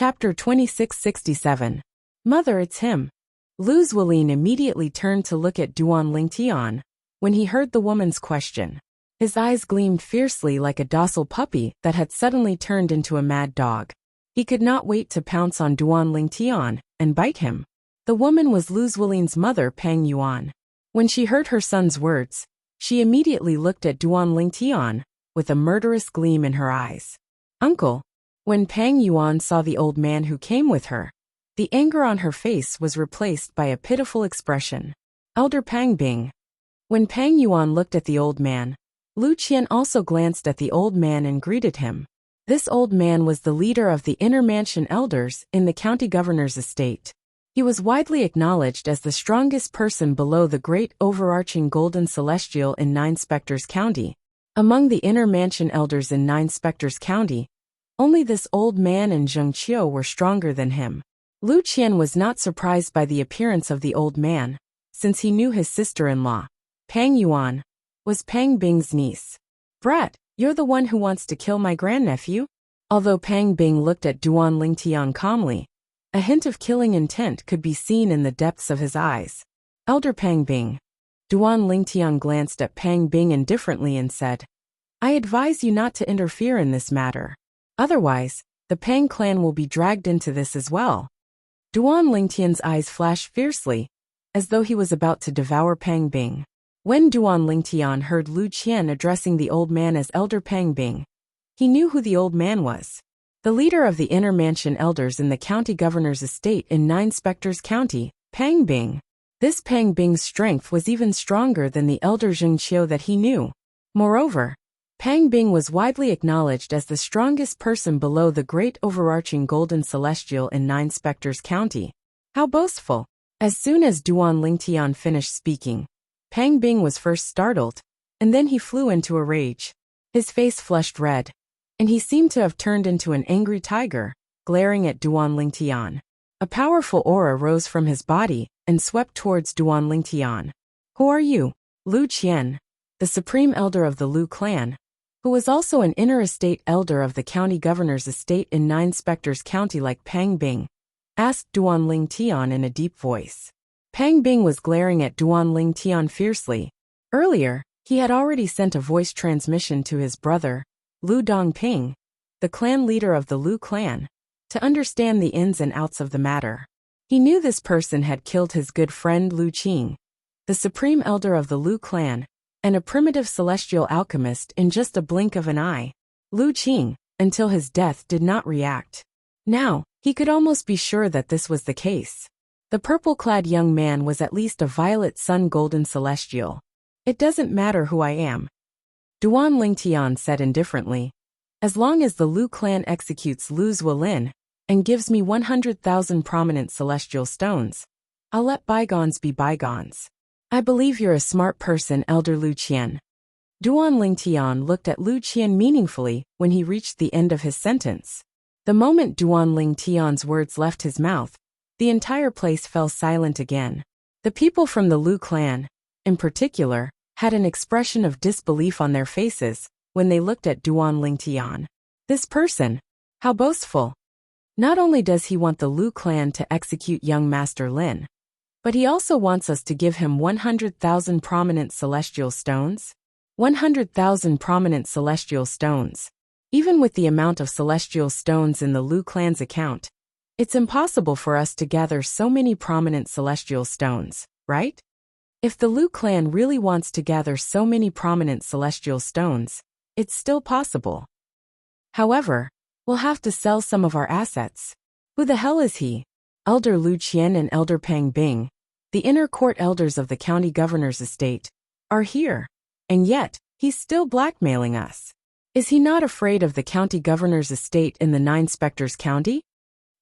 Chapter 2667. Mother, it's him. Lu Zuolin immediately turned to look at Duan Lingtian. When he heard the woman's question, his eyes gleamed fiercely like a docile puppy that had suddenly turned into a mad dog. He could not wait to pounce on Duan Lingtian and bite him. The woman was Lu Zuolin's mother, Pang Yuan. When she heard her son's words, she immediately looked at Duan Lingtian with a murderous gleam in her eyes. Uncle. When Pang Yuan saw the old man who came with her, the anger on her face was replaced by a pitiful expression. Elder Pang Bing. When Pang Yuan looked at the old man, Lu Qian also glanced at the old man and greeted him. This old man was the leader of the inner mansion elders in the county governor's estate. He was widely acknowledged as the strongest person below the great overarching golden celestial in Nine Spectres County. Among the inner mansion elders in Nine Spectres County, only this old man and Zheng Qiu were stronger than him. Lu Qian was not surprised by the appearance of the old man, since he knew his sister-in-law, Pang Yuan, was Pang Bing's niece. Brat, you're the one who wants to kill my grandnephew? Although Pang Bing looked at Duan Lingtian calmly, a hint of killing intent could be seen in the depths of his eyes. Elder Pang Bing. Duan Lingtian glanced at Pang Bing indifferently and said, I advise you not to interfere in this matter. Otherwise, the Pang clan will be dragged into this as well. Duan Lingtian's eyes flashed fiercely, as though he was about to devour Pang Bing. When Duan Lingtian heard Lu Qian addressing the old man as Elder Pang Bing, he knew who the old man was. The leader of the inner mansion elders in the county governor's estate in Nine Spectres County, Pang Bing. This Pang Bing's strength was even stronger than the elder Zheng Qiu that he knew. Moreover, Pang Bing was widely acknowledged as the strongest person below the great overarching golden celestial in Nine Spectres County. How boastful! As soon as Duan Lingtian finished speaking, Pang Bing was first startled, and then he flew into a rage. His face flushed red, and he seemed to have turned into an angry tiger, glaring at Duan Lingtian. A powerful aura rose from his body and swept towards Duan Lingtian. Who are you? Lu Qian, the supreme elder of the Lu clan, who was also an inner estate elder of the county governor's estate in Nine Spectres County like Pang Bing, asked Duan Lingtian in a deep voice. Pang Bing was glaring at Duan Lingtian fiercely. Earlier, he had already sent a voice transmission to his brother, Lu Dongping, the clan leader of the Lu clan, to understand the ins and outs of the matter. He knew this person had killed his good friend Lu Qing, the supreme elder of the Lu clan, and a primitive celestial alchemist in just a blink of an eye. Lu Qing, until his death, did not react. Now, he could almost be sure that this was the case. The purple-clad young man was at least a violet sun golden celestial. It doesn't matter who I am, Duan Lingtian said indifferently. As long as the Lu clan executes Lu Zuolin and gives me 100,000 prominent celestial stones, I'll let bygones be bygones. I believe you're a smart person, Elder Lu Qian. Duan Lingtian looked at Lu Qian meaningfully when he reached the end of his sentence. The moment Duan Lingtian's words left his mouth, the entire place fell silent again. The people from the Lu clan, in particular, had an expression of disbelief on their faces when they looked at Duan Lingtian. This person, how boastful! Not only does he want the Lu clan to execute young Master Lin, but he also wants us to give him 100,000 prominent celestial stones. 100,000 prominent celestial stones. Even with the amount of celestial stones in the Lu clan's account, it's impossible for us to gather so many prominent celestial stones, right? If the Lu clan really wants to gather so many prominent celestial stones, it's still possible. However, we'll have to sell some of our assets. Who the hell is he? Elder Lu Qian and Elder Pang Bing, the inner court elders of the county governor's estate, are here. And yet, he's still blackmailing us. Is he not afraid of the county governor's estate in the Nine Spectres County?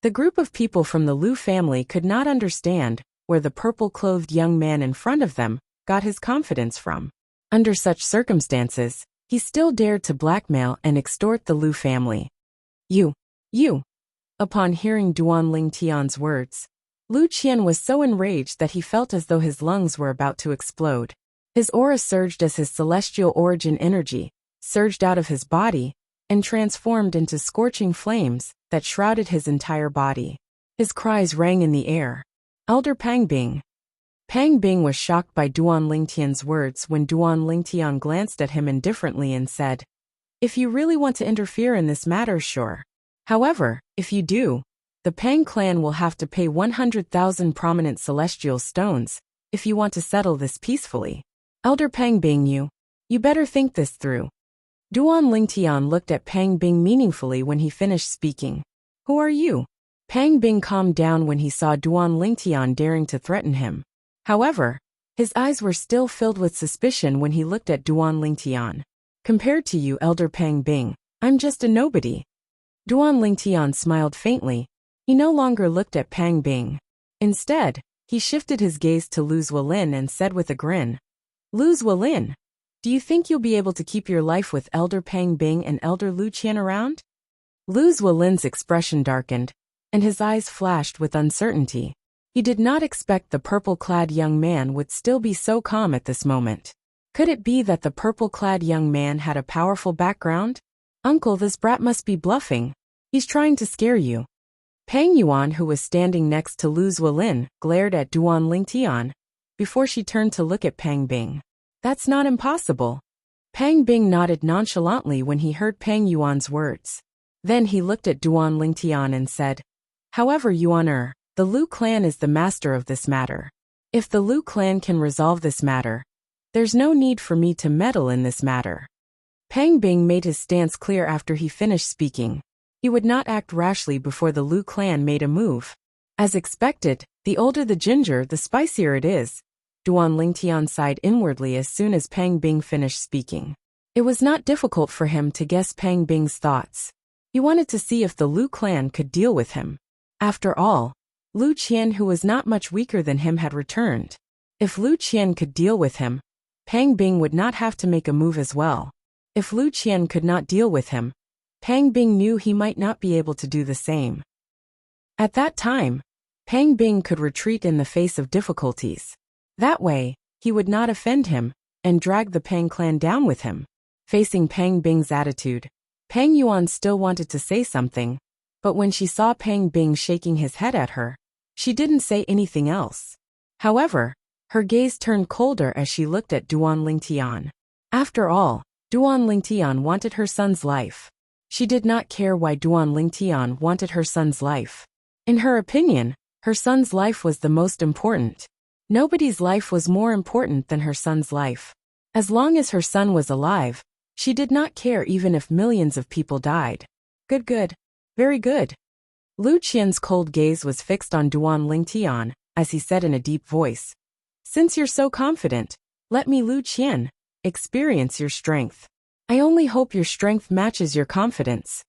The group of people from the Lu family could not understand where the purple-clothed young man in front of them got his confidence from. Under such circumstances, he still dared to blackmail and extort the Lu family. You. Upon hearing Duan Lingtian's words, Lu Qian was so enraged that he felt as though his lungs were about to explode. His aura surged as his celestial origin energy surged out of his body and transformed into scorching flames that shrouded his entire body. His cries rang in the air. Elder Pang Bing. Pang Bing was shocked by Duan Lingtian's words when Duan Lingtian glanced at him indifferently and said, "If you really want to interfere in this matter, sure. However, if you do, the Pang clan will have to pay 100,000 prominent celestial stones if you want to settle this peacefully. Elder Pang Bing, you better think this through." Duan Lingtian looked at Pang Bing meaningfully when he finished speaking. "Who are you?" Pang Bing calmed down when he saw Duan Lingtian daring to threaten him. However, his eyes were still filled with suspicion when he looked at Duan Lingtian. "Compared to you, Elder Pang Bing, I'm just a nobody." Duan Lingtian smiled faintly. He no longer looked at Pang Bing. Instead, he shifted his gaze to Lu Zuolin and said with a grin, "Lu Zuolin, do you think you'll be able to keep your life with Elder Pang Bing and Elder Lu Qian around?" Lu Zuolin's expression darkened, and his eyes flashed with uncertainty. He did not expect the purple-clad young man would still be so calm at this moment. Could it be that the purple-clad young man had a powerful background? "Uncle, this brat must be bluffing. He's trying to scare you." Pang Yuan, who was standing next to Lu Zuolin, glared at Duan Lingtian before she turned to look at Pang Bing. "That's not impossible." Pang Bing nodded nonchalantly when he heard Pang Yuan's words. Then he looked at Duan Lingtian and said, "However, Yuan, the Lu clan is the master of this matter. If the Lu clan can resolve this matter, there's no need for me to meddle in this matter." Pang Bing made his stance clear after he finished speaking. He would not act rashly before the Lu clan made a move. As expected, the older the ginger, the spicier it is. Duan Lingtian sighed inwardly as soon as Pang Bing finished speaking. It was not difficult for him to guess Pang Bing's thoughts. He wanted to see if the Lu clan could deal with him. After all, Lu Qian, who was not much weaker than him, had returned. If Lu Qian could deal with him, Pang Bing would not have to make a move as well. If Lu Qian could not deal with him, Pang Bing knew he might not be able to do the same. At that time, Pang Bing could retreat in the face of difficulties. That way, he would not offend him and drag the Pang clan down with him. Facing Pang Bing's attitude, Pang Yuan still wanted to say something, but when she saw Pang Bing shaking his head at her, she didn't say anything else. However, her gaze turned colder as she looked at Duan Lingtian. After all, Duan Lingtian wanted her son's life. She did not care why Duan Lingtian wanted her son's life. In her opinion, her son's life was the most important. Nobody's life was more important than her son's life. As long as her son was alive, she did not care even if millions of people died. Good. Very good. Lu Qian's cold gaze was fixed on Duan Lingtian as he said in a deep voice, "Since you're so confident, let me, Lu Qian, experience your strength. I only hope your strength matches your confidence."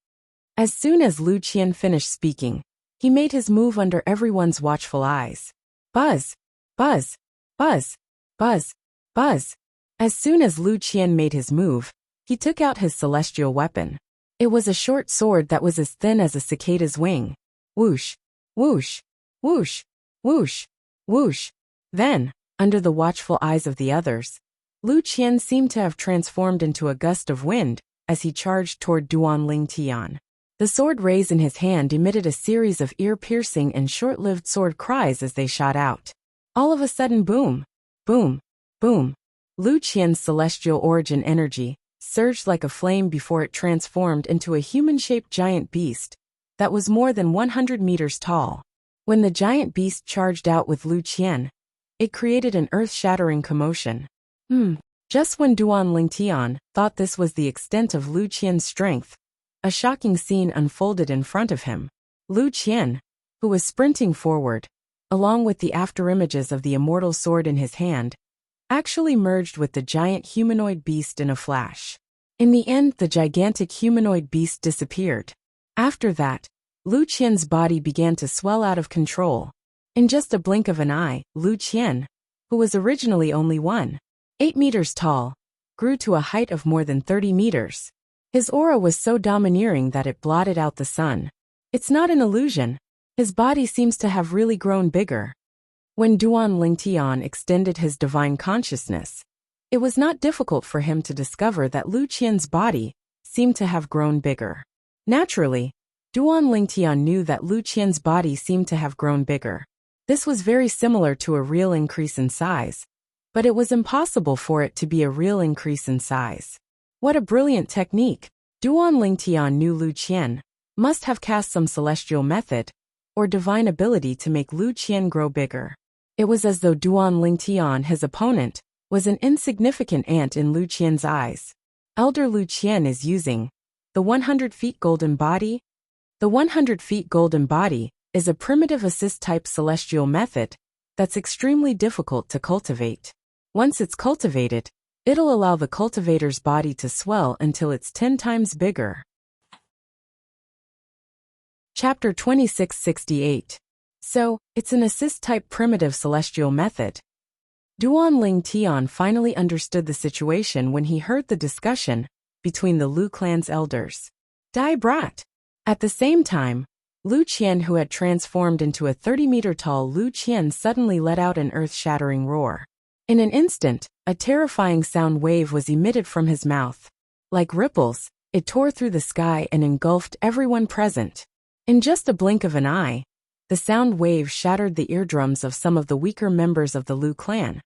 As soon as Lu Qian finished speaking, he made his move under everyone's watchful eyes. Buzz, buzz, buzz, buzz, buzz. As soon as Lu Qian made his move, he took out his celestial weapon. It was a short sword that was as thin as a cicada's wing. Whoosh, whoosh, whoosh, whoosh, whoosh. Then, under the watchful eyes of the others, Lu Qian seemed to have transformed into a gust of wind as he charged toward Duan Lingtian. The sword raised in his hand emitted a series of ear-piercing and short-lived sword cries as they shot out. All of a sudden, boom, boom, boom. Lu Qian's celestial origin energy surged like a flame before it transformed into a human-shaped giant beast that was more than 100 meters tall. When the giant beast charged out with Lu Qian, it created an earth-shattering commotion. Just when Duan Lingtian thought this was the extent of Lu Qian's strength, a shocking scene unfolded in front of him. Lu Qian, who was sprinting forward, along with the afterimages of the immortal sword in his hand, actually merged with the giant humanoid beast in a flash. In the end, the gigantic humanoid beast disappeared. After that, Lu Qian's body began to swell out of control. In just a blink of an eye, Lu Qian, who was originally only 1.8 meters tall, grew to a height of more than 30 meters. His aura was so domineering that it blotted out the sun. It's not an illusion. His body seems to have really grown bigger. When Duan Lingtian extended his divine consciousness, it was not difficult for him to discover that Lu Qian's body seemed to have grown bigger. Naturally, Duan Lingtian knew that Lu Qian's body seemed to have grown bigger. This was very similar to a real increase in size, but it was impossible for it to be a real increase in size. What a brilliant technique! Duan Lingtian knew Lu Qian must have cast some celestial method or divine ability to make Lu Qian grow bigger. It was as though Duan Lingtian, his opponent, was an insignificant ant in Lu Qian's eyes. Elder Lu Qian is using the 100 feet golden body. The 100 feet golden body is a primitive assist-type celestial method that's extremely difficult to cultivate. Once it's cultivated, it'll allow the cultivator's body to swell until it's 10 times bigger. Chapter 2668. So, it's an assist-type primitive celestial method. Duan Lingtian finally understood the situation when he heard the discussion between the Lu clan's elders. Die brat! At the same time, Lu Qian, who had transformed into a 30-meter-tall Lu Qian, suddenly let out an earth-shattering roar. In an instant, a terrifying sound wave was emitted from his mouth. Like ripples, it tore through the sky and engulfed everyone present. In just a blink of an eye, the sound wave shattered the eardrums of some of the weaker members of the Lu clan,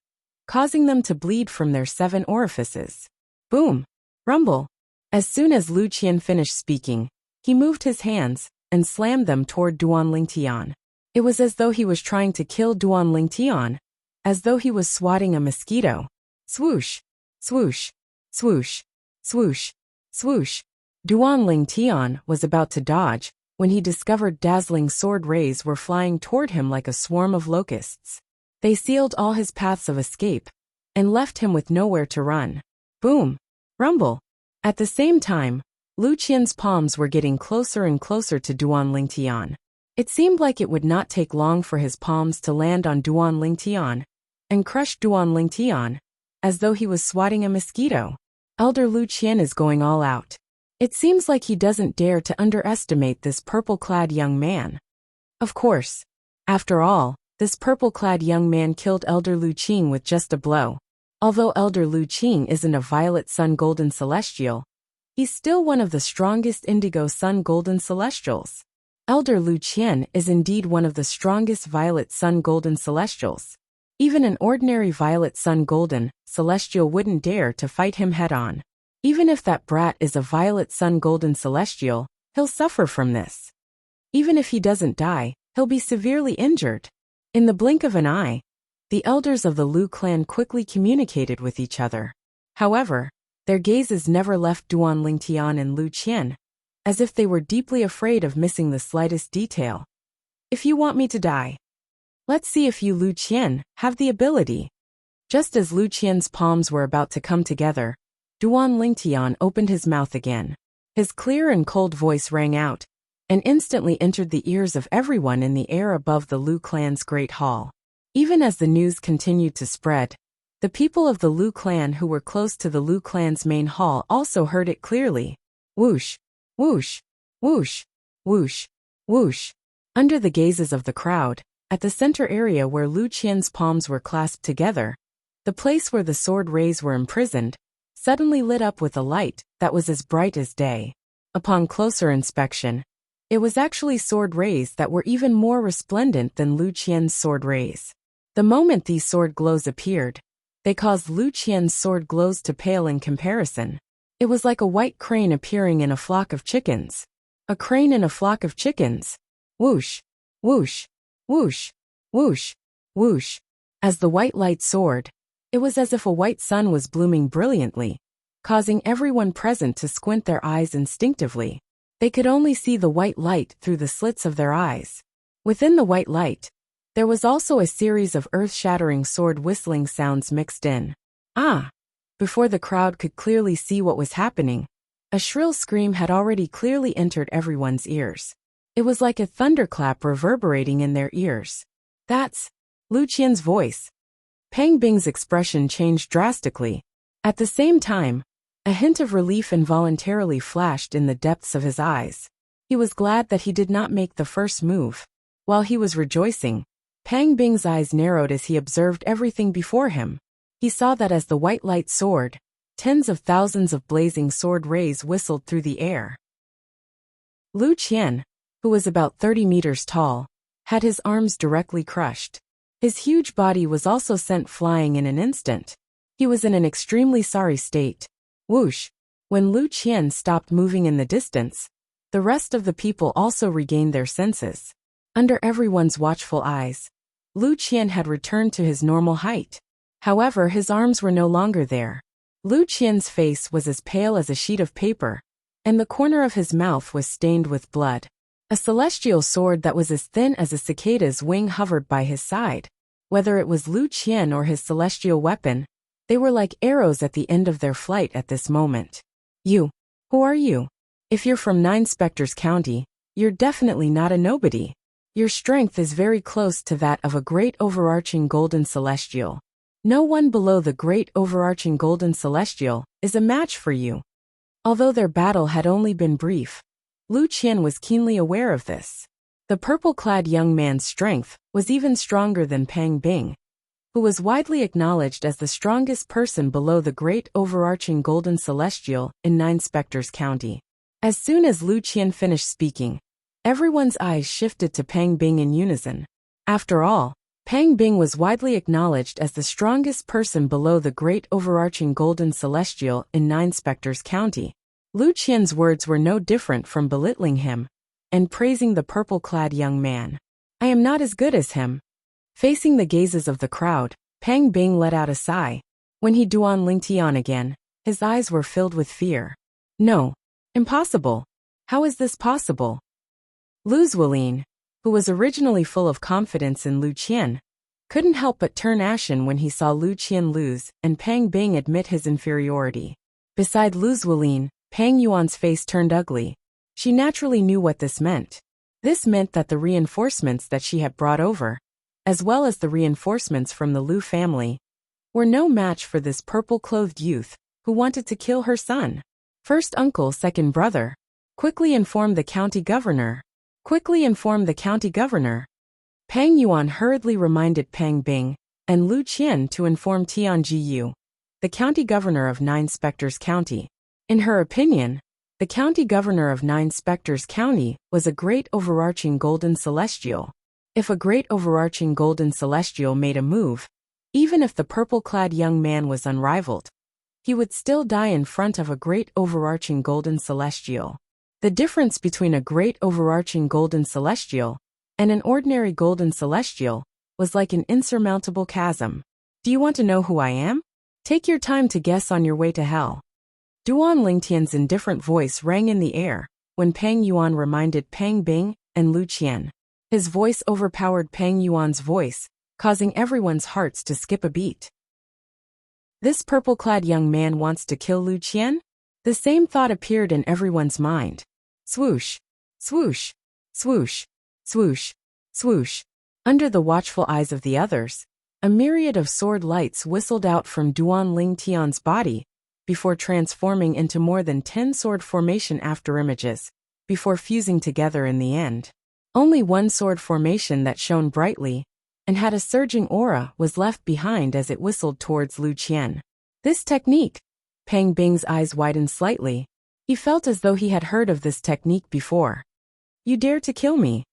causing them to bleed from their 7 orifices. Boom! Rumble! As soon as Lu Qian finished speaking, he moved his hands and slammed them toward Duan Lingtian. It was as though he was trying to kill Duan Lingtian, as though he was swatting a mosquito. Swoosh! Swoosh! Swoosh! Swoosh! Swoosh! Duan Lingtian was about to dodge when he discovered dazzling sword rays were flying toward him like a swarm of locusts. They sealed all his paths of escape and left him with nowhere to run. Boom! Rumble! At the same time, Lu Qian's palms were getting closer and closer to Duan Lingtian. It seemed like it would not take long for his palms to land on Duan Lingtian and crush Duan Lingtian, as though he was swatting a mosquito. Elder Lu Qian is going all out. It seems like he doesn't dare to underestimate this purple-clad young man. Of course. After all, this purple-clad young man killed Elder Lu Qing with just a blow. Although Elder Lu Qing isn't a violet sun golden celestial, he's still one of the strongest indigo sun golden celestials. Elder Lu Qian is indeed one of the strongest violet sun golden celestials. Even an ordinary violet sun golden celestial wouldn't dare to fight him head-on. Even if that brat is a violet sun golden celestial, he'll suffer from this. Even if he doesn't die, he'll be severely injured. In the blink of an eye, the elders of the Lu clan quickly communicated with each other. However, their gazes never left Duan Lingtian and Lu Qian, as if they were deeply afraid of missing the slightest detail. If you want me to die, let's see if you Lu Qian have the ability. Just as Lu Qian's palms were about to come together, Duan Lingtian opened his mouth again. His clear and cold voice rang out, and instantly entered the ears of everyone in the air above the Lu clan's great hall. Even as the news continued to spread, the people of the Lu clan who were close to the Lu clan's main hall also heard it clearly. Whoosh! Whoosh! Whoosh! Whoosh! Whoosh! Under the gazes of the crowd, at the center area where Lu Qian's palms were clasped together, the place where the sword rays were imprisoned, suddenly lit up with a light that was as bright as day. Upon closer inspection, it was actually sword rays that were even more resplendent than Lu Qian's sword rays. The moment these sword glows appeared, they caused Lu Qian's sword glows to pale in comparison. It was like a white crane appearing in a flock of chickens. A crane in a flock of chickens. Whoosh! Whoosh! Whoosh! Whoosh! Whoosh! As the white light soared, it was as if a white sun was blooming brilliantly, causing everyone present to squint their eyes instinctively. They could only see the white light through the slits of their eyes. Within the white light, there was also a series of earth-shattering sword whistling sounds mixed in. Ah! Before the crowd could clearly see what was happening, a shrill scream had already clearly entered everyone's ears. It was like a thunderclap reverberating in their ears. That's Lu Qian's voice. Pang Bing's expression changed drastically. At the same time, a hint of relief involuntarily flashed in the depths of his eyes. He was glad that he did not make the first move. While he was rejoicing, Pang Bing's eyes narrowed as he observed everything before him. He saw that as the white light soared, Tens of thousands of blazing sword rays whistled through the air. Lu Qian, who was about 30 meters tall, had his arms directly crushed. His huge body was also sent flying in an instant. He was in an extremely sorry state. Whoosh! When Lu Qian stopped moving in the distance, the rest of the people also regained their senses. Under everyone's watchful eyes, Lu Qian had returned to his normal height. However, his arms were no longer there. Lu Qian's face was as pale as a sheet of paper, and the corner of his mouth was stained with blood. A celestial sword that was as thin as a cicada's wing hovered by his side. Whether it was Lu Qian or his celestial weapon, they were like arrows at the end of their flight at this moment. You. Who are you? If you're from Nine Spectres County, you're definitely not a nobody. Your strength is very close to that of a great overarching golden celestial. No one below the great overarching golden celestial is a match for you. Although their battle had only been brief, Lu Qian was keenly aware of this. The purple-clad young man's strength was even stronger than Pang Bing, who was widely acknowledged as the strongest person below the great overarching golden celestial in Nine Spectres County. As soon as Lu Qian finished speaking, everyone's eyes shifted to Pang Bing in unison. After all, Pang Bing was widely acknowledged as the strongest person below the great overarching golden celestial in Nine Spectres County. Lu Qian's words were no different from belittling him and praising the purple-clad young man. I am not as good as him. Facing the gazes of the crowd, Pang Bing let out a sigh. When he Duan Lingtian again, his eyes were filled with fear. No. Impossible. How is this possible? Lu Zuolin, who was originally full of confidence in Lu Qian, couldn't help but turn ashen when he saw Lu Qian lose and Pang Bing admit his inferiority. Beside Lu Zuolin, Pang Yuan's face turned ugly. She naturally knew what this meant. This meant that the reinforcements that she had brought over, as well as the reinforcements from the Lu family, were no match for this purple-clothed youth who wanted to kill her son. First uncle, second brother. Quickly inform the county governor. Quickly inform the county governor. Pang Yuan hurriedly reminded Pang Bing and Lu Qian to inform Tian Jiyu, the county governor of Nine Spectres County. In her opinion, the county governor of Nine Spectres County was a great overarching golden celestial. If a great overarching golden celestial made a move, even if the purple-clad young man was unrivaled, he would still die in front of a great overarching golden celestial. The difference between a great overarching golden celestial and an ordinary golden celestial was like an insurmountable chasm. Do you want to know who I am? Take your time to guess on your way to hell. Duan Lingtian's indifferent voice rang in the air when Pang Yuan reminded Pang Bing and Lu Qian. His voice overpowered Pang Yuan's voice, causing everyone's hearts to skip a beat. This purple-clad young man wants to kill Lu Qian? The same thought appeared in everyone's mind. Swoosh, swoosh, swoosh, swoosh, swoosh. Under the watchful eyes of the others, a myriad of sword lights whistled out from Duan Lingtian's body before transforming into more than 10 sword formation afterimages, before fusing together in the end. Only one sword formation that shone brightly and had a surging aura was left behind as it whistled towards Lu Qian. This technique. Pang Bing's eyes widened slightly. He felt as though he had heard of this technique before. You dare to kill me?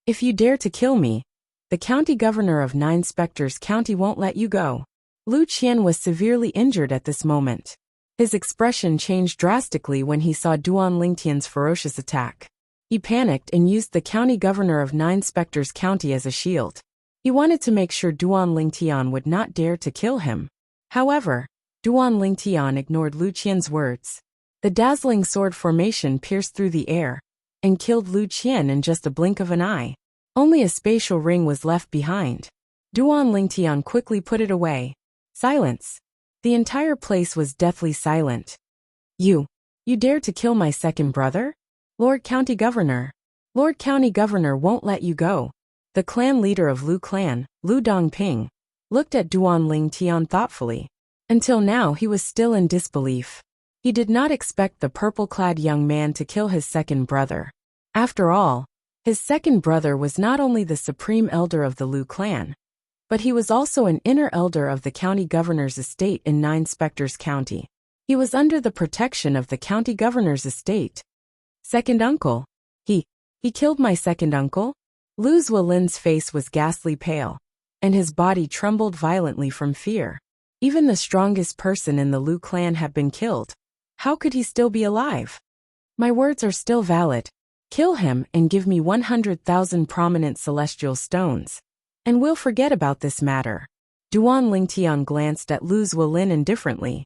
If you dare to kill me, the county governor of Nine Spectres County won't let you go. Lu Qian was severely injured at this moment. His expression changed drastically when he saw Duan Lingtian's ferocious attack. He panicked and used the county governor of Nine Spectres County as a shield. He wanted to make sure Duan Lingtian would not dare to kill him. However, Duan Lingtian ignored Lu Qian's words. The dazzling sword formation pierced through the air and killed Lu Qian in just a blink of an eye. Only a spatial ring was left behind. Duan Lingtian quickly put it away. Silence. The entire place was deathly silent. You dare to kill my second brother? Lord County Governor. Lord County Governor won't let you go. The clan leader of Lu clan, Lu Dongping, looked at Duan Lingtian thoughtfully. Until now he was still in disbelief. He did not expect the purple-clad young man to kill his second brother. After all, his second brother was not only the supreme elder of the Lu clan, but he was also an inner elder of the county governor's estate in Nine Spectres County. He was under the protection of the county governor's estate. Second uncle. He killed my second uncle? Lu Zuolin's face was ghastly pale, and his body trembled violently from fear. Even the strongest person in the Lu clan had been killed. How could he still be alive? My words are still valid. Kill him and give me 100,000 prominent celestial stones, and we'll forget about this matter. Duan Lingtian glanced at Lu Zuolin indifferently.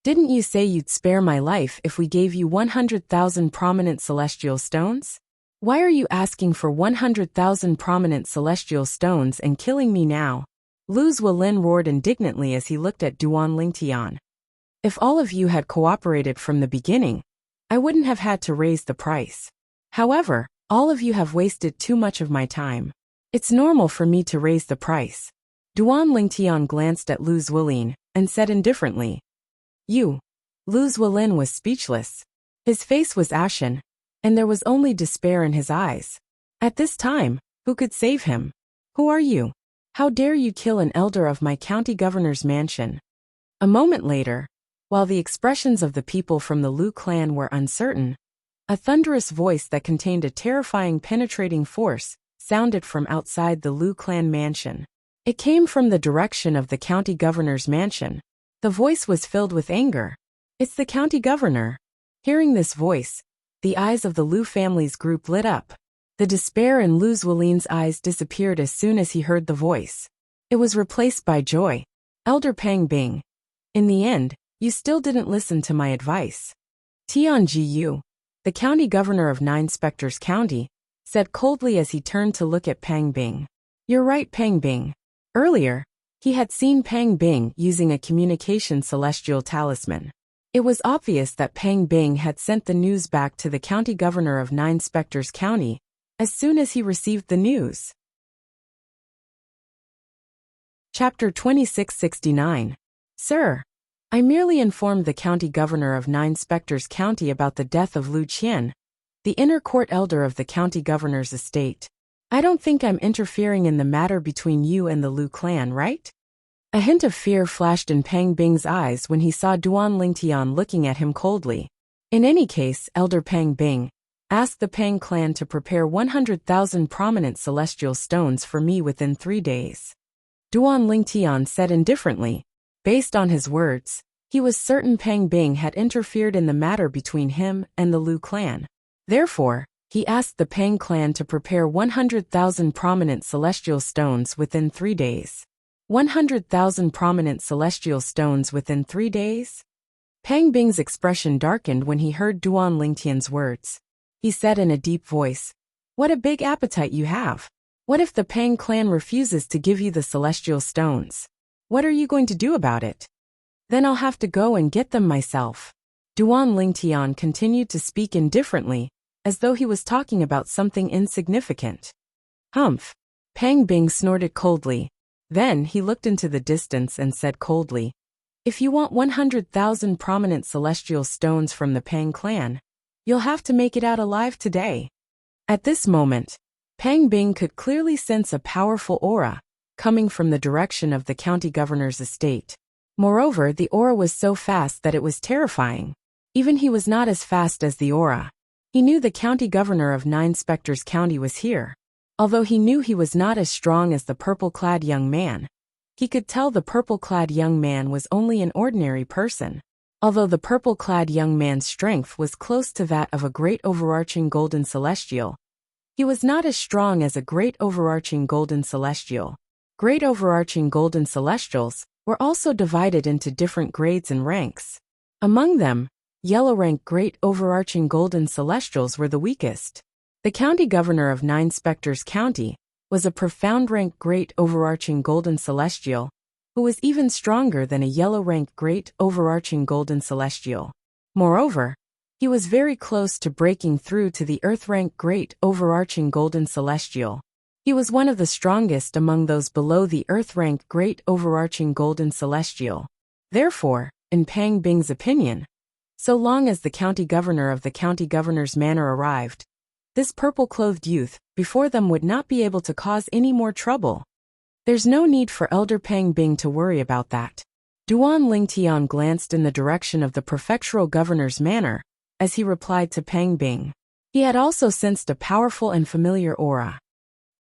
Didn't you say you'd spare my life if we gave you 100,000 prominent celestial stones? Why are you asking for 100,000 prominent celestial stones and killing me now? Lu Zuolin roared indignantly as he looked at Duan Lingtian. If all of you had cooperated from the beginning, I wouldn't have had to raise the price. However, all of you have wasted too much of my time. It's normal for me to raise the price. Duan Lingtian glanced at Lu Zuolin and said indifferently. You. Lu Zuolin was speechless. His face was ashen, and there was only despair in his eyes. At this time, who could save him? Who are you? How dare you kill an elder of my county governor's mansion? A moment later, while the expressions of the people from the Lu clan were uncertain, a thunderous voice that contained a terrifying penetrating force sounded from outside the Lu clan mansion. It came from the direction of the county governor's mansion. The voice was filled with anger. It's the county governor. Hearing this voice, the eyes of the Lu family's group lit up. The despair in Lu Zuolin's eyes disappeared as soon as he heard the voice. It was replaced by joy. Elder Pang Bing. In the end, you still didn't listen to my advice. Tian Jiyu, the county governor of Nine Spectres County, said coldly as he turned to look at Pang Bing. You're right, Pang Bing. Earlier, he had seen Pang Bing using a communication celestial talisman. It was obvious that Pang Bing had sent the news back to the county governor of Nine Spectres County as soon as he received the news. Chapter 2669. Sir, I merely informed the county governor of Nine Spectres County about the death of Lu Qian, the inner court elder of the county governor's estate. I don't think I'm interfering in the matter between you and the Lu clan, right? A hint of fear flashed in Pang Bing's eyes when he saw Duan Lingtian looking at him coldly. In any case, Elder Pang Bing, ask the Pang clan to prepare 100,000 prominent celestial stones for me within 3 days. Duan Lingtian said indifferently. Based on his words, he was certain Pang Bing had interfered in the matter between him and the Lu clan. Therefore, he asked the Pang clan to prepare 100,000 prominent celestial stones within 3 days. 100,000 prominent celestial stones within 3 days? Pang Bing's expression darkened when he heard Duan Lingtian's words. He said in a deep voice, "What a big appetite you have. What if the Pang clan refuses to give you the celestial stones? What are you going to do about it?" "Then I'll have to go and get them myself." Duan Lingtian continued to speak indifferently, as though he was talking about something insignificant. Humph. Pang Bing snorted coldly. Then he looked into the distance and said coldly, "If you want 100,000 prominent celestial stones from the Pang clan, you'll have to make it out alive today." At this moment, Pang Bing could clearly sense a powerful aura coming from the direction of the county governor's estate. Moreover, the aura was so fast that it was terrifying. Even he was not as fast as the aura. He knew the county governor of Nine Spectres County was here. Although he knew he was not as strong as the purple-clad young man, he could tell the purple-clad young man was only an ordinary person. Although the purple-clad young man's strength was close to that of a great overarching golden celestial, he was not as strong as a great overarching golden celestial. Great overarching golden celestials were also divided into different grades and ranks. Among them, yellow-rank great overarching golden celestials were the weakest. The county governor of Nine Spectres County was a profound-rank great overarching golden celestial, who was even stronger than a yellow-rank great overarching golden celestial. Moreover, he was very close to breaking through to the earth-rank great overarching golden celestial. He was one of the strongest among those below the earth-rank great overarching golden celestial. Therefore, in Pang Bing's opinion, so long as the county governor of the county governor's manor arrived, this purple-clothed youth before them would not be able to cause any more trouble. There's no need for Elder Pang Bing to worry about that. Duan Lingtian glanced in the direction of the prefectural governor's manor as he replied to Pang Bing. He had also sensed a powerful and familiar aura.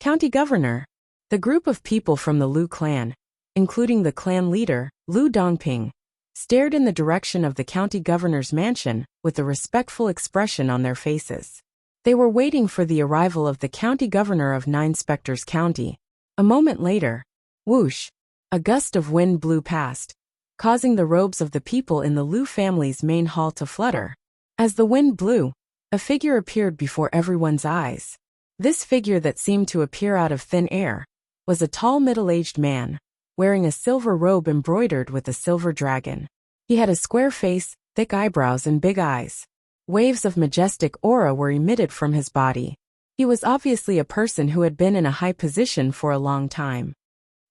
County Governor. The group of people from the Lu clan, including the clan leader, Lu Dongping, stared in the direction of the county governor's mansion with a respectful expression on their faces. They were waiting for the arrival of the county governor of Nine Spectres County. A moment later, whoosh, a gust of wind blew past, causing the robes of the people in the Lu family's main hall to flutter. As the wind blew, a figure appeared before everyone's eyes. This figure that seemed to appear out of thin air was a tall middle-aged man, wearing a silver robe embroidered with a silver dragon. He had a square face, thick eyebrows and big eyes. Waves of majestic aura were emitted from his body. He was obviously a person who had been in a high position for a long time.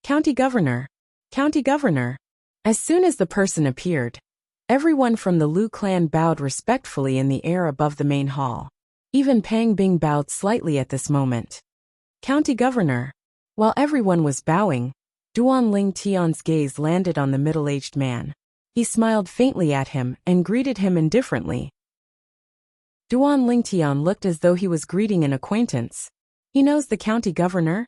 County Governor. County Governor. As soon as the person appeared, everyone from the Lu clan bowed respectfully in the air above the main hall. Even Pang Bing bowed slightly at this moment. County Governor. While everyone was bowing, Duan Lingtian's gaze landed on the middle-aged man. He smiled faintly at him and greeted him indifferently. Duan Lingtian looked as though he was greeting an acquaintance. He knows the county governor?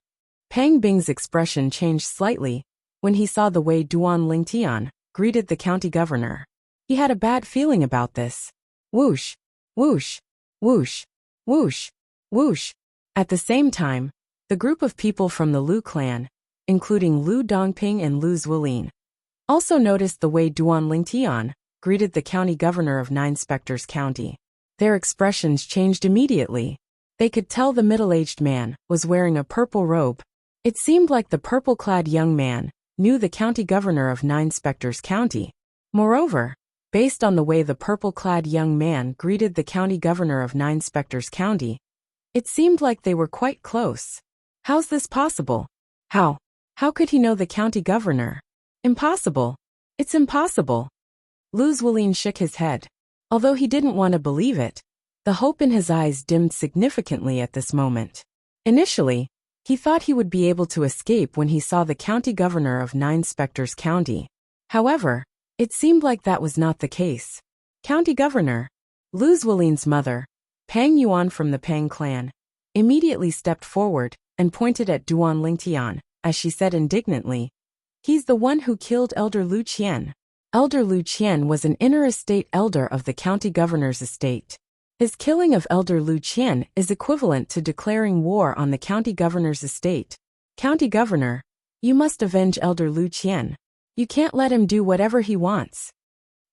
Pang Bing's expression changed slightly when he saw the way Duan Lingtian greeted the county governor. He had a bad feeling about this. Whoosh, whoosh, whoosh, whoosh, whoosh. At the same time, the group of people from the Lu clan, including Lu Dongping and Lu Zuolin, also noticed the way Duan Lingtian greeted the county governor of Nine Spectres County. Their expressions changed immediately. They could tell the middle-aged man was wearing a purple robe. It seemed like the purple-clad young man knew the county governor of Nine Spectres County. Moreover, based on the way the purple-clad young man greeted the county governor of Nine Spectres County, it seemed like they were quite close. How's this possible? How? How could he know the county governor? Impossible. It's impossible. Lu Zuolin shook his head. Although he didn't want to believe it, the hope in his eyes dimmed significantly at this moment. Initially, he thought he would be able to escape when he saw the county governor of Nine Spectres County. However, it seemed like that was not the case. County Governor. Lu Zuolin's mother, Pang Yuan from the Pang clan, immediately stepped forward and pointed at Duan Lingtian, as she said indignantly, "He's the one who killed Elder Lu Qian." Elder Lu Qian was an inter-estate elder of the county governor's estate. His killing of Elder Lu Qian is equivalent to declaring war on the county governor's estate. County governor, you must avenge Elder Lu Qian. You can't let him do whatever he wants.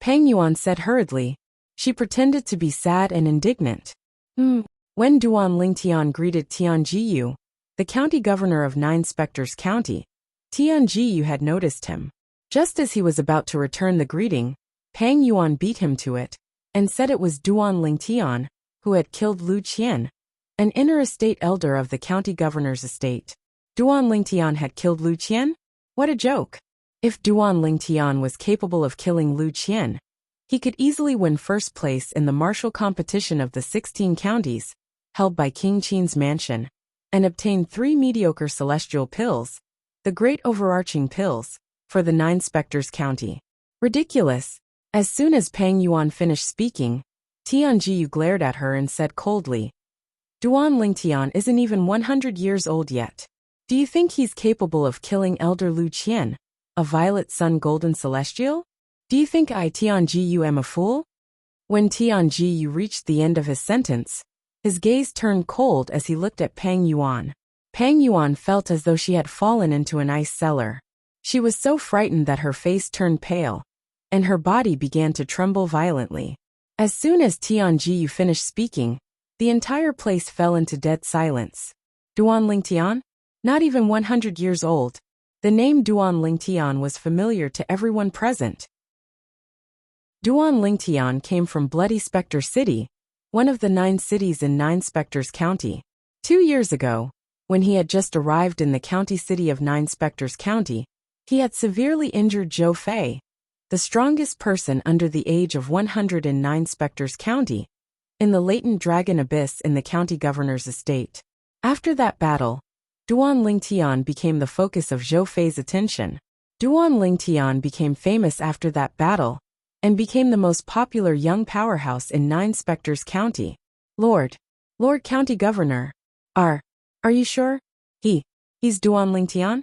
Pang Yuan said hurriedly. She pretended to be sad and indignant. When Duan Lingtian greeted Tian Jiyu, the county governor of Nine Spectres County, Tian Jiyu had noticed him. Just as he was about to return the greeting, Pang Yuan beat him to it and said it was Duan Lingtian who had killed Lu Qian, an inter-estate elder of the county governor's estate. Duan Lingtian had killed Lu Qian? What a joke! If Duan Lingtian was capable of killing Lu Qian, he could easily win first place in the martial competition of the 16 counties, held by King Qin's mansion, and obtain 3 mediocre celestial pills, the great overarching pills, for the Nine Spectres County. Ridiculous. As soon as Pang Yuan finished speaking, Tian Jiyu glared at her and said coldly, Duan Lingtian isn't even 100 years old yet. Do you think he's capable of killing Elder Lu Qian, a Violet Sun Golden Celestial? Do you think I Tian Jiyu am a fool? When Tian Jiyu reached the end of his sentence, his gaze turned cold as he looked at Pang Yuan. Pang Yuan felt as though she had fallen into an ice cellar. She was so frightened that her face turned pale, and her body began to tremble violently. As soon as Tian Jiyu finished speaking, the entire place fell into dead silence. Duan Lingtian? Not even 100 years old. The name Duan Lingtian was familiar to everyone present. Duan Lingtian came from Bloody Spectre City, one of the 9 cities in Nine Spectres County. 2 years ago, when he had just arrived in the county city of Nine Spectres County, he had severely injured Zhou Fei, the strongest person under the age of 100 in Nine Spectres County, in the latent dragon abyss in the county governor's estate. After that battle, Duan Lingtian became the focus of Zhou Fei's attention. Duan Lingtian became famous after that battle and became the most popular young powerhouse in Nine Spectres County. Lord County Governor. Are you sure? He's Duan Lingtian?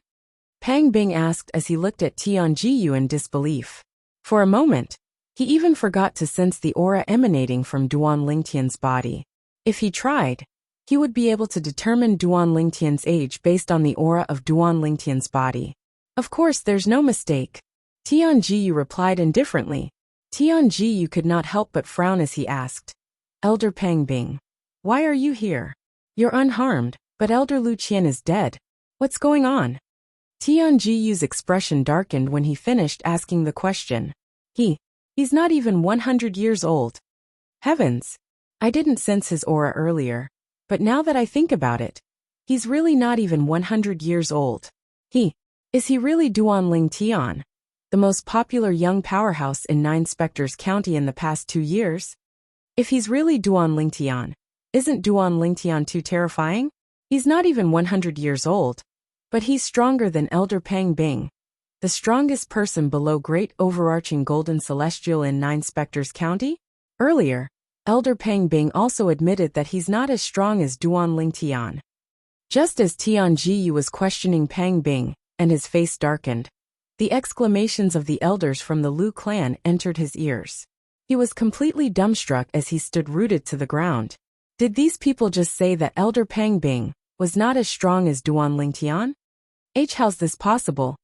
Pang Bing asked as he looked at Tian Jiyu in disbelief. For a moment, he even forgot to sense the aura emanating from Duan Lingtian's body. If he tried, he would be able to determine Duan Lingtian's age based on the aura of Duan Lingtian's body. Of course, there's no mistake. Tian Jiyu replied indifferently. Tian Jiyu could not help but frown as he asked, Elder Pang Bing, why are you here? You're unharmed, but Elder Lu Qian is dead. What's going on? Tian Jiyu's expression darkened when he finished asking the question. He's not even 100 years old. Heavens! I didn't sense his aura earlier, but now that I think about it, he's really not even 100 years old. Is he really Duan Lingtian, the most popular young powerhouse in Nine Spectres County in the past 2 years? If he's really Duan Lingtian, isn't Duan Lingtian too terrifying? He's not even 100 years old, but he's stronger than Elder Pang Bing, the strongest person below Great Overarching Golden Celestial in Nine Spectres County? Earlier, Elder Pang Bing also admitted that he's not as strong as Duan Lingtian. Just as Tian Jiyu was questioning Pang Bing, and his face darkened, the exclamations of the elders from the Lu clan entered his ears. He was completely dumbstruck as he stood rooted to the ground. Did these people just say that Elder Pang Bing was not as strong as Duan Lingtian? How's this possible?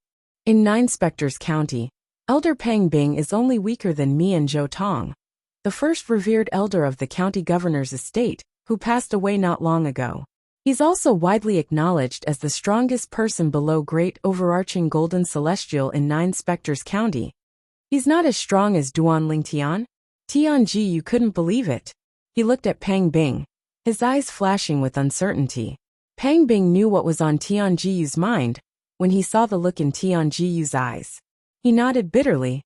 In Nine Spectres County, Elder Pang Bing is only weaker than me and Zhou Tong, the first revered elder of the county governor's estate, who passed away not long ago. He's also widely acknowledged as the strongest person below Great Overarching Golden Celestial in Nine Spectres County. He's not as strong as Duan Lingtian? Tian Jiyu couldn't believe it. He looked at Pang Bing, his eyes flashing with uncertainty. Pang Bing knew what was on Tian Jiyu's mind when he saw the look in Tian Jiyu's eyes. He nodded bitterly.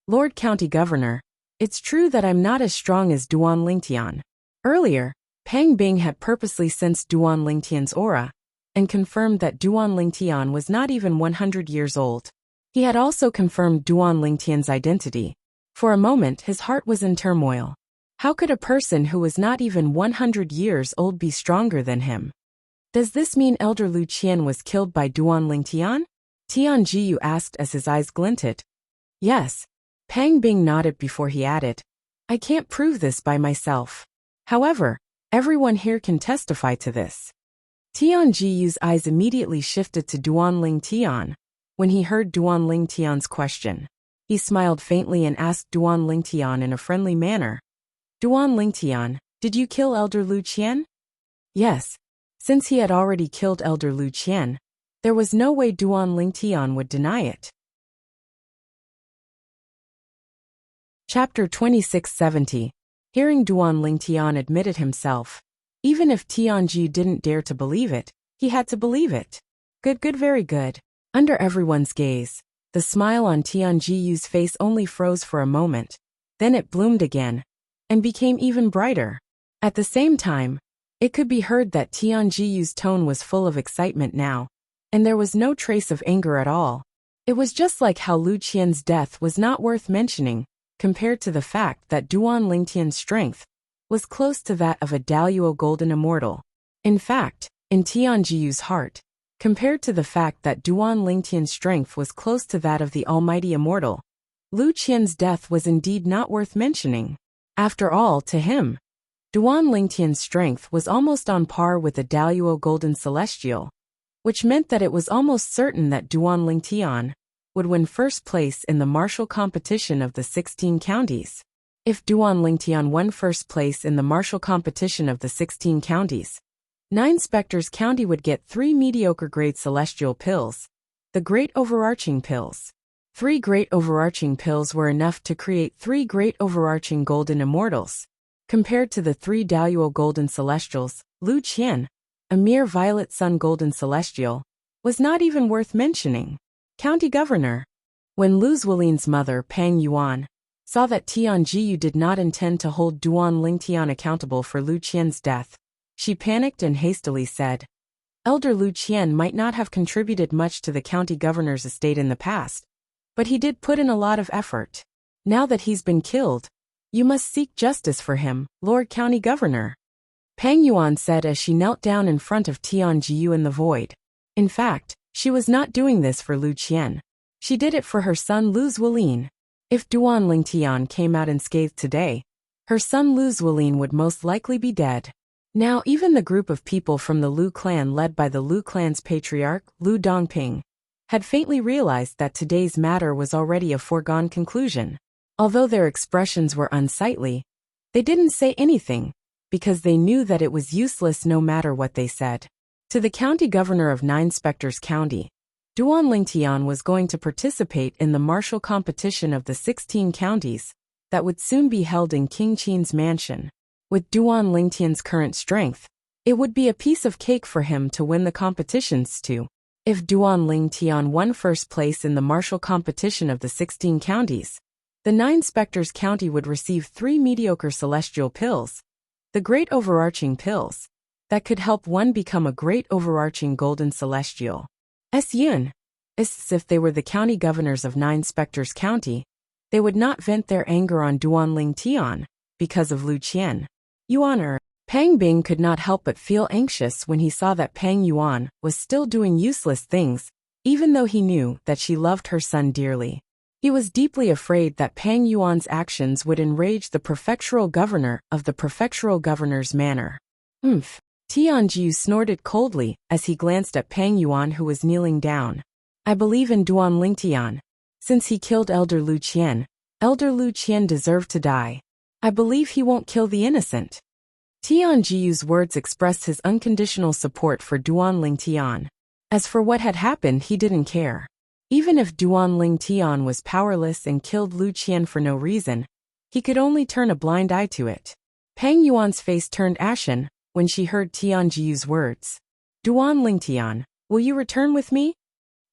Lord County Governor, it's true that I'm not as strong as Duan Lingtian. Earlier, Pang Bing had purposely sensed Duan Lingtian's aura and confirmed that Duan Lingtian was not even 100 years old. He had also confirmed Duan Lingtian's identity. For a moment, his heart was in turmoil. How could a person who was not even 100 years old be stronger than him? Does this mean Elder Lu Qian was killed by Duan Lingtian? Tian Jiyu asked as his eyes glinted. Yes. Pang Bing nodded before he added, I can't prove this by myself. However, everyone here can testify to this. Tian Jiyu's eyes immediately shifted to Duan Lingtian when he heard Duan Lingtian's question. He smiled faintly and asked Duan Lingtian in a friendly manner. Duan Lingtian, did you kill Elder Lu Qian? Yes. Since he had already killed Elder Lu Qian, there was no way Duan Lingtian would deny it. Chapter 2670. Hearing Duan Lingtian admitted himself. Even if Tianji didn't dare to believe it, he had to believe it. Good, very good. Under everyone's gaze, the smile on Tianjiyu's face only froze for a moment. Then it bloomed again, and became even brighter. At the same time, it could be heard that Tianjiyu's tone was full of excitement now, and there was no trace of anger at all. It was just like how Lu Qian's death was not worth mentioning, compared to the fact that Duan Lingtian's strength was close to that of a Daluo Golden Immortal. In fact, in Tianjiyu's heart, compared to the fact that Duan Lingtian's strength was close to that of the Almighty Immortal, Lu Qian's death was indeed not worth mentioning. After all, to him, Duan Lingtian's strength was almost on par with the Daluo Golden Celestial, which meant that it was almost certain that Duan Lingtian would win first place in the martial competition of the 16 counties. If Duan Lingtian won first place in the martial competition of the 16 counties, Nine Spectres County would get 3 mediocre grade celestial pills, the Great Overarching Pills. 3 Great Overarching Pills were enough to create 3 Great Overarching Golden Immortals. Compared to the 3 Daluo Golden Celestials, Lu Qian, a mere Violet Sun Golden Celestial, was not even worth mentioning. County Governor. When Lu Zuolin's mother, Pang Yuan, saw that Tian Jiyu did not intend to hold Duan Lingtian accountable for Lu Qian's death, she panicked and hastily said, Elder Lu Qian might not have contributed much to the county governor's estate in the past, But he did put in a lot of effort. Now that he's been killed, you must seek justice for him, Lord County Governor. Peng Yuan said as she knelt down in front of Tianjiu in the void. In fact, she was not doing this for Lu Qian. She did it for her son Lu Zuolin. If Duan Lingtian came out unscathed today, her son Lu Zuolin would most likely be dead. Now even the group of people from the Lu clan led by the Lu clan's patriarch, Lu Dongping, had faintly realized that today's matter was already a foregone conclusion. Although their expressions were unsightly, they didn't say anything, because they knew that it was useless no matter what they said. To the county governor of Nine Spectres County, Duan Lingtian was going to participate in the martial competition of the 16 counties that would soon be held in King Qin's mansion. With Duan Lingtian's current strength, it would be a piece of cake for him to win the competitions too. If Duan Lingtian won first place in the martial competition of the 16 counties, the Nine Spectres County would receive 3 mediocre celestial pills, the great overarching pills, that could help one become a great overarching golden celestial. Yun. As if they were the county governors of Nine Spectres County, they would not vent their anger on Duan Lingtian because of Lu Qian. Yuan Pang Bing could not help but feel anxious when he saw that Pang Yuan was still doing useless things, even though he knew that she loved her son dearly. He was deeply afraid that Pang Yuan's actions would enrage the prefectural governor of the prefectural governor's manor. Tianjiu snorted coldly as he glanced at Pang Yuan, who was kneeling down. I believe in Duan Lingtian. Since he killed Elder Lu Qian deserved to die. I believe he won't kill the innocent. Tianjiu's words expressed his unconditional support for Duan Lingtian. As for what had happened, he didn't care. Even if Duan Lingtian was powerless and killed Lu Qian for no reason, he could only turn a blind eye to it. Pang Yuan's face turned ashen when she heard Tianjiu's words. Duan Lingtian, will you return with me?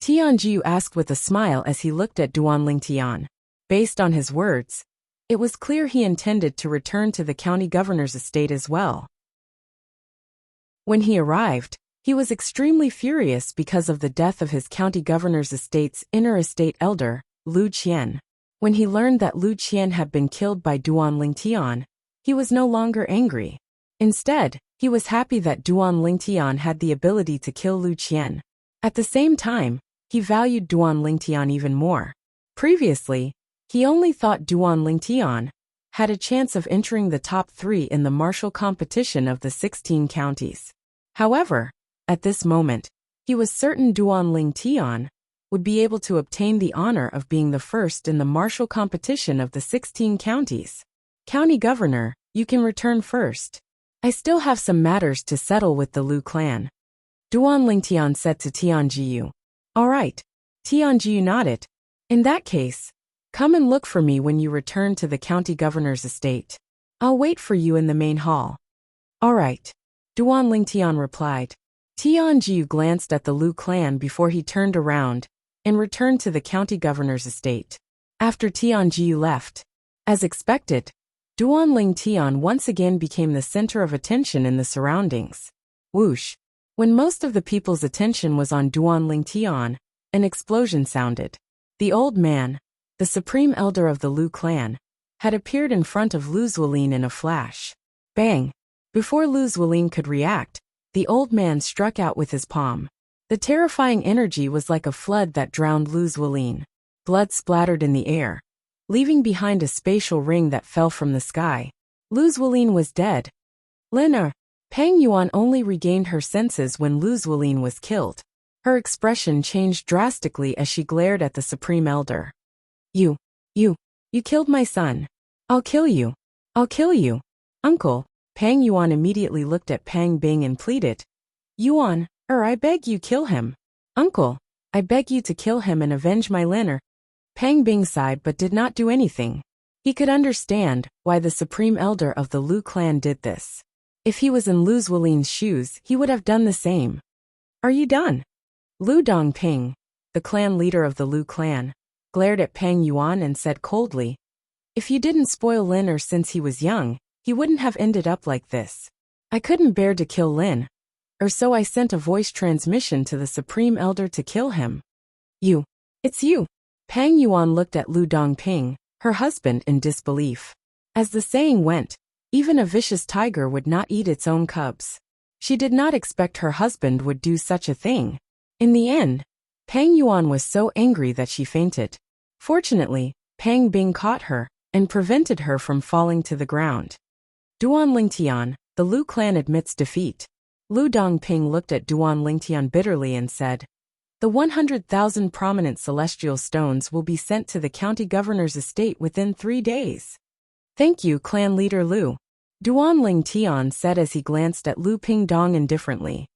Tianjiu asked with a smile as he looked at Duan Lingtian. Based on his words, it was clear he intended to return to the county governor's estate as well. When he arrived, he was extremely furious because of the death of his county governor's estate's inner estate elder, Lu Qian. When he learned that Lu Qian had been killed by Duan Lingtian, he was no longer angry. Instead, he was happy that Duan Lingtian had the ability to kill Lu Qian. At the same time, he valued Duan Lingtian even more. Previously, he only thought Duan Lingtian had a chance of entering the top 3 in the martial competition of the 16 counties. However, at this moment, he was certain Duan Lingtian would be able to obtain the honor of being the first in the martial competition of the 16 counties. County Governor, you can return first. I still have some matters to settle with the Lu clan. Duan Lingtian said to Tianjiu. All right. Tianjiu nodded. In that case, come and look for me when you return to the county governor's estate. I'll wait for you in the main hall. All right. Duan Lingtian replied. Tianjiu glanced at the Lu clan before he turned around and returned to the county governor's estate. After Tianjiu left, as expected, Duan Lingtian once again became the center of attention in the surroundings. Whoosh! When most of the people's attention was on Duan Lingtian, an explosion sounded. The old man, the supreme elder of the Lu clan, had appeared in front of Lu Zuolin in a flash. Bang! Before Lu Zuolin could react, the old man struck out with his palm. The terrifying energy was like a flood that drowned Lu Zuolin. Blood splattered in the air, leaving behind a spatial ring that fell from the sky. Lu Zuolin was dead. Pang Yuan only regained her senses when Lu Zuolin was killed. Her expression changed drastically as she glared at the Supreme Elder. You killed my son. I'll kill you. I'll kill you. Uncle. Pang Yuan immediately looked at Pang Bing and pleaded. Yuan, I beg you kill him. Uncle, I beg you to kill him and avenge my Lin. Pang Bing sighed but did not do anything. He could understand why the Supreme Elder of the Lu clan did this. If he was in Lu Zuolin's shoes, he would have done the same. Are you done? Lu Dongping, the clan leader of the Lu clan, glared at Pang Yuan and said coldly, if you didn't spoil Lin since he was young, he wouldn't have ended up like this. I couldn't bear to kill Lin, so I sent a voice transmission to the Supreme Elder to kill him. It's you. Pang Yuan looked at Lu Dongping, her husband, in disbelief. As the saying went, even a vicious tiger would not eat its own cubs. She did not expect her husband would do such a thing. In the end, Pang Yuan was so angry that she fainted. Fortunately, Pang Bing caught her and prevented her from falling to the ground. Duan Lingtian, the Lu clan admits defeat. Lu Dongping looked at Duan Lingtian bitterly and said, "The 100,000 prominent celestial stones will be sent to the county governor's estate within 3 days." "Thank you, clan leader Lu," Duan Lingtian said as he glanced at Lu Pingdong indifferently.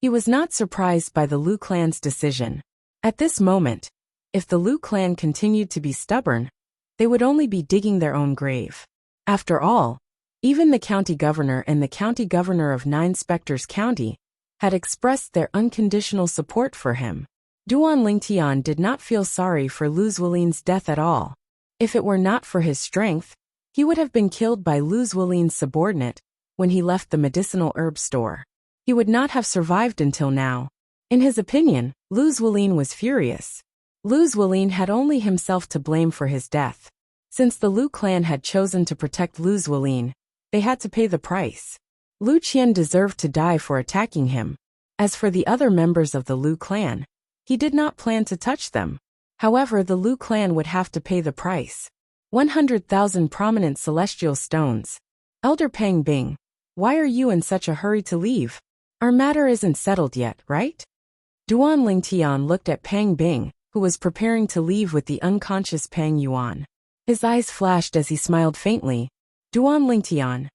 He was not surprised by the Lu clan's decision. At this moment, if the Lu clan continued to be stubborn, they would only be digging their own grave. After all, even the county governor and the county governor of Nine Spectres County had expressed their unconditional support for him. Duan Lingtian did not feel sorry for Lu Zuolin's death at all. If it were not for his strength, he would have been killed by Lu Zuolin's subordinate when he left the medicinal herb store. He would not have survived until now. In his opinion, Lu Zuolin was furious. Lu Zuolin had only himself to blame for his death. Since the Lu clan had chosen to protect Lu Zuolin, they had to pay the price. Lu Qian deserved to die for attacking him. As for the other members of the Lu clan, he did not plan to touch them. However, the Lu clan would have to pay the price. 100,000 prominent celestial stones. Elder Pang Bing, why are you in such a hurry to leave? Our matter isn't settled yet, right? Duan Lingtian looked at Pang Bing, who was preparing to leave with the unconscious Pang Yuan. His eyes flashed as he smiled faintly. Duan Lingtian.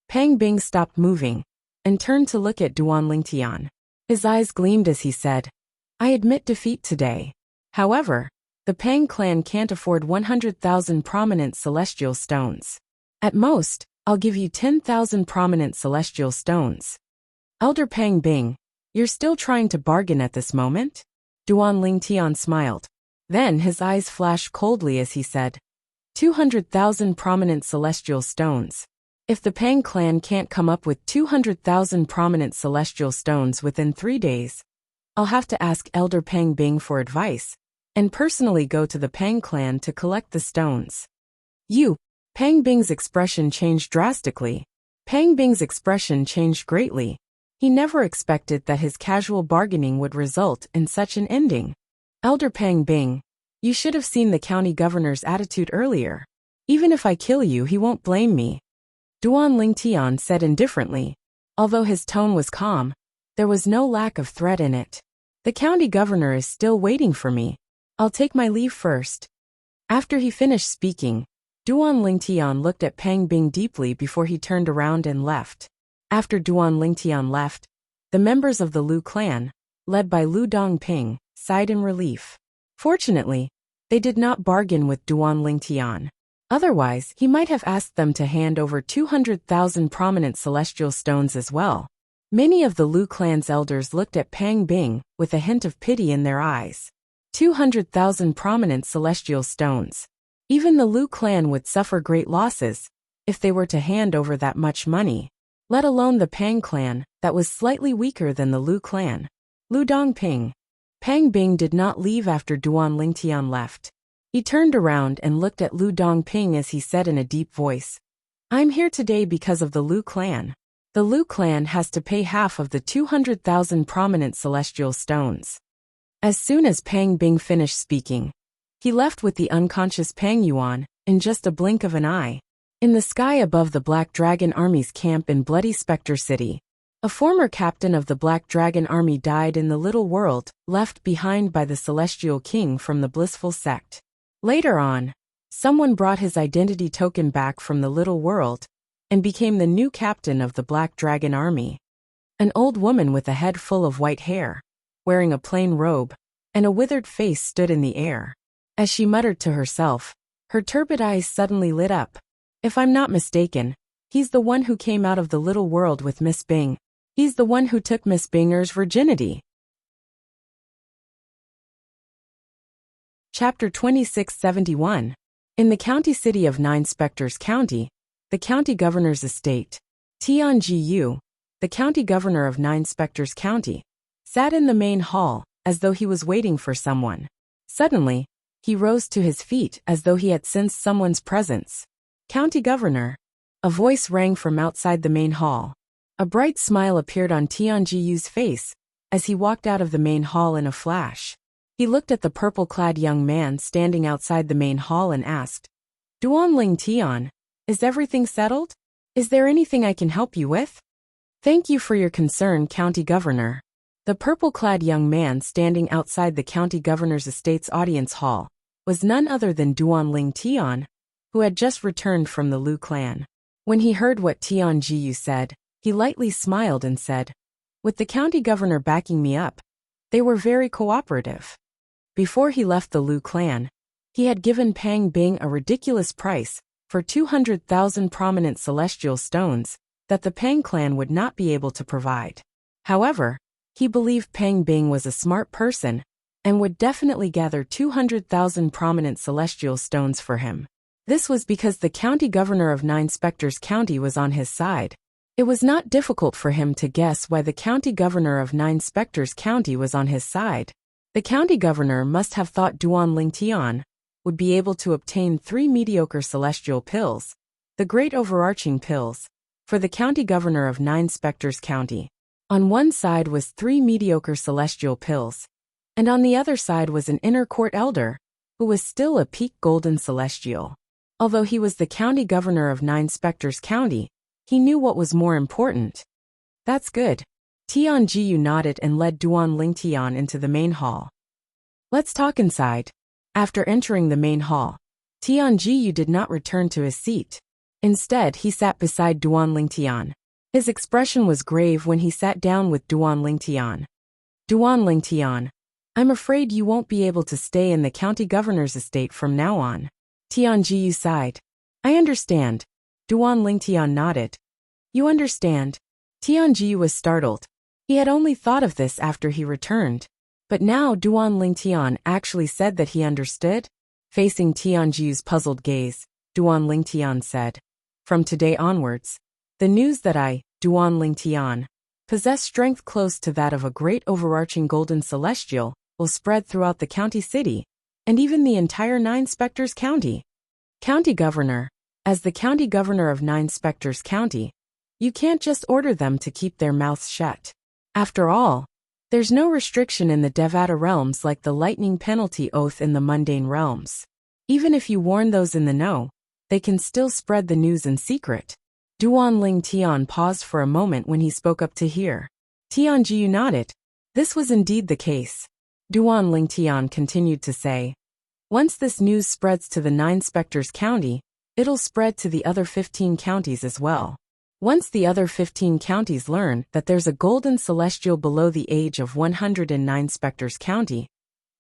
Pang Bing stopped moving and turned to look at Duan Lingtian. His eyes gleamed as he said, "I admit defeat today. However, the Pang clan can't afford 100,000 prominent celestial stones. At most, I'll give you 10,000 prominent celestial stones." "Elder Pang Bing, you're still trying to bargain at this moment?" Duan Lingtian smiled. Then his eyes flashed coldly as he said, 200,000 prominent celestial stones. If the Pang clan can't come up with 200,000 prominent celestial stones within 3 days, I'll have to ask Elder Pang Bing for advice and personally go to the Pang clan to collect the stones. Pang Bing's expression changed drastically. Pang Bing's expression changed greatly. He never expected that his casual bargaining would result in such an ending. "Elder Pang Bing, you should have seen the county governor's attitude earlier. Even if I kill you, he won't blame me," Duan Lingtian said indifferently. Although his tone was calm, there was no lack of threat in it. "The county governor is still waiting for me. I'll take my leave first." After he finished speaking, Duan Lingtian looked at Pang Bing deeply before he turned around and left. After Duan Lingtian left, the members of the Lu clan, led by Lu Dongping, sighed in relief. Fortunately, they did not bargain with Duan Lingtian. Otherwise, he might have asked them to hand over 200,000 prominent celestial stones as well. Many of the Lu clan's elders looked at Pang Bing with a hint of pity in their eyes. 200,000 prominent celestial stones. Even the Lu clan would suffer great losses if they were to hand over that much money, let alone the Pang clan that was slightly weaker than the Lu clan. Lu Dongping. Pang Bing did not leave after Duan Lingtian left. He turned around and looked at Lu Dongping as he said in a deep voice, "I'm here today because of the Lu clan. The Lu clan has to pay half of the 200,000 prominent celestial stones." As soon as Pang Bing finished speaking, he left with the unconscious Pang Yuan in just a blink of an eye. In the sky above the Black Dragon Army's camp in Bloody Spectre City, a former captain of the Black Dragon Army died in the little world left behind by the Celestial King from the Blissful Sect. Later on, someone brought his identity token back from the little world and became the new captain of the Black Dragon Army. An old woman with a head full of white hair, wearing a plain robe, and a withered face stood in the air. As she muttered to herself, her turbid eyes suddenly lit up. "If I'm not mistaken, he's the one who came out of the little world with Miss Bing. He's the one who took Miss Binger's virginity." Chapter 2671. In the county city of Nine Spectres County, the county governor's estate, Tian Jiyu, the county governor of Nine Spectres County, sat in the main hall as though he was waiting for someone. Suddenly, he rose to his feet as though he had sensed someone's presence. County Governor. A voice rang from outside the main hall. A bright smile appeared on Tianjiyu's face as he walked out of the main hall in a flash. He looked at the purple-clad young man standing outside the main hall and asked, Duanling Tian, is everything settled? Is there anything I can help you with? Thank you for your concern, County Governor. The purple-clad young man standing outside the county governor's estate's audience hall was none other than Duanling Tian, who had just returned from the Lu clan. When he heard what Tianjiyu said, he lightly smiled and said, with the county governor backing me up, they were very cooperative. Before he left the Lu clan, he had given Pang Bing a ridiculous price for 200,000 prominent celestial stones that the Pang clan would not be able to provide. However, he believed Pang Bing was a smart person and would definitely gather 200,000 prominent celestial stones for him. This was because the county governor of Nine Spectres County was on his side. It was not difficult for him to guess why the county governor of Nine Spectres County was on his side. The county governor must have thought Duanling Tian would be able to obtain 3 mediocre celestial pills, the great overarching pills, for the county governor of Nine Spectres County. On one side was 3 mediocre celestial pills, and on the other side was an inner court elder, who was still a peak golden celestial. Although he was the county governor of Nine Spectres County, he knew what was more important. That's good. Tianjiyu nodded and led Duanling Tian into the main hall. Let's talk inside. After entering the main hall, Tianjiyu did not return to his seat. Instead, he sat beside Duanling Tian. His expression was grave when he sat down with Duanling Tian. Duanling Tian, I'm afraid you won't be able to stay in the county governor's estate from now on. Tianjiyu sighed. I understand. Duanling Tian nodded. You understand? Tianjiyu was startled. He had only thought of this after he returned. But now Duanling Tian actually said that he understood. Facing Tianjiyu's puzzled gaze, Duanling Tian said, from today onwards, the news that I, Duanling Tian, possess strength close to that of a great overarching golden celestial will spread throughout the county city, and even the entire Nine Spectres County. County Governor, as the county governor of Nine Spectres County, you can't just order them to keep their mouths shut. After all, there's no restriction in the Devata realms like the lightning penalty oath in the mundane realms. Even if you warn those in the know, they can still spread the news in secret. Duanling Tian paused for a moment when he spoke up to hear. Tianjiyu nodded. This was indeed the case. Duanling Tian continued to say, once this news spreads to the Nine Spectres County, it'll spread to the other 15 counties as well. Once the other 15 counties learn that there's a golden celestial below the age of 100 in Nine Spectres County,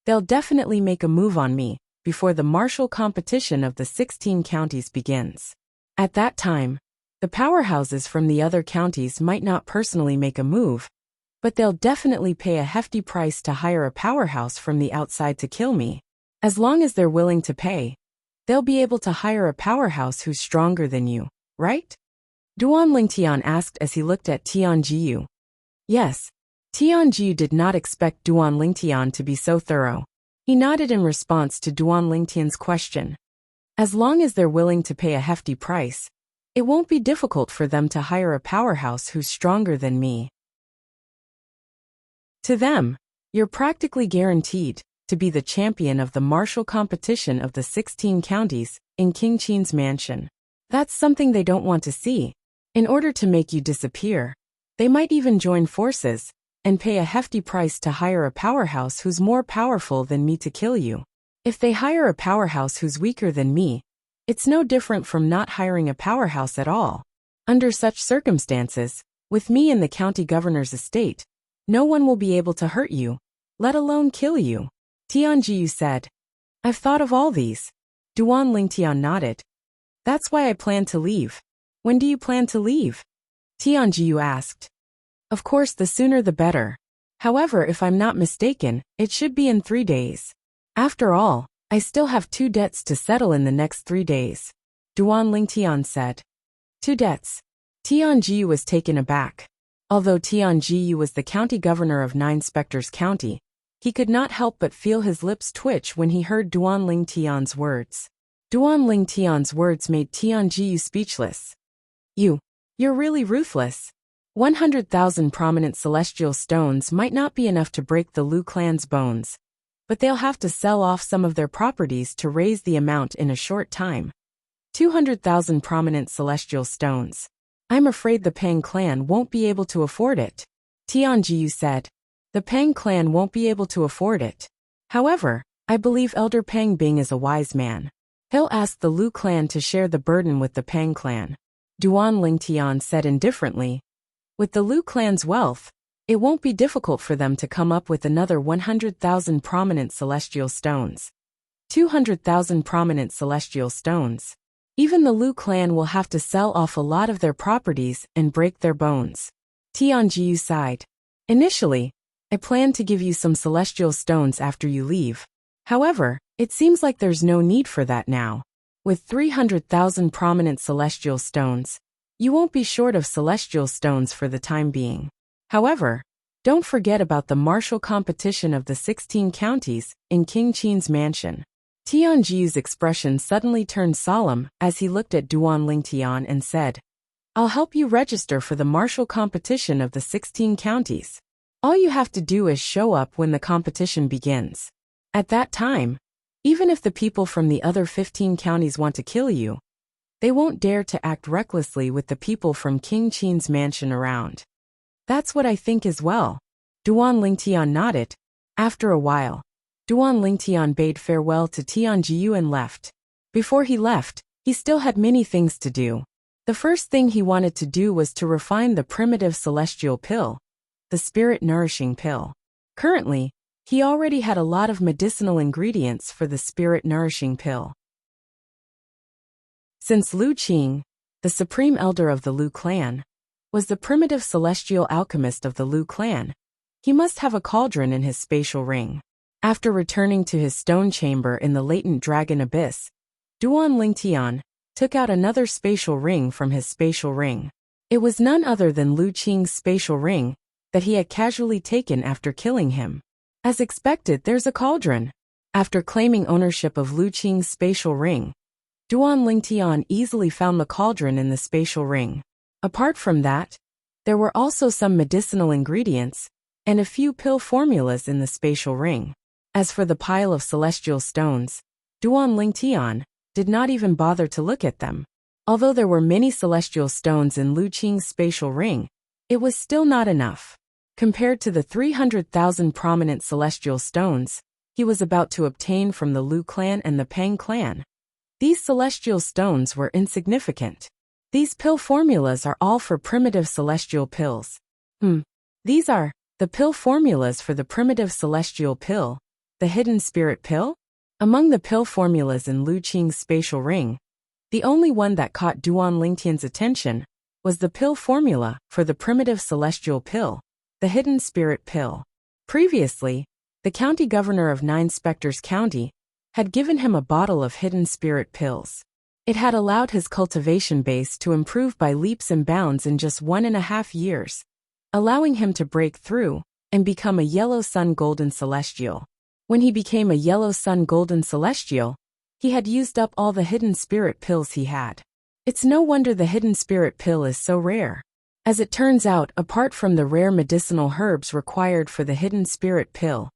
they'll definitely make a move on me before the martial competition of the 16 counties begins. At that time, the powerhouses from the other counties might not personally make a move, but they'll definitely pay a hefty price to hire a powerhouse from the outside to kill me. As long as they're willing to pay, they'll be able to hire a powerhouse who's stronger than you, right? Duanling Tian asked as he looked at Tianjiyu. Yes. Tianjiyu did not expect Duanling Tian to be so thorough. He nodded in response to Duanling Tian's question. As long as they're willing to pay a hefty price, it won't be difficult for them to hire a powerhouse who's stronger than me. To them, you're practically guaranteed to be the champion of the martial competition of the 16 counties in King Qin's mansion. That's something they don't want to see. In order to make you disappear, they might even join forces and pay a hefty price to hire a powerhouse who's more powerful than me to kill you. If they hire a powerhouse who's weaker than me, it's no different from not hiring a powerhouse at all. Under such circumstances, with me in the county governor's estate, no one will be able to hurt you, let alone kill you. Tianjiyu said. I've thought of all these. Duanling Tian nodded. That's why I plan to leave. When do you plan to leave? Tianjiyu asked. Of course, the sooner the better. However, if I'm not mistaken, it should be in 3 days. After all, I still have 2 debts to settle in the next 3 days. Duanling Tian said. 2 debts. Tianjiyu was taken aback. Although Tianjiyu was the county governor of Nine Spectres County, He could not help but feel his lips twitch when he heard Duan Ling Tian's words. Duan Ling Tian's words made Tianjiyu speechless. You're really ruthless. 100,000 prominent celestial stones might not be enough to break the Lu clan's bones, but they'll have to sell off some of their properties to raise the amount in a short time. 200,000 prominent celestial stones. I'm afraid the Pang clan won't be able to afford it. Tianjiyu said. The Pang clan won't be able to afford it. However, I believe Elder Pang Bing is a wise man. He'll ask the Lu clan to share the burden with the Pang clan. Duan Ling Tian said indifferently. With the Lu clan's wealth, it won't be difficult for them to come up with another 100,000 prominent celestial stones. 200,000 prominent celestial stones. Even the Lu clan will have to sell off a lot of their properties and break their bones. Tianjiyu sighed. Initially, I planned to give you some celestial stones after you leave. However, it seems like there's no need for that now. With 300,000 prominent celestial stones, you won't be short of celestial stones for the time being. However, don't forget about the martial competition of the 16 counties in King Qin's mansion. Tianjiyu's expression suddenly turned solemn as he looked at Duan Ling Tian and said, I'll help you register for the martial competition of the 16 counties. All you have to do is show up when the competition begins. At that time, even if the people from the other 15 counties want to kill you, they won't dare to act recklessly with the people from King Qin's mansion around. That's what I think as well. Duan Ling Tian nodded. After a while, Duan Ling Tian bade farewell to Tianjiyu and left. Before he left, he still had many things to do. The first thing he wanted to do was to refine the primitive celestial pill, the spirit-nourishing pill. Currently, he already had a lot of medicinal ingredients for the spirit-nourishing pill. Since Lu Qing, the supreme elder of the Lu clan, was the primitive celestial alchemist of the Lu clan, he must have a cauldron in his spatial ring. After returning to his stone chamber in the latent dragon abyss, Duan Ling Tian took out another spatial ring from his spatial ring. It was none other than Lu Qing's spatial ring that he had casually taken after killing him. As expected, there's a cauldron. After claiming ownership of Lu Qing's spatial ring, Duan Ling Tian easily found the cauldron in the spatial ring. Apart from that, there were also some medicinal ingredients and a few pill formulas in the spatial ring. As for the pile of celestial stones, Duan Ling Tian did not even bother to look at them. Although there were many celestial stones in Lu Qing's spatial ring, it was still not enough. Compared to the 300,000 prominent celestial stones he was about to obtain from the Lu clan and the Pang clan, these celestial stones were insignificant. These pill formulas are all for primitive celestial pills. These are the pill formulas for the primitive celestial pill, the hidden spirit pill? Among the pill formulas in Lu Qing's spatial ring, the only one that caught Duan Ling Tian's attention was the pill formula for the primitive celestial pill, the hidden spirit pill. Previously, the county governor of Nine Spectres County had given him a bottle of hidden spirit pills. It had allowed his cultivation base to improve by leaps and bounds in just 1.5 years, allowing him to break through and become a yellow sun golden celestial. When he became a yellow sun golden celestial, he had used up all the hidden spirit pills he had. It's no wonder the hidden spirit pill is so rare. As it turns out, apart from the rare medicinal herbs required for the hidden spirit pill,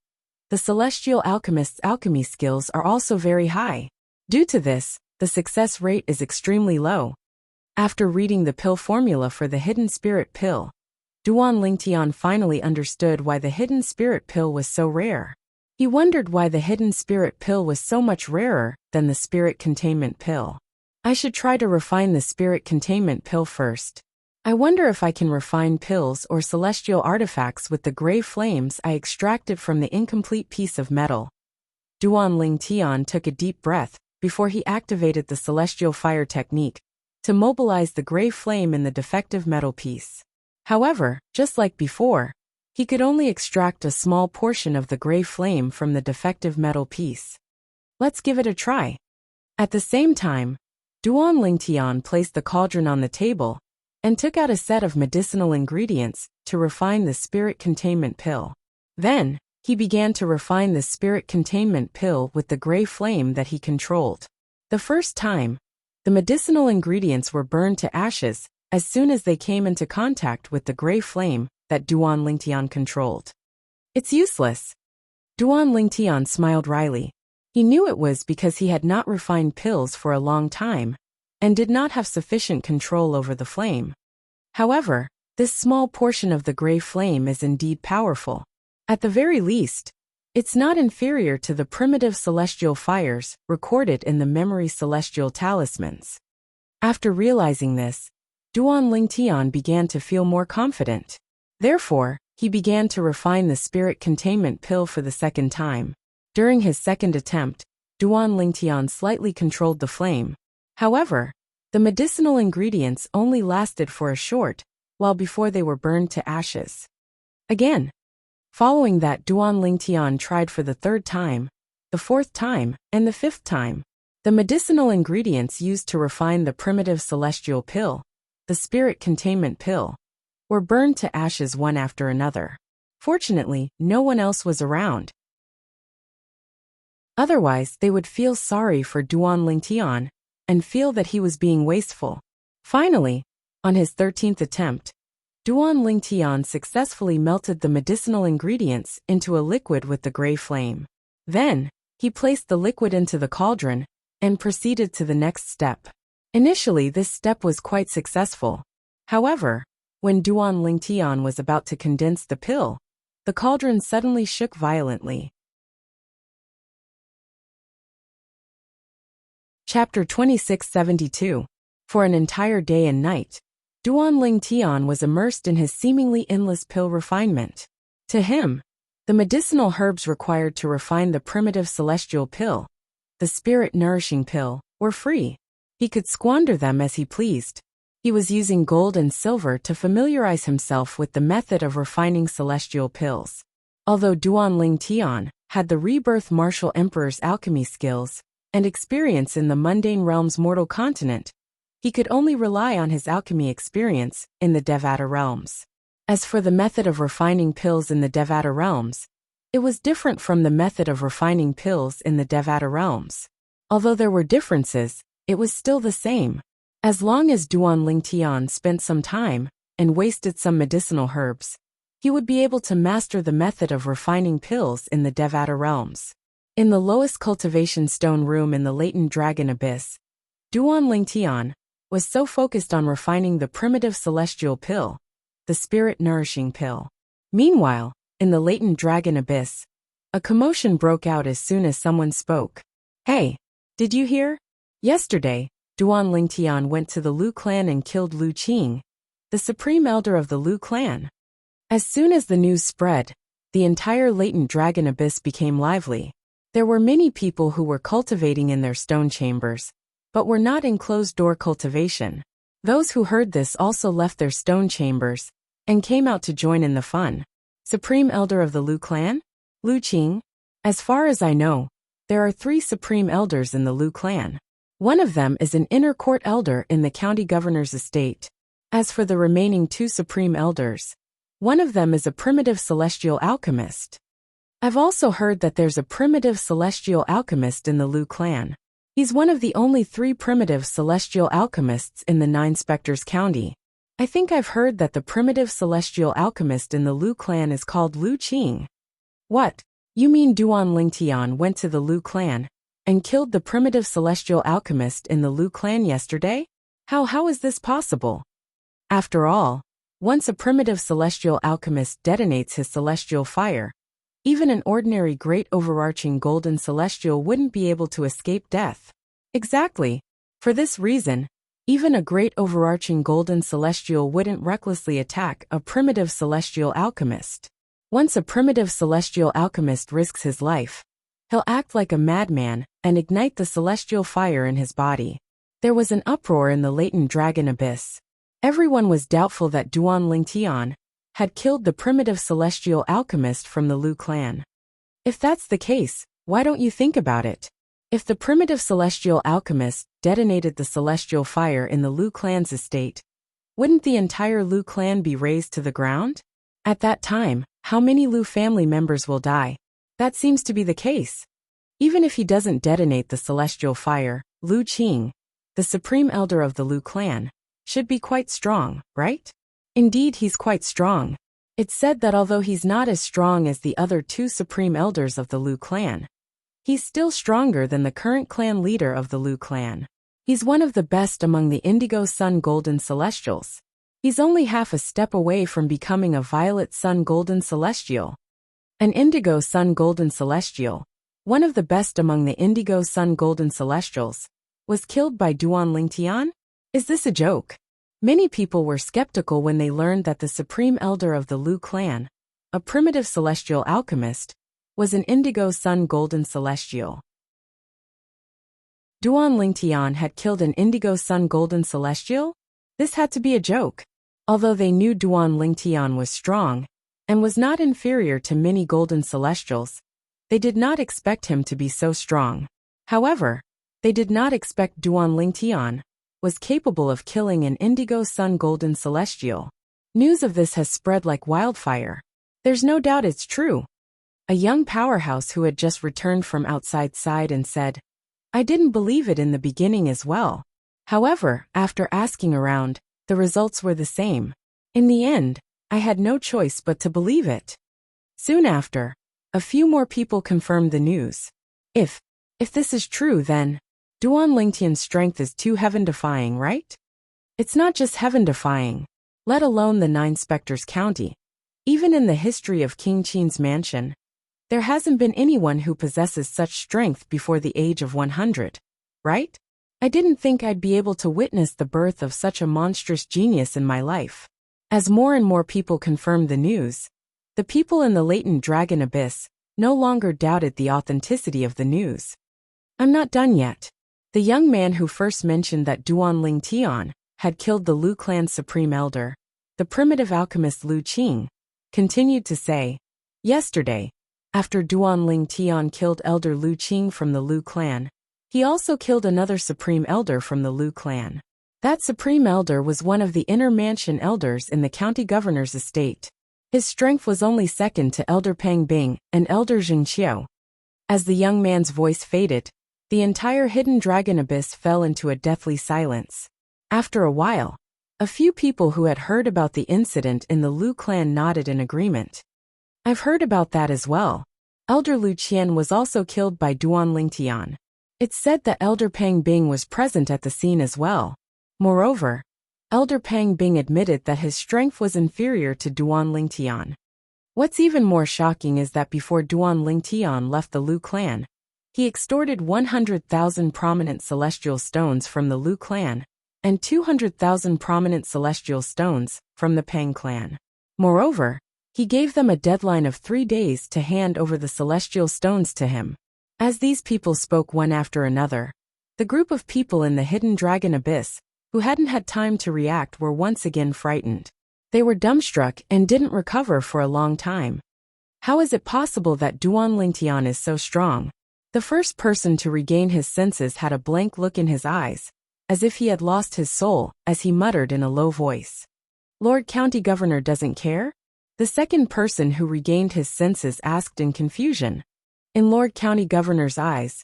the celestial alchemist's alchemy skills are also very high. Due to this, the success rate is extremely low. After reading the pill formula for the hidden spirit pill, Duan Ling Tian finally understood why the hidden spirit pill was so rare. He wondered why the hidden spirit pill was so much rarer than the spirit containment pill. I should try to refine the spirit containment pill first. I wonder if I can refine pills or celestial artifacts with the gray flames I extracted from the incomplete piece of metal. Duan Ling Tian took a deep breath before he activated the celestial fire technique to mobilize the gray flame in the defective metal piece. However, just like before, he could only extract a small portion of the gray flame from the defective metal piece. Let's give it a try. At the same time, Duan Ling Tian placed the cauldron on the table and took out a set of medicinal ingredients to refine the spirit containment pill. Then, he began to refine the spirit containment pill with the gray flame that he controlled. The first time, the medicinal ingredients were burned to ashes as soon as they came into contact with the gray flame that Duan Lingtian controlled. It's useless. Duan Lingtian smiled wryly. He knew it was because he had not refined pills for a long time and did not have sufficient control over the flame. However, this small portion of the gray flame is indeed powerful. At the very least, it's not inferior to the primitive celestial fires recorded in the memory celestial talismans. After realizing this, Duan Lingtian began to feel more confident. Therefore, he began to refine the spirit containment pill for the second time. During his second attempt, Duan Lingtian slightly controlled the flame. However, the medicinal ingredients only lasted for a short while before they were burned to ashes. Again. Following that, Duan Lingtian tried for the third time, the fourth time, and the fifth time. The medicinal ingredients used to refine the primitive celestial pill, the spirit containment pill, were burned to ashes one after another. Fortunately, no one else was around. Otherwise, they would feel sorry for Duan Lingtian and feel that he was being wasteful. Finally, on his 13th attempt, Duan Lingtian successfully melted the medicinal ingredients into a liquid with the gray flame. Then, he placed the liquid into the cauldron and proceeded to the next step. Initially, this step was quite successful. However, when Duan Lingtian was about to condense the pill, the cauldron suddenly shook violently. Chapter 2672. For an entire day and night, Duan Lingtian was immersed in his seemingly endless pill refinement. To him, the medicinal herbs required to refine the primitive celestial pill, the spirit-nourishing pill, were free. He could squander them as he pleased. He was using gold and silver to familiarize himself with the method of refining celestial pills. Although Duan Lingtian had the rebirth martial emperor's alchemy skills and experience in the mundane realm's mortal continent, he could only rely on his alchemy experience in the Devata realms. As for the method of refining pills in the Devata realms, it was different from the method of refining pills in the Devata realms. Although there were differences, it was still the same. As long as Duan Lingtian spent some time and wasted some medicinal herbs, he would be able to master the method of refining pills in the Devata realms. In the lowest cultivation stone room in the latent dragon abyss, Duan Lingtian was so focused on refining the primitive celestial pill, the spirit-nourishing pill. Meanwhile, in the latent dragon abyss, a commotion broke out as soon as someone spoke. Hey, did you hear? Yesterday, Duan Lingtian went to the Lu clan and killed Lu Qing, the supreme elder of the Lu clan. As soon as the news spread, the entire latent dragon abyss became lively. There were many people who were cultivating in their stone chambers, but were not in closed-door cultivation. Those who heard this also left their stone chambers and came out to join in the fun. Supreme Elder of the Lu clan? Lu Qing? As far as I know, there are 3 supreme elders in the Lu clan. One of them is an inner court elder in the county governor's estate. As for the remaining 2 supreme elders, one of them is a primitive celestial alchemist. I've also heard that there's a primitive celestial alchemist in the Lu clan. He's one of the only 3 primitive celestial alchemists in the 9 Spectres County. I think I've heard that the primitive celestial alchemist in the Lu clan is called Lu Qing. What? You mean Duan Lingtian went to the Lu clan and killed the primitive celestial alchemist in the Lu clan yesterday? How is this possible? After all, once a primitive celestial alchemist detonates his celestial fire, even an ordinary great overarching golden celestial wouldn't be able to escape death. Exactly. For this reason, even a great overarching golden celestial wouldn't recklessly attack a primitive celestial alchemist. Once a primitive celestial alchemist risks his life, he'll act like a madman and ignite the celestial fire in his body. There was an uproar in the latent dragon abyss. Everyone was doubtful that Duan Lingtian had killed the primitive celestial alchemist from the Lu clan. If that's the case, why don't you think about it? If the primitive celestial alchemist detonated the celestial fire in the Lu clan's estate, wouldn't the entire Lu clan be razed to the ground? At that time, How many Lu family members will die? That seems to be the case. Even if he doesn't detonate the celestial fire, Lu Qing, the supreme elder of the Lu clan, should be quite strong, right? Indeed, he's quite strong. It's said that although he's not as strong as the other two supreme elders of the Lu clan, he's still stronger than the current clan leader of the Lu clan. He's one of the best among the Indigo Sun Golden Celestials. He's only half a step away from becoming a Violet Sun Golden Celestial. An Indigo Sun Golden Celestial, one of the best among the Indigo Sun Golden Celestials, was killed by Duan Lingtian? Is this a joke? Many people were skeptical when they learned that the supreme elder of the Lu clan, a primitive celestial alchemist, was an Indigo Sun Golden Celestial. Duan Lingtian had killed an Indigo Sun Golden Celestial? This had to be a joke. Although they knew Duan Lingtian was strong and was not inferior to many Golden Celestials, they did not expect him to be so strong. However, they did not expect Duan Lingtian was capable of killing an Indigo Sun Golden Celestial. News of this has spread like wildfire. There's no doubt it's true. A young powerhouse who had just returned from outside sighed and said, I didn't believe it in the beginning as well. However, after asking around, the results were the same. In the end, I had no choice but to believe it. Soon after, a few more people confirmed the news. If this is true, then Duan Lingtian's strength is too heaven-defying, right? It's not just heaven-defying, let alone the Nine Spectres County. Even in the history of King Qin's mansion, there hasn't been anyone who possesses such strength before the age of 100, right? I didn't think I'd be able to witness the birth of such a monstrous genius in my life. As more and more people confirmed the news, the people in the latent dragon abyss no longer doubted the authenticity of the news. I'm not done yet. The young man who first mentioned that Duan Lingtian had killed the Lu clan's supreme elder, the primitive alchemist Lu Qing, continued to say, yesterday, after Duan Lingtian killed elder Lu Qing from the Lu clan, he also killed another supreme elder from the Lu clan. That supreme elder was one of the inner mansion elders in the county governor's estate. His strength was only second to Elder Pang Bing and Elder Zheng Qiu. As the young man's voice faded, the entire hidden dragon abyss fell into a deathly silence. After a while, a few people who had heard about the incident in the Lu clan nodded in agreement. I've heard about that as well. Elder Lu Qian was also killed by Duan Lingtian. It's said that Elder Pang Bing was present at the scene as well. Moreover, Elder Pang Bing admitted that his strength was inferior to Duan Lingtian. What's even more shocking is that before Duan Lingtian left the Lu clan, he extorted 100,000 prominent celestial stones from the Lu clan and 200,000 prominent celestial stones from the Pang clan. Moreover, he gave them a deadline of 3 days to hand over the celestial stones to him. As these people spoke one after another, the group of people in the hidden dragon abyss who hadn't had time to react were once again frightened. They were dumbstruck and didn't recover for a long time. How is it possible that Duan Lingtian is so strong? The first person to regain his senses had a blank look in his eyes, as if he had lost his soul, as he muttered in a low voice. Lord County Governor doesn't care? The second person who regained his senses asked in confusion. In Lord County Governor's eyes,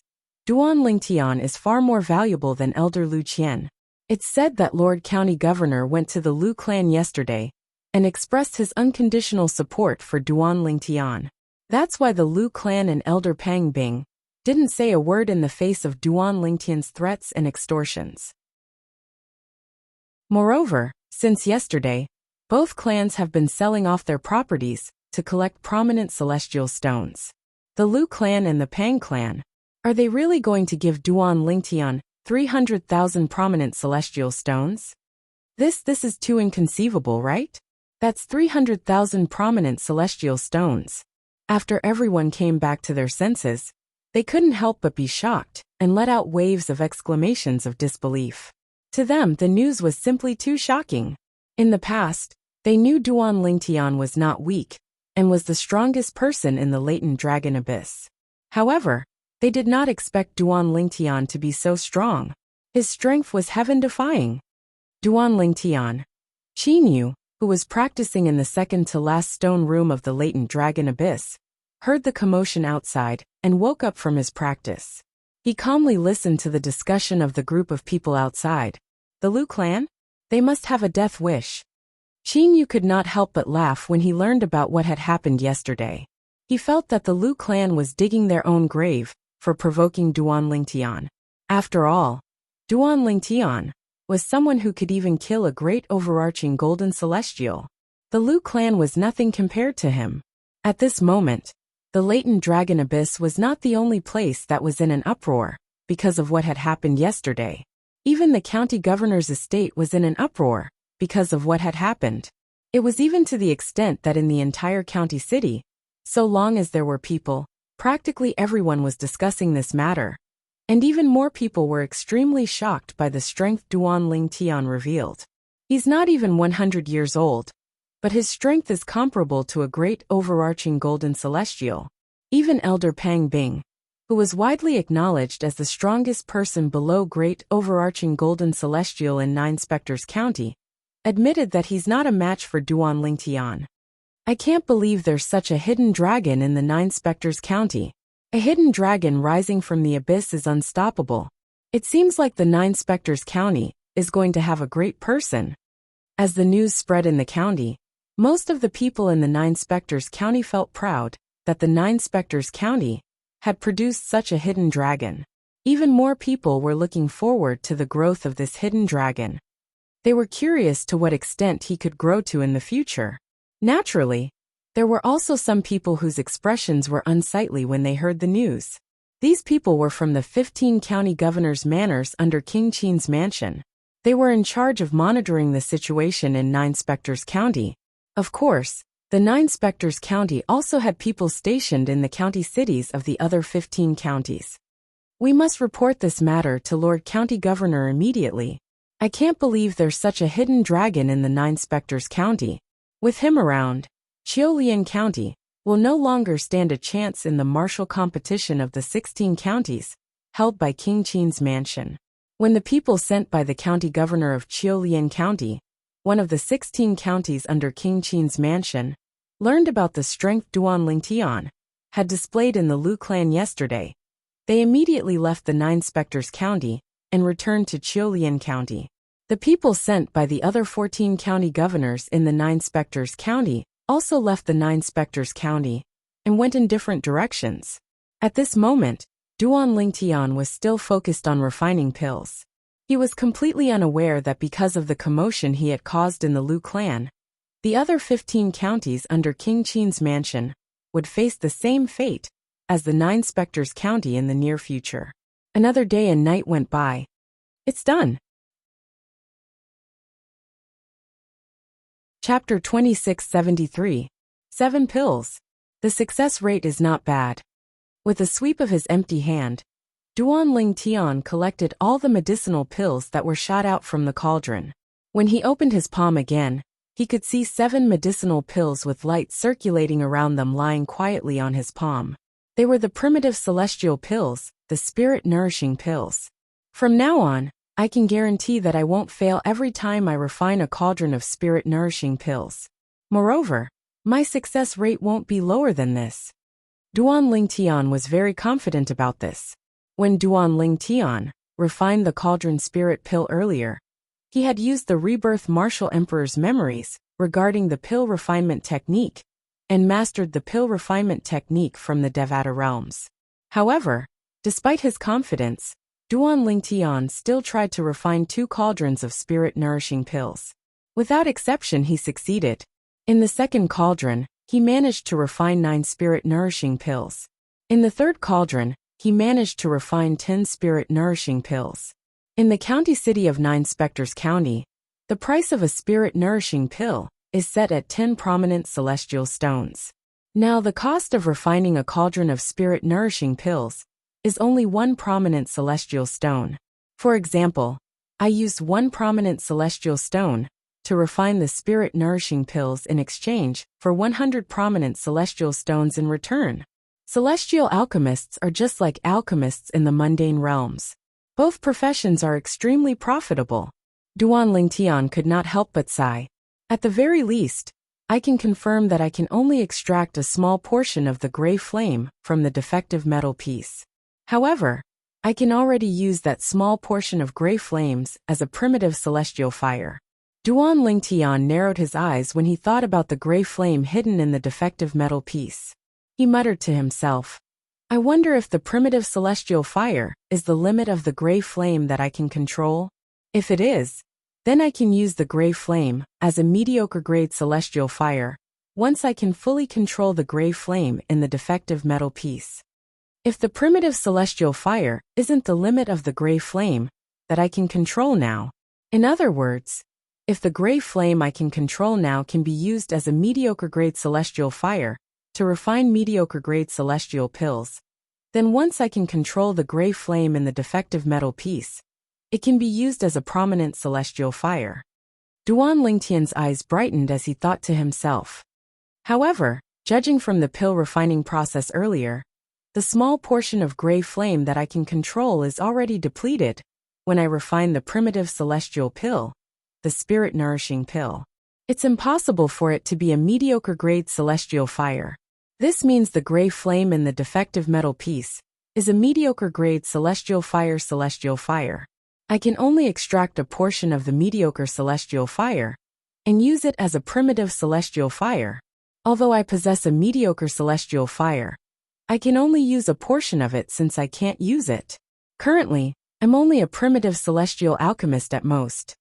Duan Lingtian is far more valuable than Elder Lu Qian. It's said that Lord County Governor went to the Lu clan yesterday and expressed his unconditional support for Duan Lingtian. That's why the Lu clan and Elder Pang Bing didn't say a word in the face of Duan Lingtian's threats and extortions. Moreover, since yesterday, both clans have been selling off their properties to collect prominent celestial stones. The Lu clan and the Pang clan, are they really going to give Duan Lingtian 300,000 prominent celestial stones? This is too inconceivable, right? That's 300,000 prominent celestial stones. After everyone came back to their senses, they couldn't help but be shocked and let out waves of exclamations of disbelief. To them, the news was simply too shocking. In the past, they knew Duan Lingtian was not weak and was the strongest person in the latent dragon abyss. However, they did not expect Duan Lingtian to be so strong. His strength was heaven-defying. Duan Lingtian, Qin Yu, who was practicing in the second-to-last stone room of the latent dragon abyss, heard the commotion outside and woke up from his practice. He calmly listened to the discussion of the group of people outside. The Lu clan? They must have a death wish. Qin Yu could not help but laugh when he learned about what had happened yesterday. He felt that the Lu clan was digging their own grave for provoking Duan Lingtian. After all, Duan Lingtian was someone who could even kill a great overarching golden celestial. The Lu clan was nothing compared to him. At this moment, the latent dragon abyss was not the only place that was in an uproar because of what had happened yesterday. Even the county governor's estate was in an uproar because of what had happened. It was even to the extent that in the entire county city, so long as there were people, practically everyone was discussing this matter. And even more people were extremely shocked by the strength Duan Lingtian revealed. He's not even 100 years old, but his strength is comparable to a great overarching golden celestial. Even Elder Pang Bing, who was widely acknowledged as the strongest person below great overarching golden celestial in Nine Spectres County, admitted that he's not a match for Duan Lingtian. I can't believe there's such a hidden dragon in the Nine Spectres County. A hidden dragon rising from the abyss is unstoppable. It seems like the Nine Spectres County is going to have a great person. As the news spread in the county, most of the people in the Nine Spectres County felt proud that the Nine Spectres County had produced such a hidden dragon. Even more people were looking forward to the growth of this hidden dragon. They were curious to what extent he could grow to in the future. Naturally, there were also some people whose expressions were unsightly when they heard the news. These people were from the 15 county governors' manors under King Qin's mansion. They were in charge of monitoring the situation in Nine Spectres County. Of course, the Nine Spectres County also had people stationed in the county cities of the other 15 counties. We must report this matter to Lord County Governor immediately. I can't believe there's such a hidden dragon in the Nine Spectres County. With him around, Qiulian County will no longer stand a chance in the martial competition of the 16 counties held by King Qin's mansion. When the people sent by the county governor of Qiulian County, one of the 16 counties under King Qin's mansion, learned about the strength Duan Lingtian had displayed in the Lu clan yesterday, they immediately left the Nine Spectres County and returned to Qiulian County. The people sent by the other 14 county governors in the Nine Spectres County also left the Nine Spectres County and went in different directions. At this moment, Duan Lingtian was still focused on refining pills. He was completely unaware that because of the commotion he had caused in the Lu clan, the other 15 counties under King Qin's mansion would face the same fate as the Nine Spectres County in the near future. Another day and night went by. It's done. Chapter 2673. 7 pills. The success rate is not bad. With a sweep of his empty hand, Duan Lingtian collected all the medicinal pills that were shot out from the cauldron. When he opened his palm again, he could see 7 medicinal pills with light circulating around them lying quietly on his palm. They were the primitive celestial pills, the spirit-nourishing pills. From now on, I can guarantee that I won't fail every time I refine a cauldron of spirit-nourishing pills. Moreover, my success rate won't be lower than this. Duan Lingtian was very confident about this. When Duan Lingtian refined the cauldron spirit pill earlier, he had used the rebirth martial emperor's memories regarding the pill refinement technique and mastered the pill refinement technique from the Devata realms. However, despite his confidence, Duan Lingtian still tried to refine 2 cauldrons of spirit-nourishing pills. Without exception, he succeeded. In the second cauldron, he managed to refine 9 spirit-nourishing pills. In the third cauldron, he managed to refine 10 spirit-nourishing pills. In the county city of Nine Spectres County, the price of a spirit-nourishing pill is set at 10 prominent celestial stones. Now the cost of refining a cauldron of spirit-nourishing pills is only 1 prominent celestial stone. For example, I used 1 prominent celestial stone to refine the spirit-nourishing pills in exchange for 100 prominent celestial stones in return. Celestial alchemists are just like alchemists in the mundane realms. Both professions are extremely profitable. Duan Lingtian could not help but sigh. At the very least, I can confirm that I can only extract a small portion of the gray flame from the defective metal piece. However, I can already use that small portion of gray flames as a primitive celestial fire. Duan Lingtian narrowed his eyes when he thought about the gray flame hidden in the defective metal piece. He muttered to himself, I wonder if the primitive celestial fire is the limit of the gray flame that I can control? If it is, then I can use the gray flame as a mediocre-grade celestial fire, once I can fully control the gray flame in the defective metal piece. If the primitive celestial fire isn't the limit of the gray flame that I can control now, in other words, if the gray flame I can control now can be used as a mediocre-grade celestial fire to refine mediocre-grade celestial pills, then once I can control the gray flame in the defective metal piece, it can be used as a prominent celestial fire. Duan Lingtian's eyes brightened as he thought to himself. However, judging from the pill refining process earlier, the small portion of gray flame that I can control is already depleted when I refine the primitive celestial pill, the spirit-nourishing pill. It's impossible for it to be a mediocre-grade celestial fire. This means the gray flame in the defective metal piece is a mediocre-grade celestial fire. I can only extract a portion of the mediocre celestial fire and use it as a primitive celestial fire. Although I possess a mediocre celestial fire, I can only use a portion of it since I can't use it. Currently, I'm only a primitive celestial alchemist at most.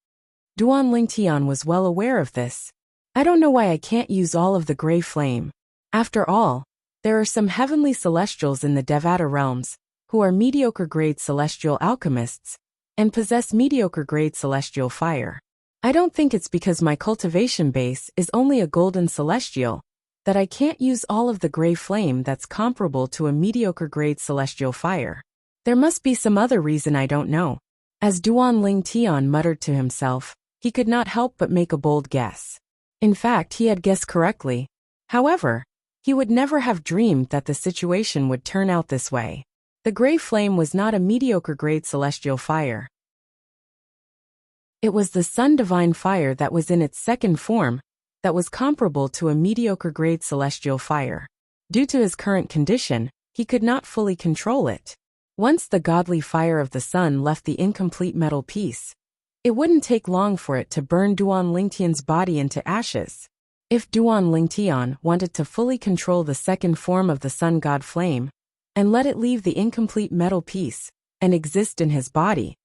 Duan Lingtian was well aware of this. I don't know why I can't use all of the gray flame. After all, there are some heavenly celestials in the Devata realms who are mediocre-grade celestial alchemists and possess mediocre-grade celestial fire. I don't think it's because my cultivation base is only a golden celestial that I can't use all of the gray flame that's comparable to a mediocre-grade celestial fire. There must be some other reason I don't know. As Duan Lingtian muttered to himself, he could not help but make a bold guess. In fact, he had guessed correctly. However, he would never have dreamed that the situation would turn out this way. The gray flame was not a mediocre-grade celestial fire. It was the sun divine fire that was in its second form, that was comparable to a mediocre-grade celestial fire. Due to his current condition, he could not fully control it. Once the godly fire of the sun left the incomplete metal piece, it wouldn't take long for it to burn Duan Lingtian's body into ashes. If Duan Lingtian wanted to fully control the second form of the sun god flame, and let it leave the incomplete metal piece and exist in his body,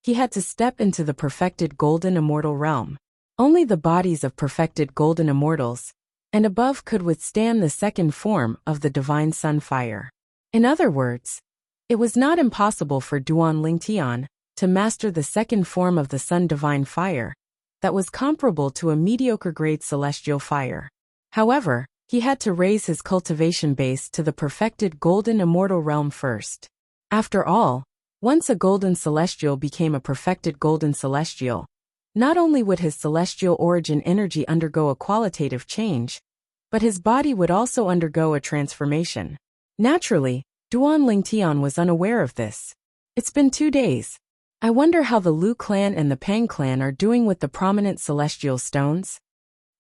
he had to step into the perfected golden immortal realm. Only the bodies of perfected golden immortals and above could withstand the second form of the divine sun fire. In other words, it was not impossible for Duan Lingtian to master the second form of the sun divine fire that was comparable to a mediocre-grade celestial fire. However, he had to raise his cultivation base to the perfected golden immortal realm first. After all, once a golden celestial became a perfected golden celestial, not only would his celestial origin energy undergo a qualitative change, but his body would also undergo a transformation. Naturally, Duan Lingtian was unaware of this. It's been 2 days. I wonder how the Lu clan and the Pang clan are doing with the prominent celestial stones?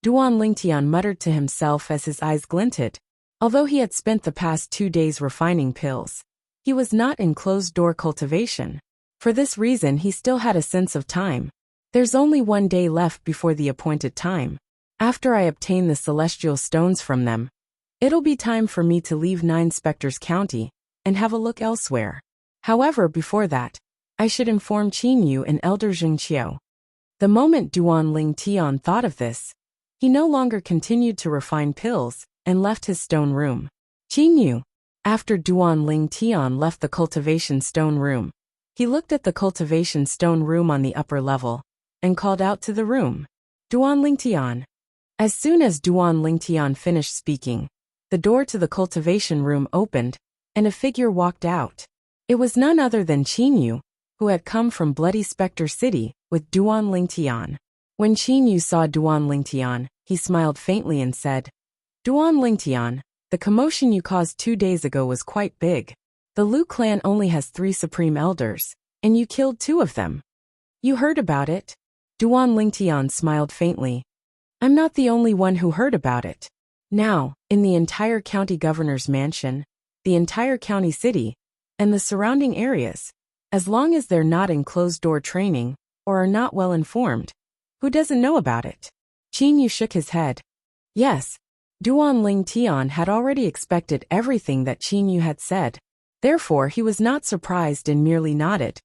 Duan Lingtian muttered to himself as his eyes glinted. Although he had spent the past 2 days refining pills, he was not in closed-door cultivation. For this reason he still had a sense of time. There's only 1 day left before the appointed time. After I obtain the celestial stones from them, it'll be time for me to leave Nine Spectres County and have a look elsewhere. However, before that, I should inform Qin Yu and Elder Jingqiu. The moment Duan Lingtian thought of this, he no longer continued to refine pills and left his stone room. Qin Yu. After Duan Lingtian left the cultivation stone room, he looked at the cultivation stone room on the upper level and called out to the room, Duan Lingtian. As soon as Duan Lingtian finished speaking, the door to the cultivation room opened and a figure walked out. It was none other than Qin Yu, who had come from Bloody Spectre City with Duan Lingtian. When Qin Yu saw Duan Lingtian, he smiled faintly and said, Duan Lingtian, the commotion you caused 2 days ago was quite big. The Lu clan only has 3 supreme elders, and you killed 2 of them. You heard about it? Duan Lingtian smiled faintly. I'm not the only one who heard about it. Now, in the entire county governor's mansion, the entire county city, and the surrounding areas, as long as they're not in closed-door training or are not well informed, who doesn't know about it? Qin Yu shook his head. Yes, Duan Ling Tian had already expected everything that Qin Yu had said. Therefore, he was not surprised and merely nodded.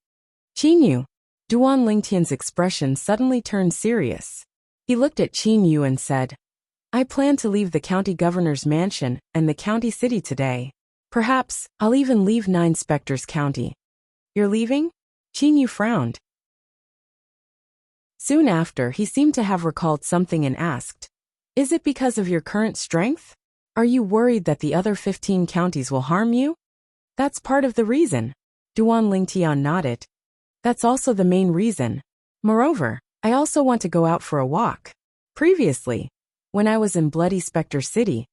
Qin Yu. Duan Ling Tian's expression suddenly turned serious. He looked at Qin Yu and said, I plan to leave the county governor's mansion and the county city today. Perhaps I'll even leave Nine Spectres County. You're leaving? Qin Yu frowned. Soon after, he seemed to have recalled something and asked, Is it because of your current strength? Are you worried that the other 15 counties will harm you? That's part of the reason. Duan Ling Tian nodded. That's also the main reason. Moreover, I also want to go out for a walk. Previously, when I was in Bloody Spectre City,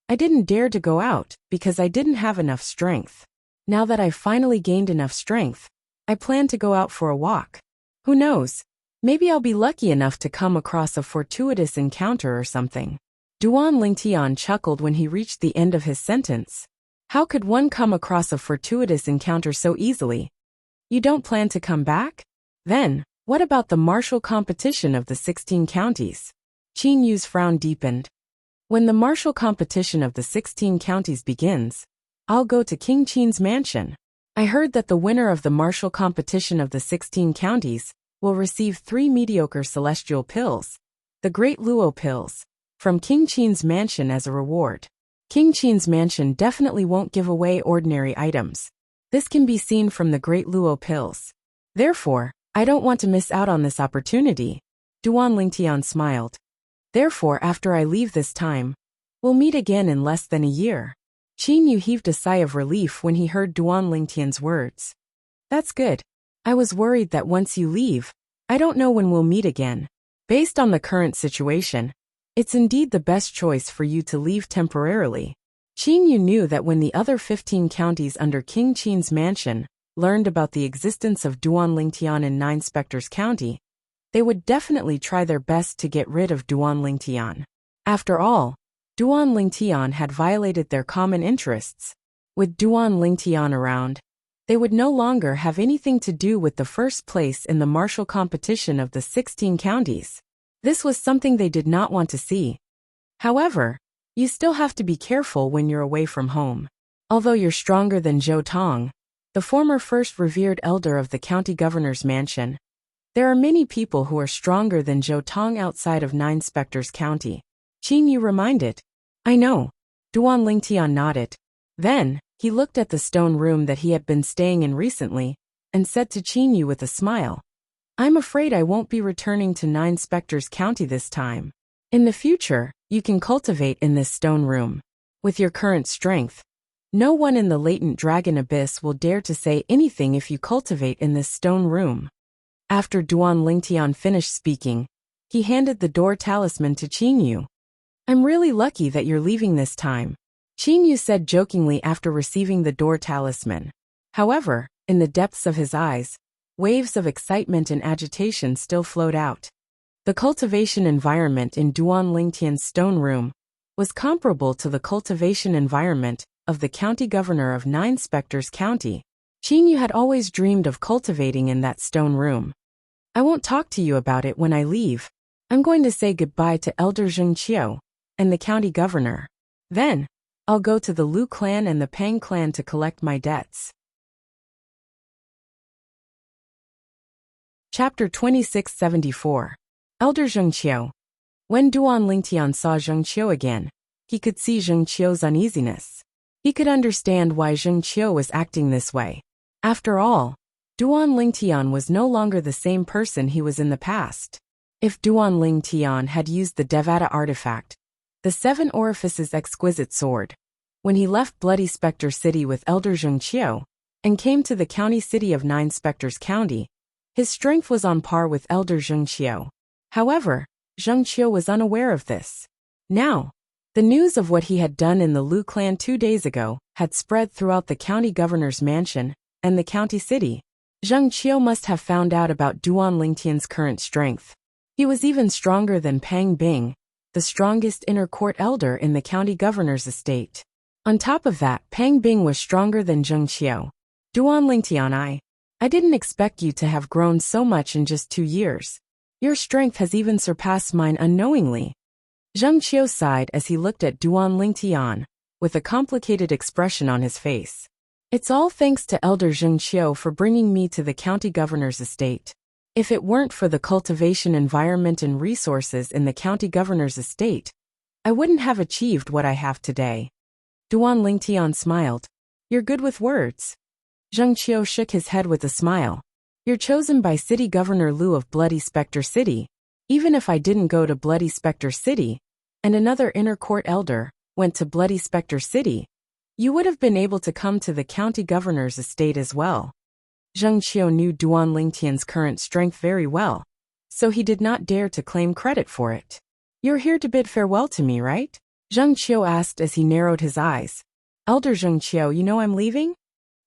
I didn't dare to go out because I didn't have enough strength. Now that I've finally gained enough strength, I plan to go out for a walk. Who knows? Maybe I'll be lucky enough to come across a fortuitous encounter or something. Duan Ling Tian chuckled when he reached the end of his sentence. How could one come across a fortuitous encounter so easily? You don't plan to come back? Then, what about the martial competition of the 16 counties? Qin Yu's frown deepened. When the martial competition of the 16 counties begins, I'll go to King Qin's mansion. I heard that the winner of the martial competition of the 16 counties will receive 3 mediocre celestial pills, the Great Luo pills, from King Qin's mansion as a reward. King Qin's mansion definitely won't give away ordinary items. This can be seen from the Great Luo pills. Therefore, I don't want to miss out on this opportunity. Duan Ling Tian smiled. Therefore, after I leave this time, we'll meet again in less than a year. Qin Yu heaved a sigh of relief when he heard Duan Ling Tian's words. That's good. I was worried that once you leave, I don't know when we'll meet again. Based on the current situation, it's indeed the best choice for you to leave temporarily. Qin Yu knew that when the other 15 counties under King Qin's mansion learned about the existence of Duan Ling Tian in Nine Spectres County, they would definitely try their best to get rid of Duan Ling Tian. After all, Duan Ling Tian had violated their common interests. With Duan Ling Tian around, they would no longer have anything to do with the first place in the martial competition of the 16 counties. This was something they did not want to see. However, you still have to be careful when you're away from home. Although you're stronger than Zhou Tong, the former first revered elder of the county governor's mansion, there are many people who are stronger than Zhou Tong outside of Nine Spectres County. Qin Yu reminded. I know. Duan Ling Tian nodded. Then, he looked at the stone room that he had been staying in recently, and said to Qin Yu with a smile, I'm afraid I won't be returning to Nine Spectres County this time. In the future, you can cultivate in this stone room. With your current strength, no one in the latent dragon abyss will dare to say anything if you cultivate in this stone room. After Duan Ling Tian finished speaking, he handed the door talisman to Qin Yu. I'm really lucky that you're leaving this time, Qin Yu said jokingly after receiving the door talisman. However, in the depths of his eyes, waves of excitement and agitation still flowed out. The cultivation environment in Duan Ling Tian's stone room was comparable to the cultivation environment of the county governor of Nine Spectres County. Qin Yu had always dreamed of cultivating in that stone room. I won't talk to you about it when I leave. I'm going to say goodbye to Elder Zheng Qiu and the county governor. Then, I'll go to the Lu clan and the Pang clan to collect my debts. Chapter 2674. Elder Zheng Qiu. When Duan Ling Tian saw Zheng Qiu again, he could see Zheng Qiu's uneasiness. He could understand why Zheng Qiu was acting this way. After all, Duan Ling Tian was no longer the same person he was in the past. If Duan Ling Tian had used the Devata artifact, the Seven Orifices exquisite sword, when he left Bloody Spectre City with Elder Zheng Qiu, and came to the county city of Nine Spectres County, his strength was on par with Elder Zheng Qiu. However, Zheng Qiu was unaware of this. Now, the news of what he had done in the Lu clan 2 days ago had spread throughout the county governor's mansion and the county city. Zheng Qiu must have found out about Duan Ling Tian's current strength. He was even stronger than Pang Bing, the strongest inner court elder in the county governor's estate. On top of that, Pang Bing was stronger than Zheng Qiu. Duan Lingtian, I didn't expect you to have grown so much in just 2 years. Your strength has even surpassed mine unknowingly. Zheng Qiu sighed as he looked at Duan Lingtian, with a complicated expression on his face. It's all thanks to Elder Zheng Qiu for bringing me to the county governor's estate. If it weren't for the cultivation environment and resources in the county governor's estate, I wouldn't have achieved what I have today. Duan Lingtian smiled. You're good with words. Zheng Qiu shook his head with a smile. You're chosen by City Governor Lu of Bloody Spectre City. Even if I didn't go to Bloody Spectre City, and another inner court elder went to Bloody Spectre City, you would have been able to come to the county governor's estate as well. Zheng Qiu knew Duan Lingtian's current strength very well, so he did not dare to claim credit for it. You're here to bid farewell to me, right? Zheng Qiu asked as he narrowed his eyes. Elder Zheng Qiu, you know I'm leaving?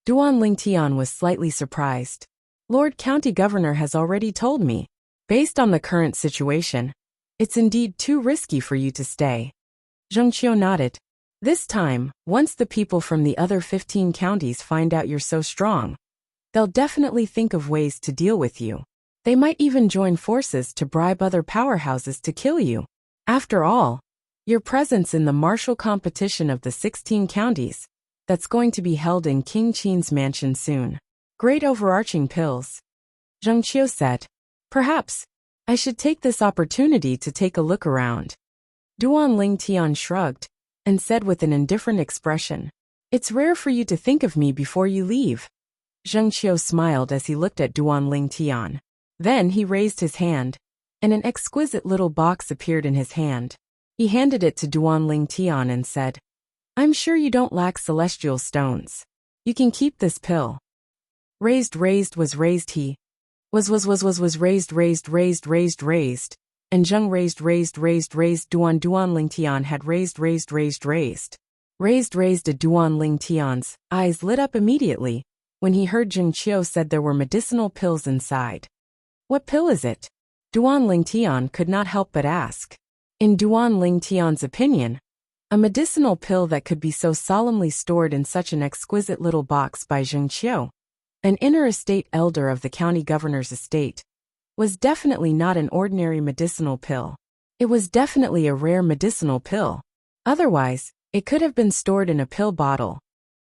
Duan Lingtian was slightly surprised. Lord County Governor has already told me. Based on the current situation, it's indeed too risky for you to stay. Zheng Qiu nodded. This time, once the people from the other 15 counties find out you're so strong, they'll definitely think of ways to deal with you. They might even join forces to bribe other powerhouses to kill you. After all, your presence in the martial competition of the 16 counties that's going to be held in King Qin's mansion soon. Great overarching pills. Zheng Qiu said. Perhaps I should take this opportunity to take a look around. Duan Lingtian shrugged and said with an indifferent expression, It's rare for you to think of me before you leave. Zheng Qiu smiled as he looked at Duan Lingtian. Then he raised his hand, and an exquisite little box appeared in his hand. He handed it to Duan Lingtian and said, I'm sure you don't lack celestial stones. You can keep this pill. Raised was raised he. Was raised, and Zheng raised, Duan Lingtian had raised. A Duan Lingtian's eyes lit up immediately when he heard Zheng Qiu said there were medicinal pills inside. What pill is it? Duan Lingtian could not help but ask. In Duan Lingtian's opinion, a medicinal pill that could be so solemnly stored in such an exquisite little box by Zheng Qiu, an inner estate elder of the county governor's estate, was definitely not an ordinary medicinal pill. It was definitely a rare medicinal pill. Otherwise, it could have been stored in a pill bottle.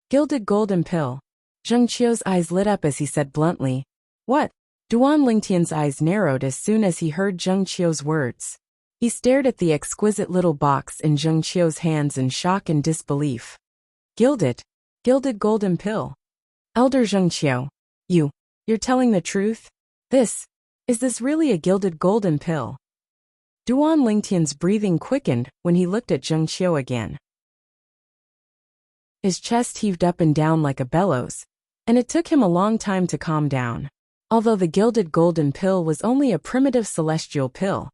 Gilded golden pill. Zheng Qiu's eyes lit up as he said bluntly, What? Duan Lingtian's eyes narrowed as soon as he heard Zheng Qiu's words. He stared at the exquisite little box in Zheng Qiu's hands in shock and disbelief. Gilded golden pill. Elder Zheng Qiu, you're telling the truth? Is this really a gilded golden pill? Duan Lingtian's breathing quickened when he looked at Zheng Qiu again. His chest heaved up and down like a bellows, and it took him a long time to calm down. Although the gilded golden pill was only a primitive celestial pill,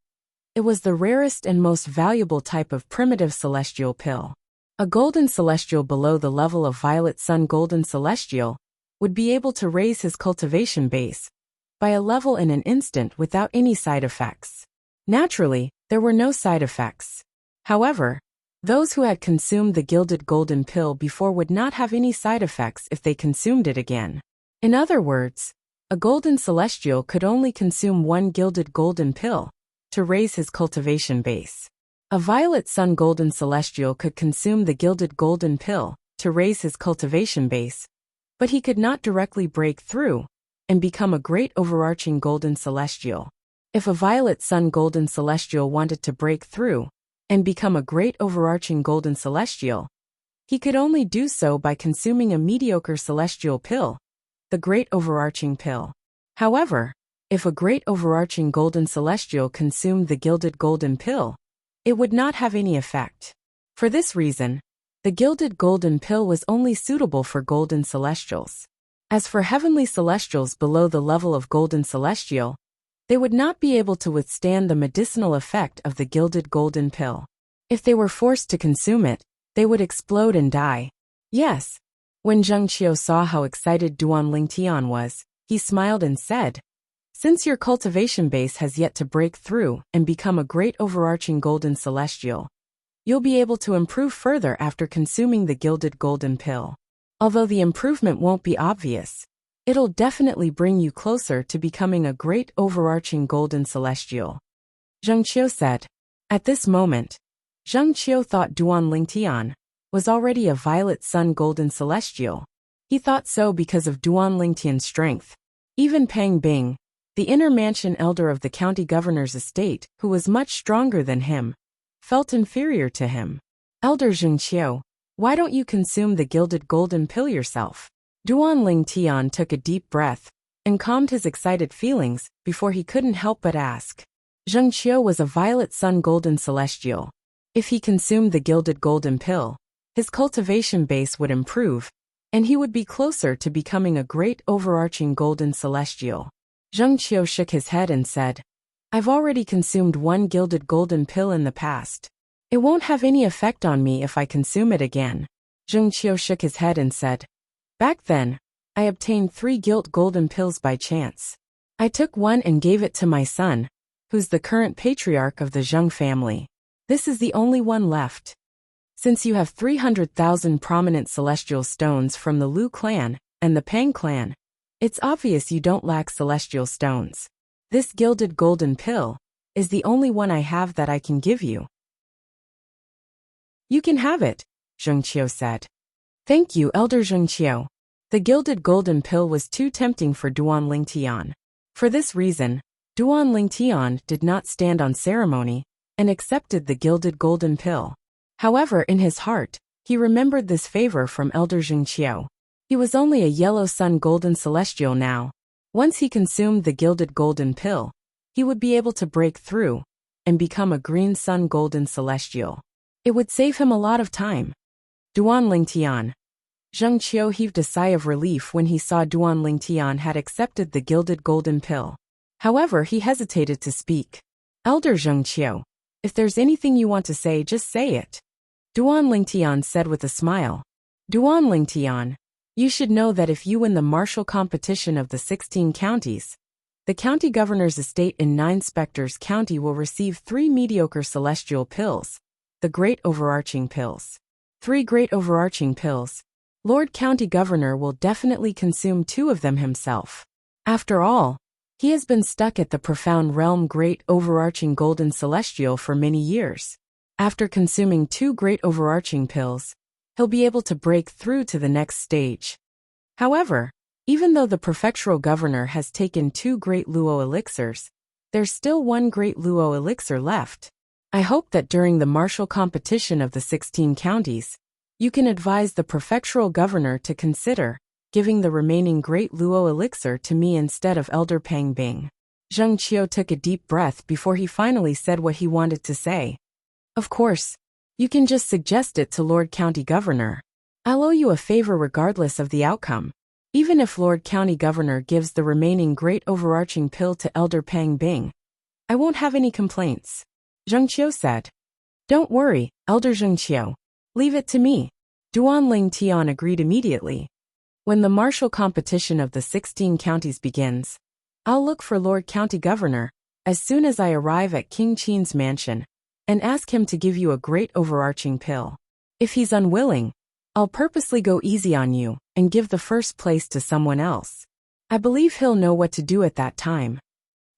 it was the rarest and most valuable type of primitive celestial pill. A golden celestial below the level of violet sun golden celestial would be able to raise his cultivation base by a level in an instant without any side effects. Naturally, there were no side effects. However, those who had consumed the gilded golden pill before would not have any side effects if they consumed it again. In other words, a golden celestial could only consume one gilded golden pill to raise his cultivation base. A violet sun golden celestial could consume the gilded golden pill to raise his cultivation base, but he could not directly break through and become a great overarching golden celestial. If a violet sun golden celestial wanted to break through and become a great overarching golden celestial, he could only do so by consuming a mediocre celestial pill, the great overarching pill. However, if a great overarching golden celestial consumed the gilded golden pill, it would not have any effect. For this reason, the gilded golden pill was only suitable for golden celestials. As for heavenly celestials below the level of golden celestial, they would not be able to withstand the medicinal effect of the gilded golden pill. If they were forced to consume it, they would explode and die. Yes. When Zheng Qiu saw how excited Duan Lingtian was, he smiled and said, Since your cultivation base has yet to break through and become a great overarching golden celestial, you'll be able to improve further after consuming the gilded golden pill. Although the improvement won't be obvious, it'll definitely bring you closer to becoming a great overarching golden celestial. Zheng Qiu said. At this moment, Zheng Qiu thought Duan Lingtian was already a violet sun golden celestial. He thought so because of Duan Lingtian's strength. Even Pang Bing, the inner mansion elder of the county governor's estate, who was much stronger than him, felt inferior to him. Elder Zheng Qiu, why don't you consume the gilded golden pill yourself? Duan Lingtian took a deep breath and calmed his excited feelings before he couldn't help but ask. Zheng Qiu was a violet sun golden celestial. If he consumed the gilded golden pill, his cultivation base would improve, and he would be closer to becoming a great overarching golden celestial. Zheng Qiu shook his head and said, I've already consumed one gilded golden pill in the past. It won't have any effect on me if I consume it again. Zheng Qiu shook his head and said, Back then, I obtained 3 gilt golden pills by chance. I took one and gave it to my son, who's the current patriarch of the Zheng family. This is the only one left. Since you have 300,000 prominent celestial stones from the Lu clan and the Pang clan, it's obvious you don't lack celestial stones. This gilded golden pill is the only one I have that I can give you. You can have it, Zheng Qiu said. Thank you, Elder Zheng Qiu. The gilded golden pill was too tempting for Duan Lingtian. For this reason, Duan Lingtian did not stand on ceremony and accepted the gilded golden pill. However, in his heart, he remembered this favor from Elder Zheng Qiu. He was only a yellow sun golden celestial now. Once he consumed the gilded golden pill, he would be able to break through and become a green sun golden celestial. It would save him a lot of time. Duan Lingtian. Zheng Qiu heaved a sigh of relief when he saw Duan Lingtian had accepted the gilded golden pill. However, he hesitated to speak. Elder Zheng Qiu, if there's anything you want to say, just say it. Duan Lingtian said with a smile. Duan Lingtian, you should know that if you win the martial competition of the 16 counties, the county governor's estate in 9 Spectres County will receive 3 mediocre celestial pills, the great overarching pills. 3 great overarching pills. Lord County Governor will definitely consume 2 of them himself. After all, he has been stuck at the profound realm great overarching golden celestial for many years. After consuming 2 great overarching pills, he'll be able to break through to the next stage. However, even though the prefectural governor has taken 2 great luo elixirs, there's still 1 great luo elixir left. I hope that during the martial competition of the 16 counties, you can advise the prefectural governor to consider giving the remaining great luo elixir to me instead of Elder Pang Bing. Zheng Qiu took a deep breath before he finally said what he wanted to say. Of course, you can just suggest it to Lord County Governor. I'll owe you a favor regardless of the outcome. Even if Lord County Governor gives the remaining great overarching pill to Elder Pang Bing, I won't have any complaints. Zheng Qiu said. Don't worry, Elder Zheng Qiu. Leave it to me. Duan Lingtian agreed immediately. When the martial competition of the 16 counties begins, I'll look for Lord County Governor as soon as I arrive at King Qin's mansion and ask him to give you a great overarching pill. If he's unwilling, I'll purposely go easy on you and give the first place to someone else. I believe he'll know what to do at that time.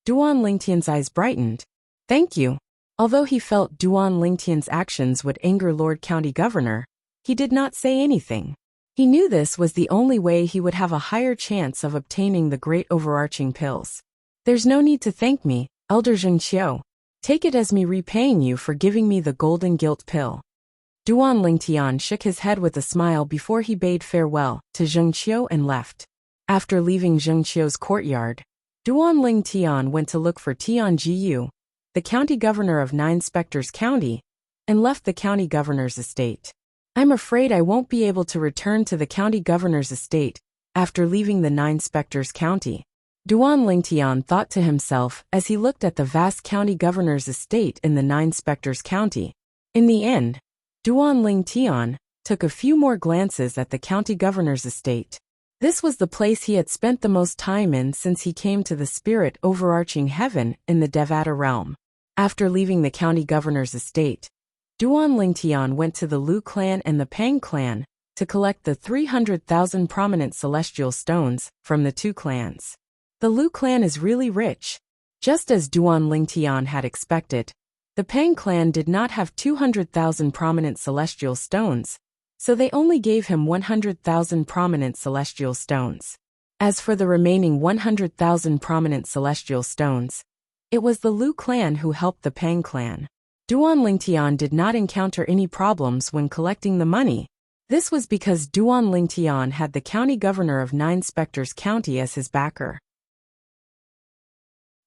Duan Lingtian's eyes brightened. Thank you. Although he felt Duan Lingtian's actions would anger Lord County Governor, he did not say anything. He knew this was the only way he would have a higher chance of obtaining the great overarching pills. There's no need to thank me, Elder Zheng Qiu. Take it as me repaying you for giving me the golden gilt pill. Duan Lingtian shook his head with a smile before he bade farewell to Zheng Qiu and left. After leaving Zheng Qiu's courtyard, Duan Lingtian went to look for Tian Jiyu, the county governor of 9 Spectres County, and left the county governor's estate. I'm afraid I won't be able to return to the county governor's estate after leaving the 9 Spectres County. Duan Lingtian thought to himself as he looked at the vast county governor's estate in the 9 Spectres County. In the end, Duan Lingtian took a few more glances at the county governor's estate. This was the place he had spent the most time in since he came to the spirit overarching heaven in the Devata realm. After leaving the county governor's estate, Duan Lingtian went to the Lu clan and the Pang clan to collect the 300,000 prominent celestial stones from the two clans. The Lu clan is really rich. Just as Duan Lingtian had expected, the Pang clan did not have 200,000 prominent celestial stones, so they only gave him 100,000 prominent celestial stones. As for the remaining 100,000 prominent celestial stones, it was the Lu clan who helped the Pang clan. Duan Lingtian did not encounter any problems when collecting the money. This was because Duan Lingtian had the county governor of Nine Spectres County as his backer.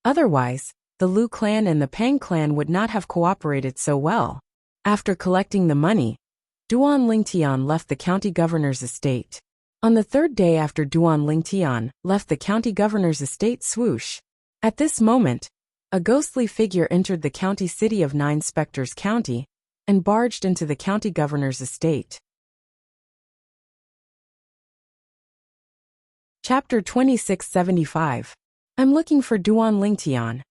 Otherwise, the Lu clan and the Pang clan would not have cooperated so well. After collecting the money, Duan Lingtian left the county governor's estate. On the third day after Duan Lingtian left the county governor's estate swoosh. At this moment, a ghostly figure entered the county city of Nine Spectres County and barged into the county governor's estate. Chapter 2675. I'm looking for Duan Lingtian.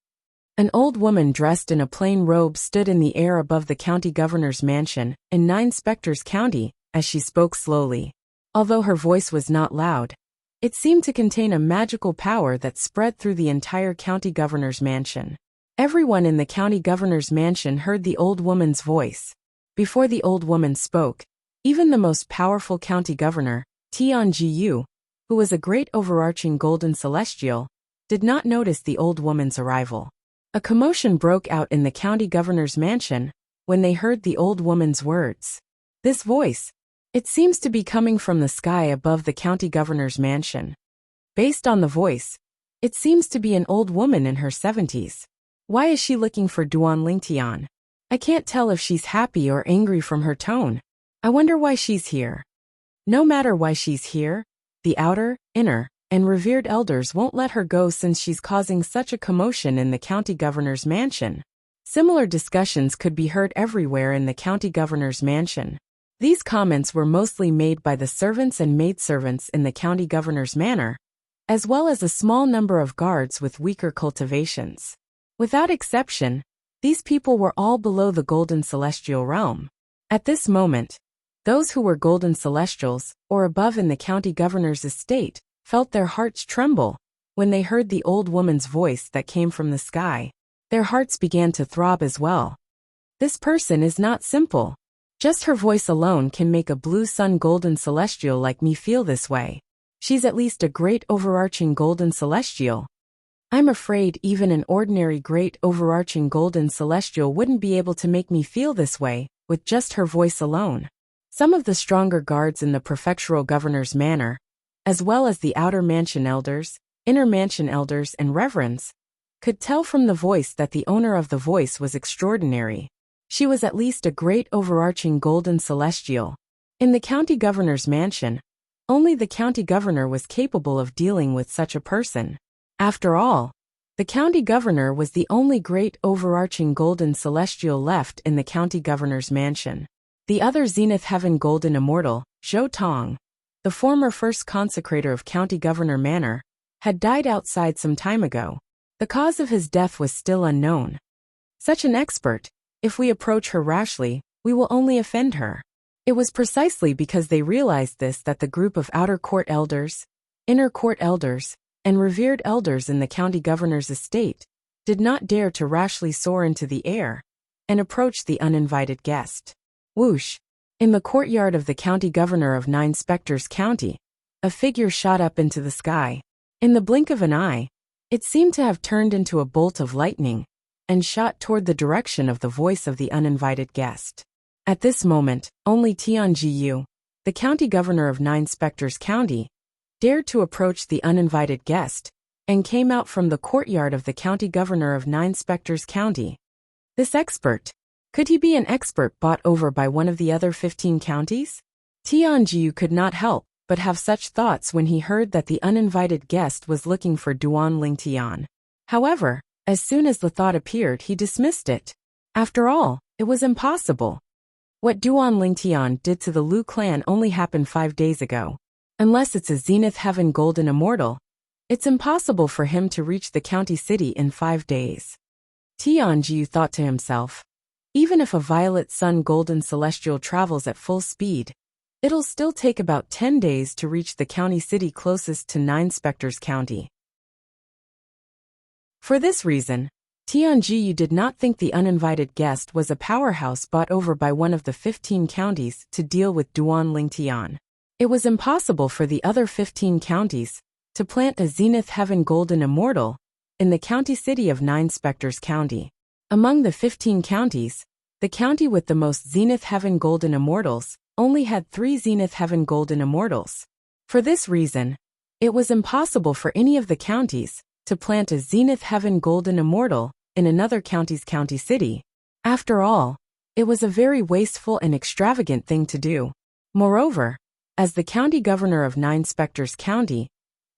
An old woman dressed in a plain robe stood in the air above the county governor's mansion in Nine Spectres County as she spoke slowly. Although her voice was not loud, it seemed to contain a magical power that spread through the entire county governor's mansion. Everyone in the county governor's mansion heard the old woman's voice. Before the old woman spoke, even the most powerful county governor, Tianjiu, who was a great overarching golden celestial, did not notice the old woman's arrival. A commotion broke out in the county governor's mansion when they heard the old woman's words. This voice, it seems to be coming from the sky above the county governor's mansion. Based on the voice, it seems to be an old woman in her 70s. Why is she looking for Duan Lingtian? I can't tell if she's happy or angry from her tone. I wonder why she's here. No matter why she's here, the outer, inner, and revered elders won't let her go since she's causing such a commotion in the county governor's mansion. Similar discussions could be heard everywhere in the county governor's mansion. These comments were mostly made by the servants and maidservants in the county governor's manor, as well as a small number of guards with weaker cultivations. Without exception, these people were all below the golden celestial realm. At this moment, those who were golden celestials, or above in the county governor's estate, felt their hearts tremble when they heard the old woman's voice that came from the sky. Their hearts began to throb as well. This person is not simple. Just her voice alone can make a blue sun golden celestial like me feel this way. She's at least a great overarching golden celestial. I'm afraid even an ordinary great overarching golden celestial wouldn't be able to make me feel this way with just her voice alone. Some of the stronger guards in the prefectural governor's manor, as well as the outer mansion elders, inner mansion elders and reverends, could tell from the voice that the owner of the voice was extraordinary. She was at least a great overarching golden celestial. In the county governor's mansion, only the county governor was capable of dealing with such a person. After all, the county governor was the only great overarching golden celestial left in the county governor's mansion. The other Zenith Heaven Golden Immortal, Zhou Tong, the former first consecrator of County Governor Manor, had died outside some time ago. The cause of his death was still unknown. Such an expert, if we approach her rashly, we will only offend her. It was precisely because they realized this that the group of outer court elders, inner court elders, and revered elders in the county governor's estate did not dare to rashly soar into the air and approach the uninvited guest. Whoosh! In the courtyard of the county governor of Nine Spectres County, a figure shot up into the sky. In the blink of an eye, it seemed to have turned into a bolt of lightning and shot toward the direction of the voice of the uninvited guest. At this moment, only Tianjiu, the county governor of Nine Spectres County, dared to approach the uninvited guest and came out from the courtyard of the county governor of Nine Spectres County. This expert, could he be an expert bought over by one of the other 15 counties? Tianjiu could not help but have such thoughts when he heard that the uninvited guest was looking for Duan Lingtian. However, as soon as the thought appeared, he dismissed it. After all, it was impossible. What Duan Lingtian did to the Lu clan only happened 5 days ago. Unless it's a Zenith Heaven Golden Immortal, it's impossible for him to reach the county city in 5 days. Tianjiu thought to himself. Even if a Violet Sun Golden Celestial travels at full speed, it'll still take about 10 days to reach the county city closest to Nine Spectres County. For this reason, Tianjiu did not think the uninvited guest was a powerhouse bought over by one of the 15 counties to deal with Duan Lingtian. It was impossible for the other 15 counties to plant a Zenith Heaven Golden Immortal in the county city of Nine Spectres County. Among the 15 counties, the county with the most Zenith Heaven Golden Immortals only had 3 Zenith Heaven Golden Immortals. For this reason, it was impossible for any of the counties to plant a Zenith Heaven Golden Immortal in another county's county city. After all, it was a very wasteful and extravagant thing to do. Moreover, as the county governor of Nine Spectres County,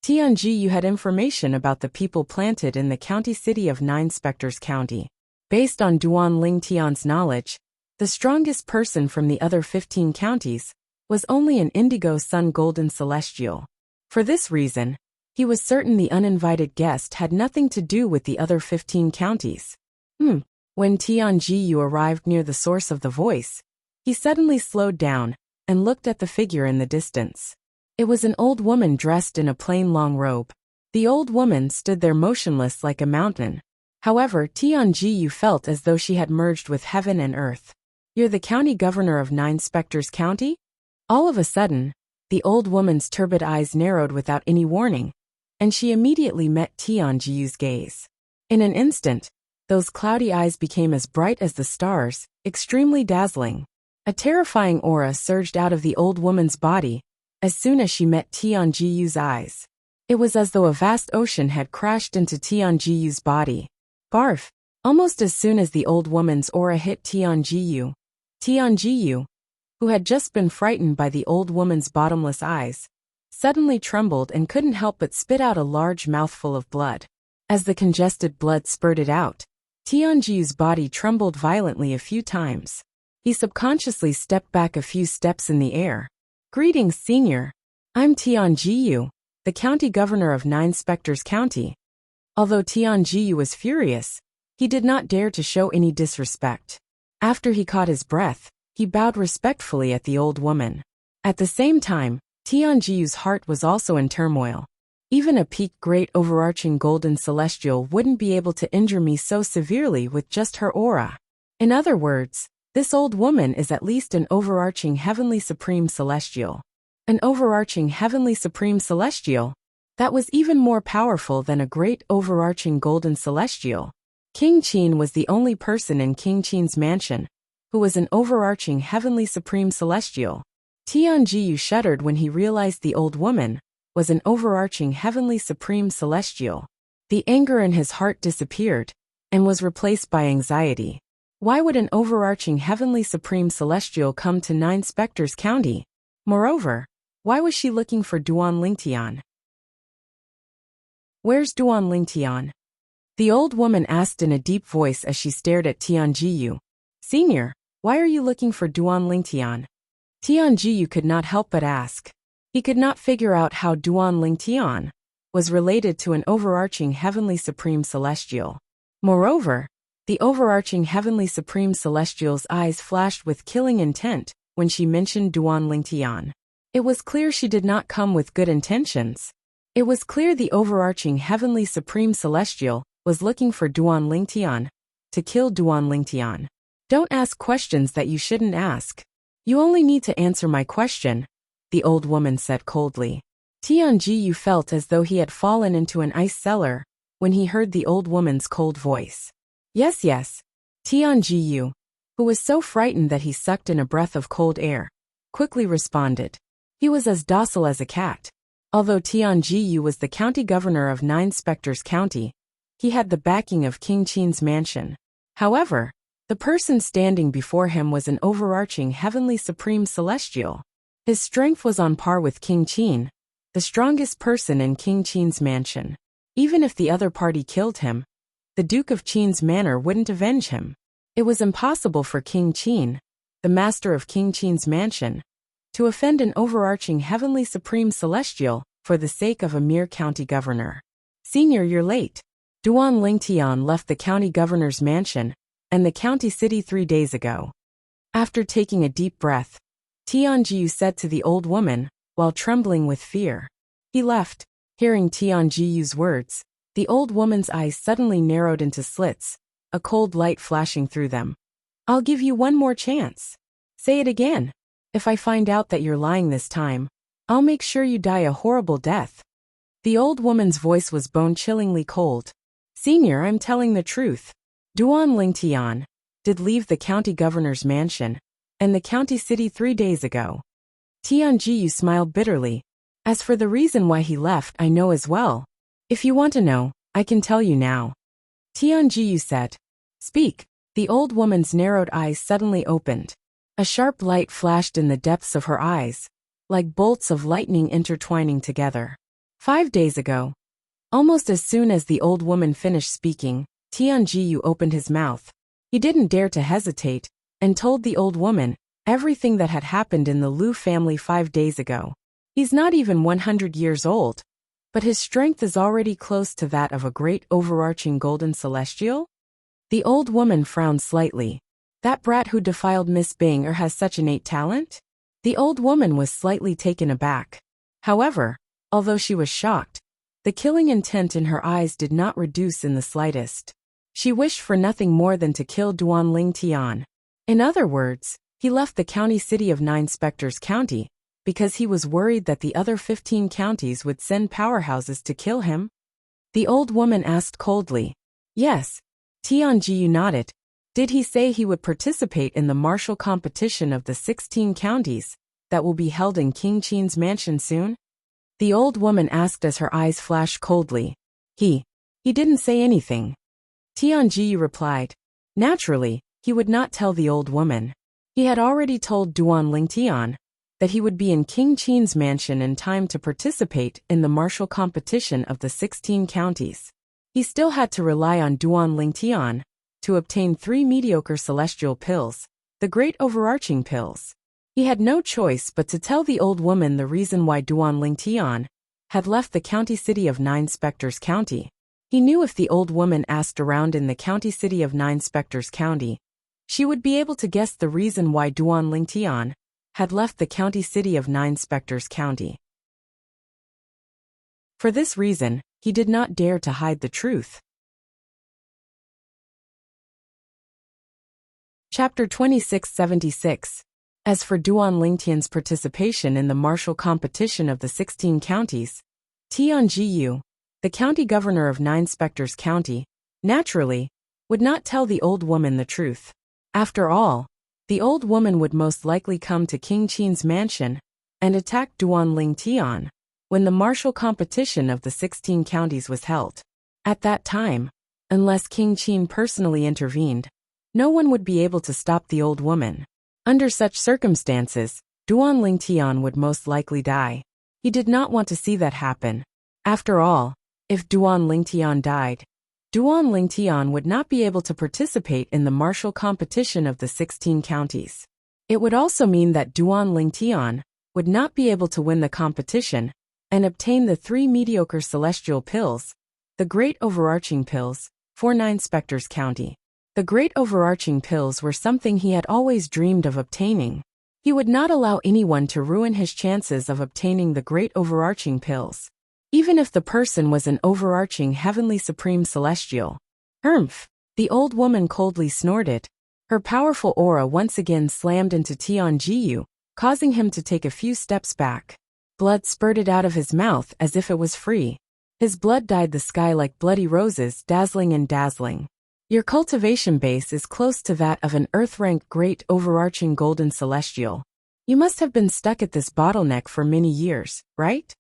Tianjiu had information about the people planted in the county city of Nine Spectres County. Based on Duan Lingtian's knowledge, the strongest person from the other 15 counties was only an Indigo Sun Golden Celestial. For this reason, he was certain the uninvited guest had nothing to do with the other 15 counties. When Tianjiu arrived near the source of the voice, he suddenly slowed down and looked at the figure in the distance. It was an old woman dressed in a plain long robe. The old woman stood there motionless like a mountain. However, Tianjiu felt as though she had merged with heaven and earth. "You're the county governor of Nine Spectres County?" All of a sudden, the old woman's turbid eyes narrowed without any warning, and she immediately met Tianjiu's gaze. In an instant, those cloudy eyes became as bright as the stars, extremely dazzling. A terrifying aura surged out of the old woman's body as soon as she met Tianjiu's eyes. It was as though a vast ocean had crashed into Tianjiu's body. Barf! Almost as soon as the old woman's aura hit Tianjiu, who had just been frightened by the old woman's bottomless eyes, suddenly trembled and couldn't help but spit out a large mouthful of blood. As the congested blood spurted out, Tianjiu's body trembled violently a few times. He subconsciously stepped back a few steps in the air. "Greetings, Senior. I'm Tianjiu, the county governor of Nine Spectres County." Although Tianjiu was furious, he did not dare to show any disrespect. After he caught his breath, he bowed respectfully at the old woman. At the same time, Tianjiu's heart was also in turmoil. Even a peak great overarching golden celestial wouldn't be able to injure me so severely with just her aura. In other words, this old woman is at least an overarching heavenly supreme celestial. An overarching heavenly supreme celestial that was even more powerful than a great overarching golden celestial. King Qin was the only person in King Qin's mansion who was an overarching heavenly supreme celestial. Tianjiu shuddered when he realized the old woman was an overarching heavenly supreme celestial. The anger in his heart disappeared and was replaced by anxiety. Why would an overarching heavenly supreme celestial come to Nine Spectres County? Moreover, why was she looking for Duan Lingtian? "Where's Duan Lingtian?" the old woman asked in a deep voice as she stared at Tianjiu. "Senior, why are you looking for Duan Lingtian?" Tianjiu could not help but ask. He could not figure out how Duan Lingtian was related to an overarching heavenly supreme celestial. Moreover, the overarching heavenly supreme celestial's eyes flashed with killing intent when she mentioned Duan Lingtian. It was clear she did not come with good intentions. It was clear the overarching heavenly supreme celestial was looking for Duan Lingtian to kill Duan Lingtian. "Don't ask questions that you shouldn't ask. You only need to answer my question," the old woman said coldly. Tianjiu felt as though he had fallen into an ice cellar when he heard the old woman's cold voice. Yes. Tianjiu, who was so frightened that he sucked in a breath of cold air, quickly responded. He was as docile as a cat. Although Tianjiu was the county governor of Nine Spectres County, he had the backing of King Qin's mansion. However, the person standing before him was an overarching heavenly supreme celestial. His strength was on par with King Qin, the strongest person in King Qin's mansion. Even if the other party killed him, the Duke of Qin's manor wouldn't avenge him. It was impossible for King Qin, the master of King Qin's mansion, to offend an overarching heavenly supreme celestial for the sake of a mere county governor. Senior, you're late. Duan Lingtian left the county governor's mansion and the county city 3 days ago. After taking a deep breath, Tianjiu said to the old woman, while trembling with fear. He left. Hearing Tianjiu's words, the old woman's eyes suddenly narrowed into slits, a cold light flashing through them. I'll give you one more chance. Say it again. If I find out that you're lying this time, I'll make sure you die a horrible death. The old woman's voice was bone-chillingly cold. Senior, I'm telling the truth. Duan Lingtian did leave the county governor's mansion and the county city 3 days ago. Tianjiu smiled bitterly. As for the reason why he left, I know as well. If you want to know, I can tell you now. Tianjiu said. Speak. The old woman's narrowed eyes suddenly opened. A sharp light flashed in the depths of her eyes, like bolts of lightning intertwining together. 5 days ago. Almost as soon as the old woman finished speaking, Tianjiu opened his mouth. He didn't dare to hesitate, and told the old woman everything that had happened in the Lu family 5 days ago. He's not even 100 years old, but his strength is already close to that of a great overarching golden celestial? The old woman frowned slightly. That brat who defiled Miss Bing has such innate talent? The old woman was slightly taken aback. However, although she was shocked, the killing intent in her eyes did not reduce in the slightest. She wished for nothing more than to kill Duan Lingtian. In other words, he left the county city of 9 Spectres County because he was worried that the other 15 counties would send powerhouses to kill him. The old woman asked coldly. Yes. Tianjiu nodded. Did he say he would participate in the martial competition of the 16 counties that will be held in King Qin's mansion soon? The old woman asked as her eyes flashed coldly. He didn't say anything. Tianjiu replied. Naturally, he would not tell the old woman. He had already told Duan Lingtian that he would be in King Qin's mansion in time to participate in the martial competition of the 16 counties. He still had to rely on Duan Lingtian to obtain 3 mediocre celestial pills, the great overarching pills. He had no choice but to tell the old woman the reason why Duan Lingtian had left the county city of 9 Spectres County. He knew if the old woman asked around in the county city of 9 Spectres County, she would be able to guess the reason why Duan Lingtian had left the county city of 9 Spectres County. For this reason, he did not dare to hide the truth. Chapter 2676. As for Duan Lingtian's participation in the martial competition of the 16 counties, Tianjiu, the county governor of 9 Spectres County, naturally, would not tell the old woman the truth. After all, the old woman would most likely come to King Qin's mansion and attack Duan Lingtian when the martial competition of the 16 counties was held. At that time, unless King Qin personally intervened, no one would be able to stop the old woman. Under such circumstances, Duan Lingtian would most likely die. He did not want to see that happen. After all, if Duan Lingtian died, Duan Lingtian would not be able to participate in the martial competition of the 16 counties. It would also mean that Duan Lingtian would not be able to win the competition and obtain the 3 mediocre celestial pills, the great overarching pills, for 9 Spectres County. The great overarching pills were something he had always dreamed of obtaining. He would not allow anyone to ruin his chances of obtaining the great overarching pills, even if the person was an overarching heavenly supreme celestial. Humph! The old woman coldly snorted. Her powerful aura once again slammed into Tianjiu, causing him to take a few steps back. Blood spurted out of his mouth as if it was free. His blood dyed the sky like bloody roses, dazzling and dazzling. Your cultivation base is close to that of an Earth-ranked great overarching golden celestial. You must have been stuck at this bottleneck for many years, right?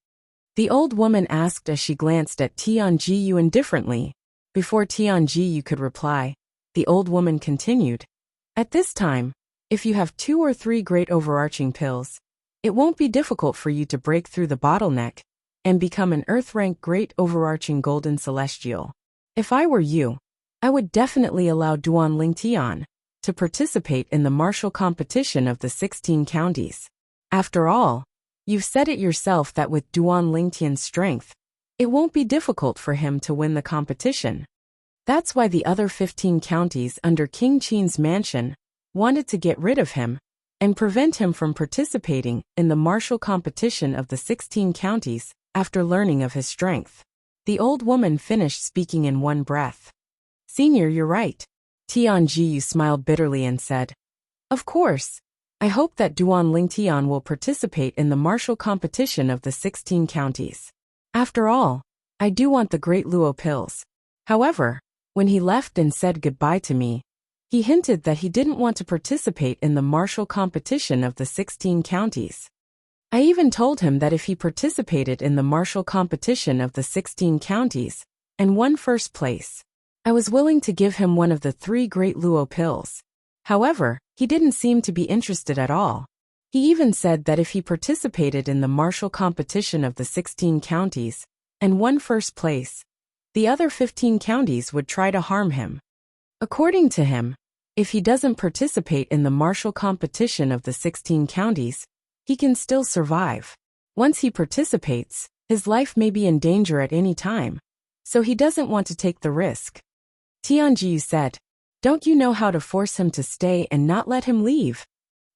The old woman asked as she glanced at Tianjiu indifferently. Before Tianjiu could reply, the old woman continued. At this time, if you have 2 or 3 great overarching pills, it won't be difficult for you to break through the bottleneck and become an Earth-ranked great overarching golden celestial. If I were you, I would definitely allow Duan Lingtian to participate in the martial competition of the 16 counties. After all, you've said it yourself that with Duan Lingtian's strength, it won't be difficult for him to win the competition. That's why the other 15 counties under King Qin's mansion wanted to get rid of him and prevent him from participating in the martial competition of the 16 counties after learning of his strength. The old woman finished speaking in one breath. Senior, you're right. Tianjiyu smiled bitterly and said, Of course. I hope that Duan Lingtian will participate in the martial competition of the 16 counties. After all, I do want the great Luo pills. However, when he left and said goodbye to me, he hinted that he didn't want to participate in the martial competition of the 16 counties. I even told him that if he participated in the martial competition of the 16 counties and won first place, I was willing to give him one of the 3 great Luo pills. However, he didn't seem to be interested at all. He even said that if he participated in the martial competition of the 16 counties and won first place, the other 15 counties would try to harm him. According to him, if he doesn't participate in the martial competition of the 16 counties, he can still survive. Once he participates, his life may be in danger at any time, so he doesn't want to take the risk. Tianjiyu said, Don't you know how to force him to stay and not let him leave?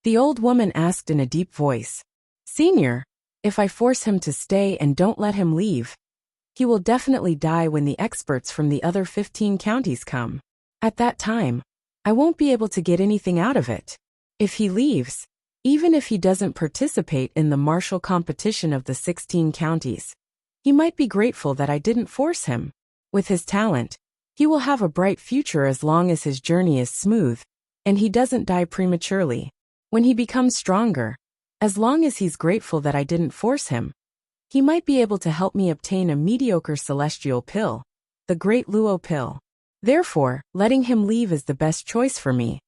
The old woman asked in a deep voice. Senior, if I force him to stay and don't let him leave, he will definitely die when the experts from the other 15 counties come. At that time, I won't be able to get anything out of it. If he leaves, even if he doesn't participate in the martial competition of the 16 counties, he might be grateful that I didn't force him. With his talent, he will have a bright future as long as his journey is smooth, and he doesn't die prematurely. When he becomes stronger, as long as he's grateful that I didn't force him, he might be able to help me obtain a mediocre celestial pill, the Great Luo pill. Therefore, letting him leave is the best choice for me.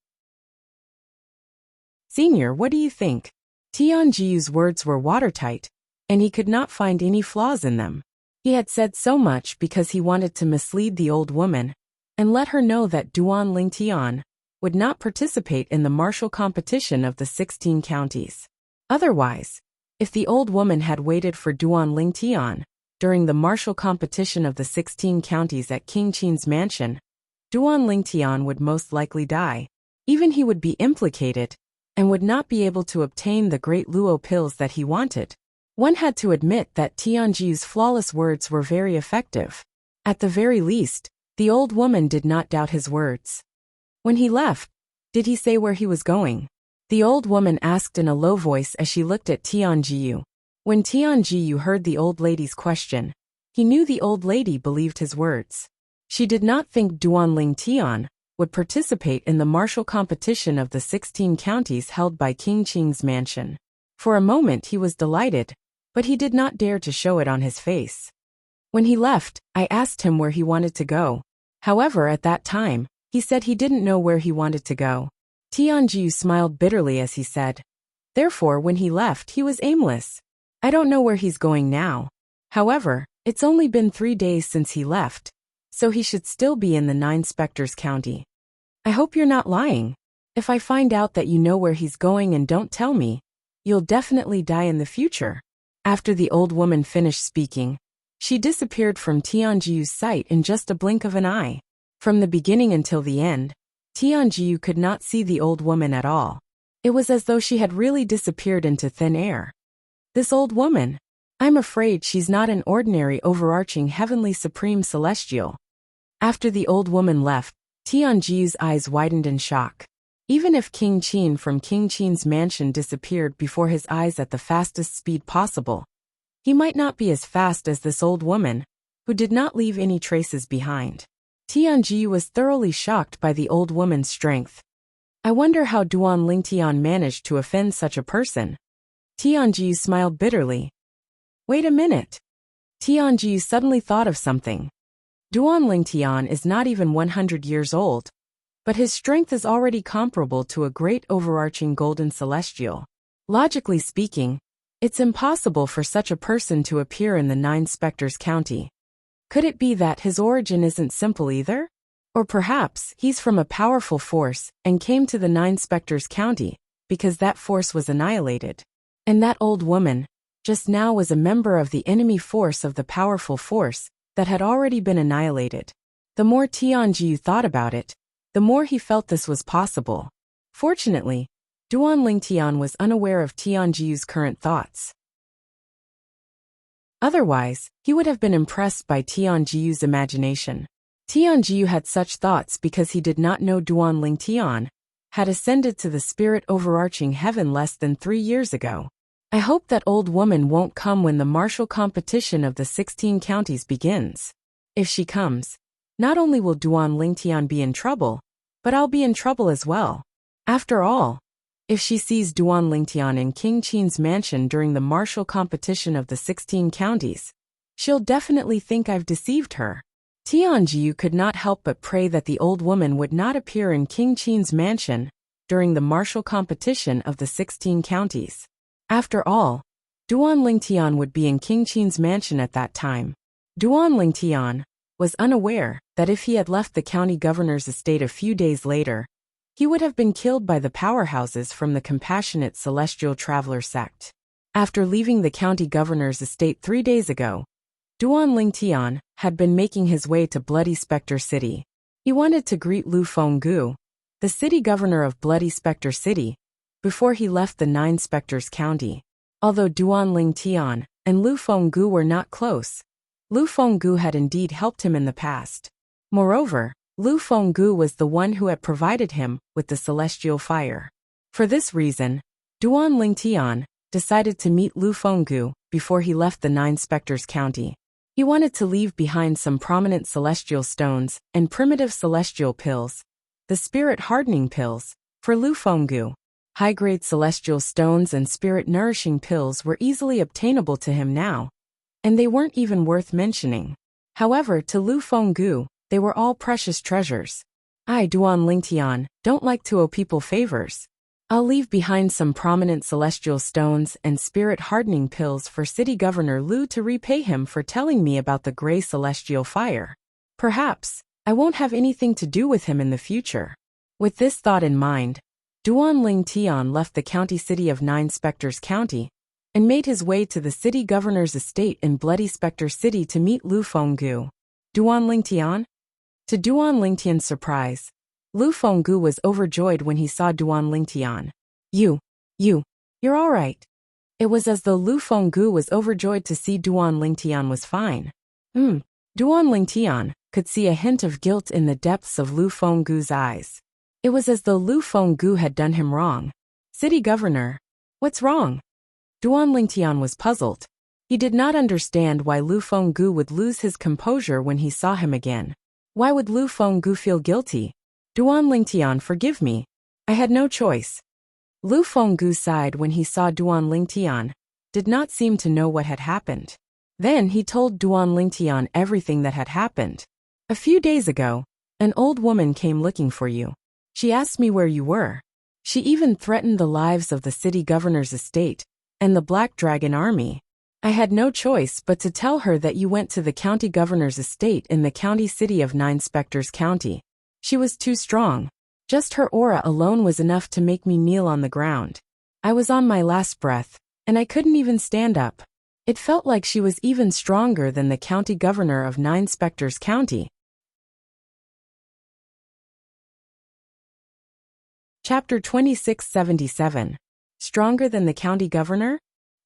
Senior, what do you think? Tianjiyu's words were watertight, and he could not find any flaws in them. He had said so much because he wanted to mislead the old woman and let her know that Duan Lingtian would not participate in the martial competition of the 16 counties. Otherwise, if the old woman had waited for Duan Lingtian during the martial competition of the 16 counties at King Qin's mansion, Duan Lingtian would most likely die. Even he would be implicated and would not be able to obtain the great Luo pills that he wanted. One had to admit that Tianjiyu's flawless words were very effective. At the very least, the old woman did not doubt his words. When he left, did he say where he was going? The old woman asked in a low voice as she looked at Tianjiyu. When Tianjiyu heard the old lady's question, he knew the old lady believed his words. She did not think Duan Lingtian would participate in the martial competition of the 16 counties held by King Qing's mansion. For a moment he was delighted, but he did not dare to show it on his face. When he left, I asked him where he wanted to go. However, at that time, he said he didn't know where he wanted to go. Tianjiyu smiled bitterly as he said, Therefore, when he left, he was aimless. I don't know where he's going now. However, it's only been 3 days since he left, so he should still be in the 9 Spectres County. I hope you're not lying. If I find out that you know where he's going and don't tell me, you'll definitely die in the future. After the old woman finished speaking, she disappeared from Tianjiyu's sight in just a blink of an eye. From the beginning until the end, Tianjiyu could not see the old woman at all. It was as though she had really disappeared into thin air. This old woman, I'm afraid she's not an ordinary overarching heavenly supreme celestial. After the old woman left, Tianjiyu's eyes widened in shock. Even if King Qin from King Qin's mansion disappeared before his eyes at the fastest speed possible, he might not be as fast as this old woman, who did not leave any traces behind. Tianjiyu was thoroughly shocked by the old woman's strength. I wonder how Duan Lingtian managed to offend such a person. Tianjiyu smiled bitterly. Wait a minute. Tianjiyu suddenly thought of something. Duan Lingtian is not even 100 years old, but his strength is already comparable to a great overarching golden celestial. Logically speaking, it's impossible for such a person to appear in the 9 Spectres County. Could it be that his origin isn't simple either? Or perhaps he's from a powerful force and came to the 9 Spectres County because that force was annihilated. And that old woman, just now, was a member of the enemy force of the powerful force that had already been annihilated. The more Tianjiu thought about it, the more he felt this was possible. Fortunately, Duan Lingtian was unaware of Tianjiu's current thoughts. Otherwise, he would have been impressed by Tianjiu's imagination. Tianjiu had such thoughts because he did not know Duan Lingtian had ascended to the spirit overarching heaven less than 3 years ago. I hope that old woman won't come when the martial competition of the 16 counties begins. If she comes, not only will Duan Lingtian be in trouble, but I'll be in trouble as well. After all, if she sees Duan Lingtian in King Qin's mansion during the martial competition of the 16 counties, she'll definitely think I've deceived her. Tianjiu could not help but pray that the old woman would not appear in King Qin's mansion during the martial competition of the 16 counties. After all, Duan Lingtian would be in King Qin's mansion at that time. Duan Lingtian was unaware that if he had left the county governor's estate a few days later, he would have been killed by the powerhouses from the compassionate celestial traveler sect. After leaving the county governor's estate 3 days ago, Duan Lingtian had been making his way to Bloody Spectre City. He wanted to greet Lu Fenggu, the city governor of Bloody Spectre City, before he left the 9 Spectres County. Although Duan Lingtian and Lu Fenggu were not close, Lu Fenggu had indeed helped him in the past. Moreover, Lu Fenggu was the one who had provided him with the celestial fire. For this reason, Duan Lingtian decided to meet Lu Fenggu before he left the 9 Spectres County. He wanted to leave behind some prominent celestial stones and primitive celestial pills, the spirit-hardening pills, for Lu Fenggu. High-grade celestial stones and spirit-nourishing pills were easily obtainable to him now, and they weren't even worth mentioning. However, to Lu Fenggu, they were all precious treasures. I, Duan Lingtian, don't like to owe people favors. I'll leave behind some prominent celestial stones and spirit-hardening pills for City Governor Lu to repay him for telling me about the gray celestial fire. Perhaps I won't have anything to do with him in the future. With this thought in mind, Duan Lingtian left the county city of 9 Spectres County and made his way to the city governor's estate in Bloody Spectre City to meet Lu Fenggu. Duan Lingtian? To Duan Lingtian's surprise, Lu Fenggu was overjoyed when he saw Duan Lingtian. You're all right. It was as though Lu Fenggu was overjoyed to see Duan Lingtian was fine. Duan Lingtian could see a hint of guilt in the depths of Lu Fenggu's eyes. It was as though Lu Fenggu had done him wrong. City Governor, what's wrong? Duan Lingtian was puzzled. He did not understand why Lu Fenggu would lose his composure when he saw him again. Why would Lu Fenggu feel guilty? Duan Lingtian, forgive me. I had no choice. Lu Fenggu sighed when he saw Duan Lingtian, did not seem to know what had happened. Then he told Duan Lingtian everything that had happened. A few days ago, an old woman came looking for you. She asked me where you were. She even threatened the lives of the city governor's estate and the Black Dragon army. I had no choice but to tell her that you went to the county governor's estate in the county city of 9 Spectres County. She was too strong. Just her aura alone was enough to make me kneel on the ground. I was on my last breath, and I couldn't even stand up. It felt like she was even stronger than the county governor of 9 Spectres County. Chapter 2677. Stronger than the county governor?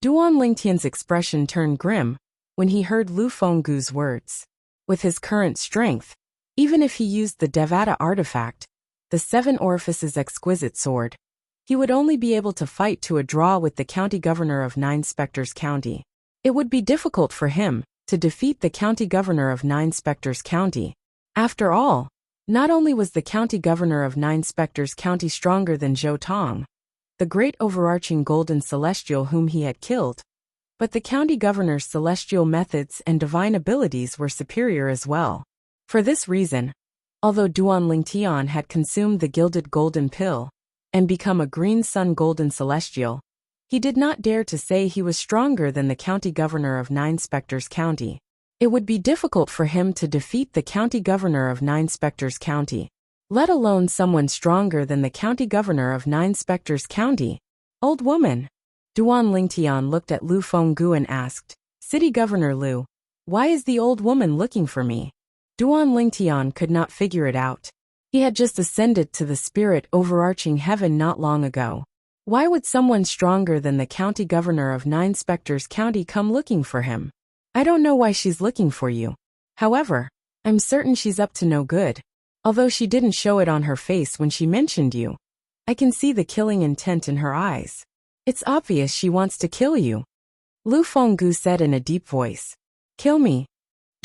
Duan Lingtian's expression turned grim when he heard Lu Fenggu's words. With his current strength, even if he used the Devata artifact, the 7 Orifices exquisite sword, he would only be able to fight to a draw with the county governor of 9 Spectres County. It would be difficult for him to defeat the county governor of 9 Spectres County. After all, not only was the county governor of 9 Spectres County stronger than Zhou Tong, the great overarching golden celestial whom he had killed, but the county governor's celestial methods and divine abilities were superior as well. For this reason, although Duan Lingtian had consumed the gilded golden pill and become a green sun golden celestial, he did not dare to say he was stronger than the county governor of 9 Spectres County. It would be difficult for him to defeat the county governor of 9 Spectres County, let alone someone stronger than the county governor of 9 Spectres County. Old woman, Duan Lingtian looked at Lu Fenggu and asked, City Governor Lu, why is the old woman looking for me? Duan Lingtian could not figure it out. He had just ascended to the spirit overarching heaven not long ago. Why would someone stronger than the county governor of 9 Spectres County come looking for him? I don't know why she's looking for you. However, I'm certain she's up to no good. Although she didn't show it on her face when she mentioned you. I can see the killing intent in her eyes. It's obvious she wants to kill you. Lu Fenggu said in a deep voice. Kill me.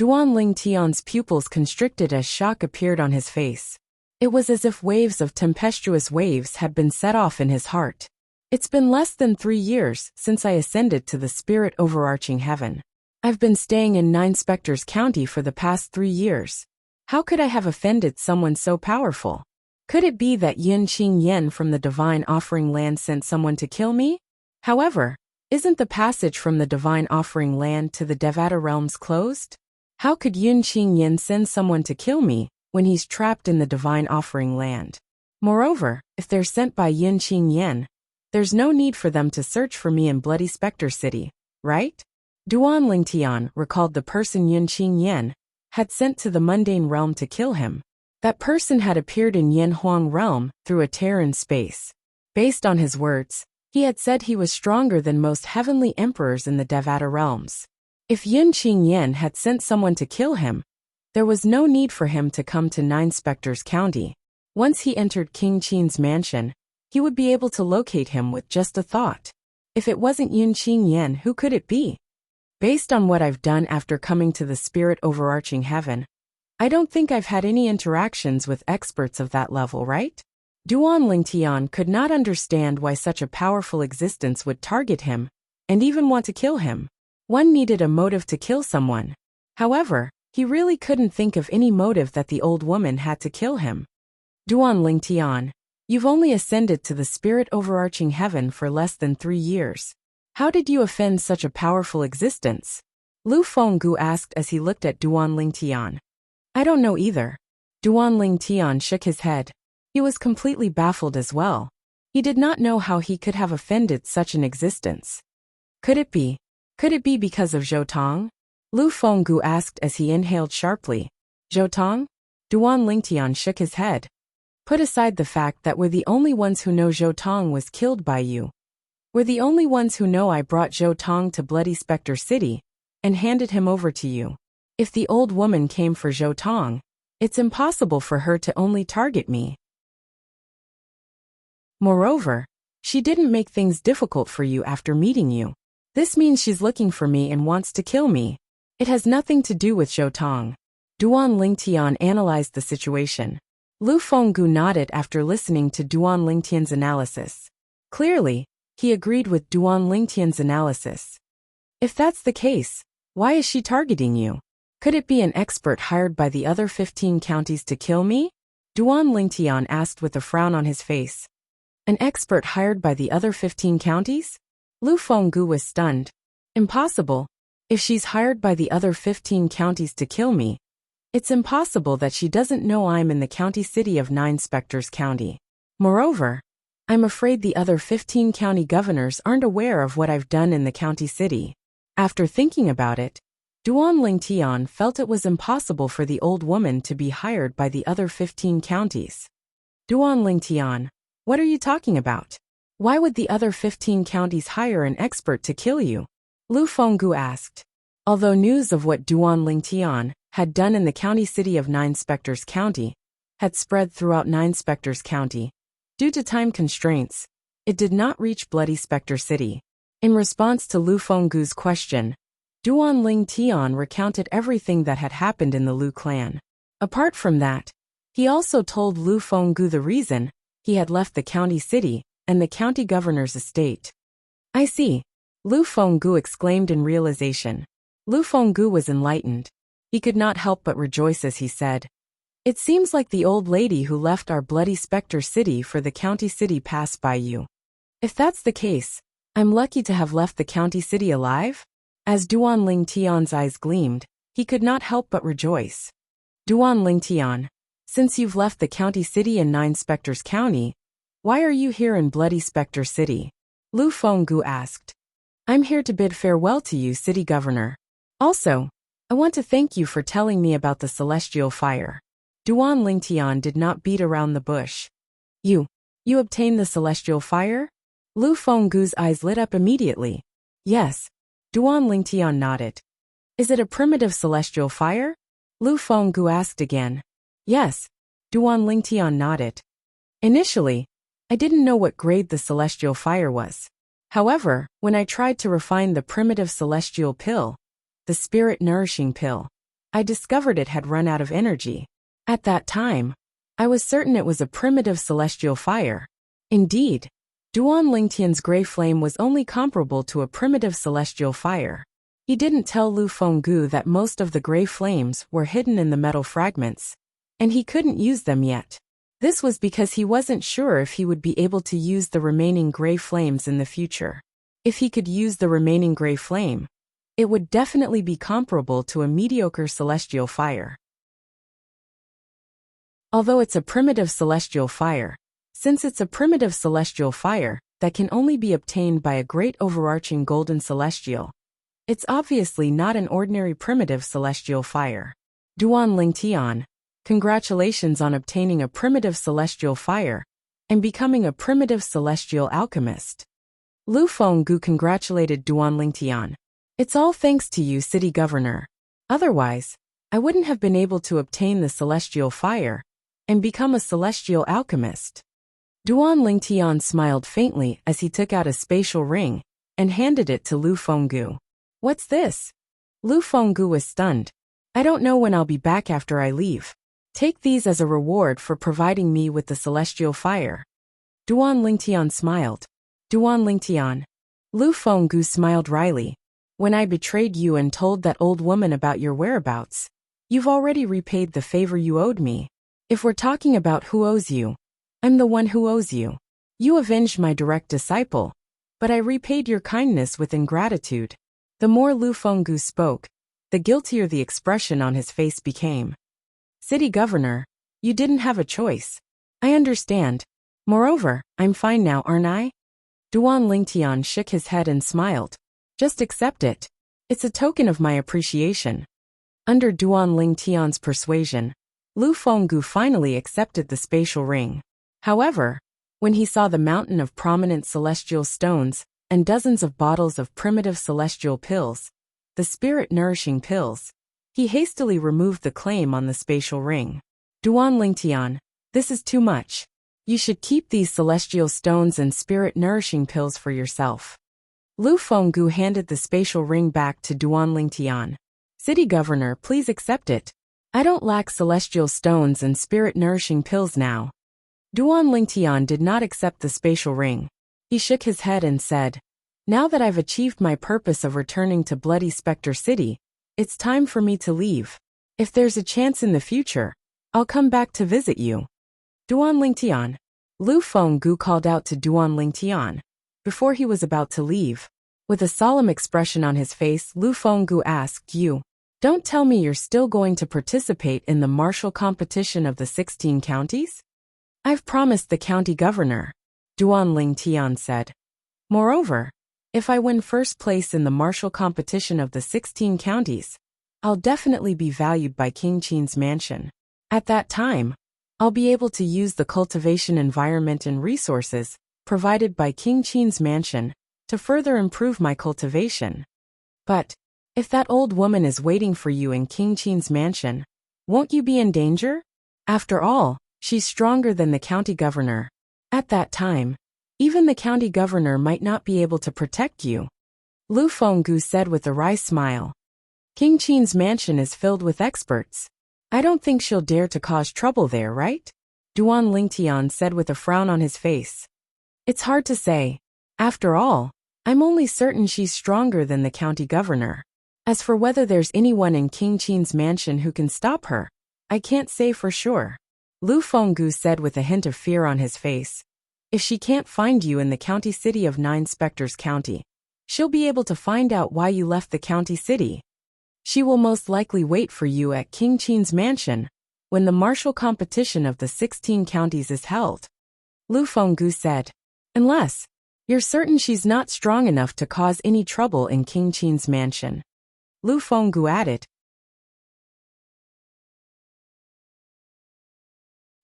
Duan Lingtian's pupils constricted as shock appeared on his face. It was as if waves of tempestuous waves had been set off in his heart. It's been less than 3 years since I ascended to the spirit overarching heaven. I've been staying in 9 Spectres County for the past 3 years. How could I have offended someone so powerful? Could it be that Yin Qing Yen from the Divine Offering Land sent someone to kill me? However, isn't the passage from the Divine Offering Land to the Devata realms closed? How could Yin Qing Yen send someone to kill me when he's trapped in the Divine Offering Land? Moreover, if they're sent by Yin Qing Yen, there's no need for them to search for me in Bloody Spectre City, right? Duan Lingtian recalled the person Yin Qing Yen had sent to the mundane realm to kill him. That person had appeared in Yin Huang realm through a tear in space. Based on his words, he had said he was stronger than most heavenly emperors in the Devata realms. If Yin Qing Yen had sent someone to kill him, there was no need for him to come to 9 Spectres County. Once he entered King Qin's mansion, he would be able to locate him with just a thought. If it wasn't Yin Qing Yen, who could it be? Based on what I've done after coming to the spirit overarching heaven, I don't think I've had any interactions with experts of that level, right? Duan Lingtian could not understand why such a powerful existence would target him, and even want to kill him. One needed a motive to kill someone. However, he really couldn't think of any motive that the old woman had to kill him. Duan Lingtian, you've only ascended to the spirit overarching heaven for less than 3 years. How did you offend such a powerful existence? Lu Fenggu asked as he looked at Duan Lingtian. I don't know either. Duan Lingtian shook his head. He was completely baffled as well. He did not know how he could have offended such an existence. Could it be because of Zhou Tong? Lu Fenggu asked as he inhaled sharply. Zhou Tong? Duan Lingtian shook his head. Put aside the fact that we're the only ones who know Zhou Tong was killed by you. We're the only ones who know I brought Zhou Tong to Bloody Spectre City and handed him over to you. If the old woman came for Zhou Tong, it's impossible for her to only target me. Moreover, she didn't make things difficult for you after meeting you. This means she's looking for me and wants to kill me. It has nothing to do with Zhou Tong. Duan Lingtian analyzed the situation. Lu Fenggu nodded after listening to Duan Lingtian's analysis. Clearly, he agreed with Duan Lingtian's analysis. If that's the case, why is she targeting you? Could it be an expert hired by the other 15 counties to kill me? Duan Lingtian asked with a frown on his face. An expert hired by the other 15 counties? Lu Fenggu was stunned. Impossible. If she's hired by the other 15 counties to kill me, it's impossible that she doesn't know I'm in the county city of 9 Spectres County. Moreover, I'm afraid the other 15 county governors aren't aware of what I've done in the county city. After thinking about it, Duan Lingtian felt it was impossible for the old woman to be hired by the other 15 counties. Duan Lingtian, what are you talking about? Why would the other 15 counties hire an expert to kill you? Lu Fenggu asked. Although news of what Duan Lingtian had done in the county city of 9 Spectres County had spread throughout 9 Spectres County, due to time constraints, it did not reach Bloody Spectre City. In response to Lu Fenggu's question, Duan Lingtian recounted everything that had happened in the Lu clan. Apart from that, he also told Lu Fenggu the reason he had left the county city and the county governor's estate. I see. Lu Fenggu exclaimed in realization. Lu Fenggu was enlightened. He could not help but rejoice as he said, It seems like the old lady who left our Bloody Spectre City for the county city passed by you. If that's the case, I'm lucky to have left the county city alive? As Duan Lingtian's eyes gleamed, he could not help but rejoice. Duan Lingtian, since you've left the county city in 9 Spectres County, why are you here in Bloody Spectre City? Lu Fenggu asked. I'm here to bid farewell to you, city governor. Also, I want to thank you for telling me about the celestial fire. Duan Lingtian did not beat around the bush. You obtained the celestial fire? Lu Fenggu's eyes lit up immediately. Yes. Duan Lingtian nodded. Is it a primitive celestial fire? Lu Fenggu asked again. Yes. Duan Lingtian nodded. Initially, I didn't know what grade the celestial fire was. However, when I tried to refine the primitive celestial pill, the spirit-nourishing pill, I discovered it had run out of energy. At that time, I was certain it was a primitive celestial fire. Indeed, Duan Lingtian's gray flame was only comparable to a primitive celestial fire. He didn't tell Lu Fenggu that most of the gray flames were hidden in the metal fragments, and he couldn't use them yet. This was because he wasn't sure if he would be able to use the remaining gray flames in the future. If he could use the remaining gray flame, it would definitely be comparable to a mediocre celestial fire. Although it's a primitive celestial fire, since it's a primitive celestial fire that can only be obtained by a great overarching golden celestial, it's obviously not an ordinary primitive celestial fire. Duan Lingtian, congratulations on obtaining a primitive celestial fire and becoming a primitive celestial alchemist. Lu Fenggu congratulated Duan Lingtian. It's all thanks to you, city governor. Otherwise, I wouldn't have been able to obtain the celestial fire and become a celestial alchemist. Duan Lingtian smiled faintly as he took out a spatial ring and handed it to Lu Fenggu. What's this? Lu Fenggu was stunned. I don't know when I'll be back after I leave. Take these as a reward for providing me with the celestial fire. Duan Lingtian smiled. Duan Lingtian. Lu Fenggu smiled wryly. When I betrayed you and told that old woman about your whereabouts, you've already repaid the favor you owed me. If we're talking about who owes you, I'm the one who owes you. You avenged my direct disciple, but I repaid your kindness with ingratitude. The more Lu Fenggu spoke, the guiltier the expression on his face became. City governor, you didn't have a choice. I understand. Moreover, I'm fine now, aren't I? Duan Lingtian shook his head and smiled. Just accept it. It's a token of my appreciation. Under Duan Lingtian's persuasion, Lu Fenggu finally accepted the spatial ring. However, when he saw the mountain of prominent celestial stones and dozens of bottles of primitive celestial pills, the spirit-nourishing pills, he hastily removed the claim on the spatial ring. Duan Lingtian, this is too much. You should keep these celestial stones and spirit-nourishing pills for yourself. Lu Fenggu handed the spatial ring back to Duan Lingtian. City governor, please accept it. I don't lack celestial stones and spirit-nourishing pills now. Duan Lingtian did not accept the spatial ring. He shook his head and said, now that I've achieved my purpose of returning to Bloody Spectre City, it's time for me to leave. If there's a chance in the future, I'll come back to visit you. Duan Lingtian. Lu Fenggu called out to Duan Lingtian before he was about to leave. With a solemn expression on his face, Lu Fenggu asked, you don't tell me you're still going to participate in the martial competition of the 16 counties? I've promised the county governor, Duan Lingtian said. Moreover, if I win first place in the martial competition of the 16 counties, I'll definitely be valued by King Qin's mansion. At that time, I'll be able to use the cultivation environment and resources provided by King Qin's mansion to further improve my cultivation. But, if that old woman is waiting for you in King Qin's mansion, won't you be in danger? After all, she's stronger than the county governor. At that time, even the county governor might not be able to protect you. Lu Fenggu said with a wry smile. King Qin's mansion is filled with experts. I don't think she'll dare to cause trouble there, right? Duan Lingtian said with a frown on his face. It's hard to say. After all, I'm only certain she's stronger than the county governor. As for whether there's anyone in King Qin's mansion who can stop her, I can't say for sure. Lu Fenggu said with a hint of fear on his face. If she can't find you in the county city of 9 Spectres County, she'll be able to find out why you left the county city. She will most likely wait for you at King Qin's mansion when the martial competition of the 16 counties is held. Lu Fenggu said. Unless You're certain she's not strong enough to cause any trouble in King Qin's mansion? Lu Fenggu added.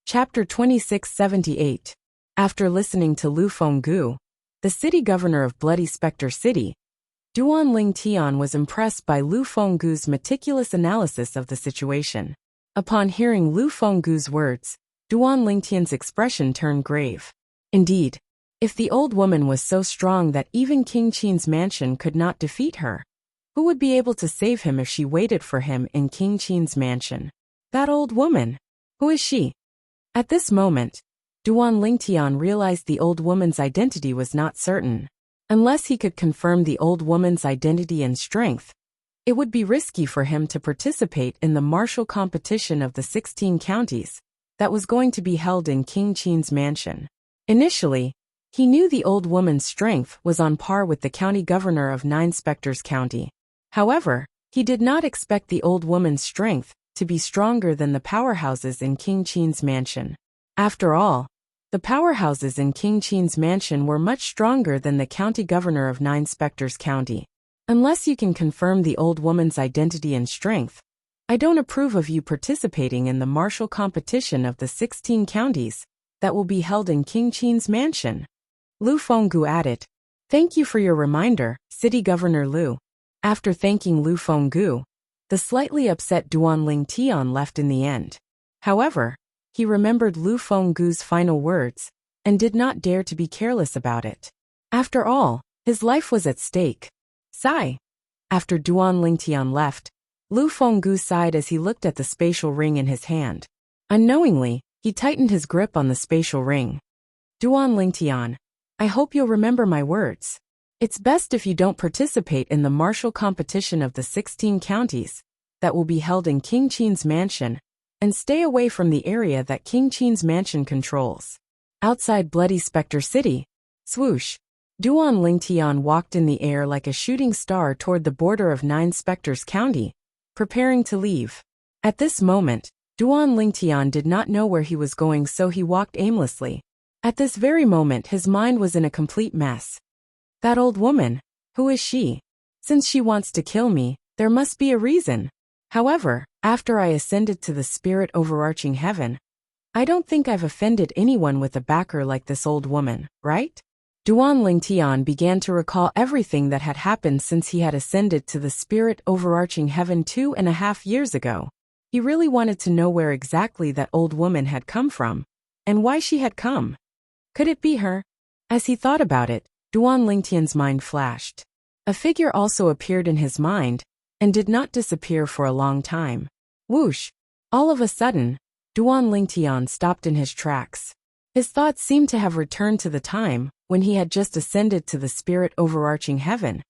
Chapter 2678. After listening to Lu Fenggu, the city governor of Bloody Spectre City, Duan Lingtian was impressed by Lu Fenggu's meticulous analysis of the situation. Upon hearing Lu Fenggu's words, Duan Lingtian's expression turned grave. Indeed, if the old woman was so strong that even King Qin's mansion could not defeat her, who would be able to save him if she waited for him in King Qin's mansion? That old woman. Who is she? At this moment, Duan Lingtian realized the old woman's identity was not certain. Unless he could confirm the old woman's identity and strength, it would be risky for him to participate in the martial competition of the 16 counties that was going to be held in King Qin's mansion. Initially, he knew the old woman's strength was on par with the county governor of 9 Spectres County. However, he did not expect the old woman's strength to be stronger than the powerhouses in King Qin's mansion. After all, the powerhouses in King Qin's mansion were much stronger than the county governor of 9 Spectres County. Unless you can confirm the old woman's identity and strength, I don't approve of you participating in the martial competition of the 16 counties that will be held in King Qin's mansion. Lu Fenggu added. Thank you for your reminder, City Governor Lu. After thanking Lu Fenggu, the slightly upset Duan Lingtian left in the end. However, he remembered Lu Fenggu's final words and did not dare to be careless about it. After all, his life was at stake. Sigh. After Duan Lingtian left, Lu Fenggu sighed as he looked at the spatial ring in his hand. Unknowingly, he tightened his grip on the spatial ring. Duan Lingtian, I hope you'll remember my words. It's best if you don't participate in the martial competition of the 16 counties that will be held in King Qin's mansion, and stay away from the area that King Qin's mansion controls. Outside Bloody Spectre City, swoosh, Duan Lingtian walked in the air like a shooting star toward the border of 9 Spectres County, preparing to leave. At this moment, Duan Lingtian did not know where he was going, so he walked aimlessly. At this very moment his mind was in a complete mess. That old woman, who is she? Since she wants to kill me, there must be a reason. However, after I ascended to the spirit overarching heaven, I don't think I've offended anyone with a backer like this old woman, right? Duan Lingtian began to recall everything that had happened since he had ascended to the spirit overarching heaven 2.5 years ago. He really wanted to know where exactly that old woman had come from, and why she had come. Could it be her? As he thought about it, Duan Lingtian's mind flashed. A figure also appeared in his mind, and did not disappear for a long time. Whoosh! All of a sudden, Duan Lingtian stopped in his tracks. His thoughts seemed to have returned to the time when he had just ascended to the spirit overarching heaven.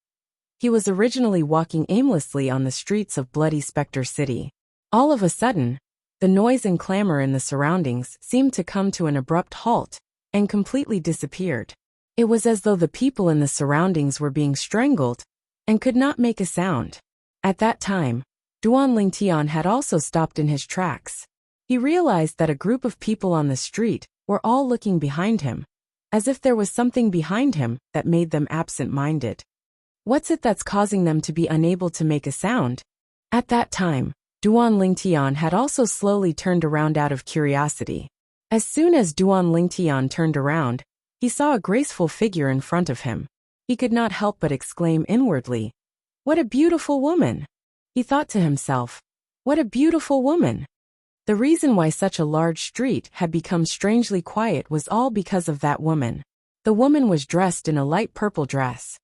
He was originally walking aimlessly on the streets of Bloody Spectre City. All of a sudden, the noise and clamor in the surroundings seemed to come to an abrupt halt and completely disappeared. It was as though the people in the surroundings were being strangled and could not make a sound. At that time, Duan Lingtian had also stopped in his tracks. He realized that a group of people on the street were all looking behind him, as if there was something behind him that made them absent-minded. What's it that's causing them to be unable to make a sound? At that time, Duan Lingtian had also slowly turned around out of curiosity. As soon as Duan Lingtian turned around, he saw a graceful figure in front of him. He could not help but exclaim inwardly, "What a beautiful woman!" He thought to himself, "What a beautiful woman!" The reason why such a large street had become strangely quiet was all because of that woman. The woman was dressed in a light purple dress.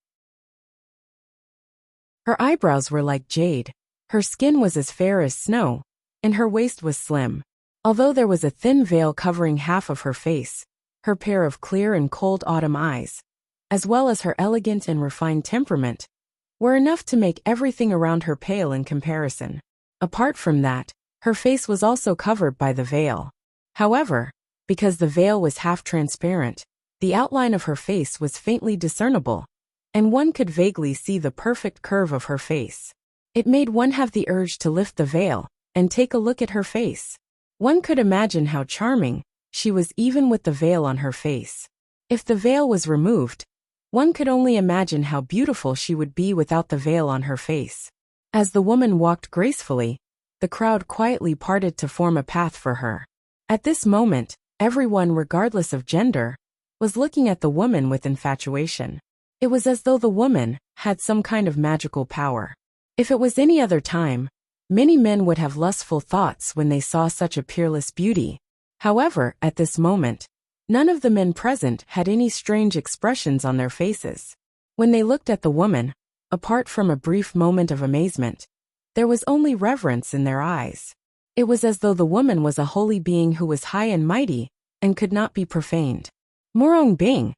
Her eyebrows were like jade, her skin was as fair as snow, and her waist was slim. Although there was a thin veil covering half of her face, her pair of clear and cold autumn eyes, as well as her elegant and refined temperament, were enough to make everything around her pale in comparison. Apart from that, her face was also covered by the veil. However, because the veil was half transparent, the outline of her face was faintly discernible, and one could vaguely see the perfect curve of her face. It made one have the urge to lift the veil and take a look at her face. One could imagine how charming she was even with the veil on her face. If the veil was removed, One could only imagine how beautiful she would be without the veil on her face. As the woman walked gracefully, the crowd quietly parted to form a path for her. At this moment, everyone, regardless of gender, was looking at the woman with infatuation. It was as though the woman had some kind of magical power. If it was any other time, many men would have lustful thoughts when they saw such a peerless beauty. However, at this moment, none of the men present had any strange expressions on their faces. When they looked at the woman, apart from a brief moment of amazement, there was only reverence in their eyes. It was as though the woman was a holy being who was high and mighty and could not be profaned. Murong Bing.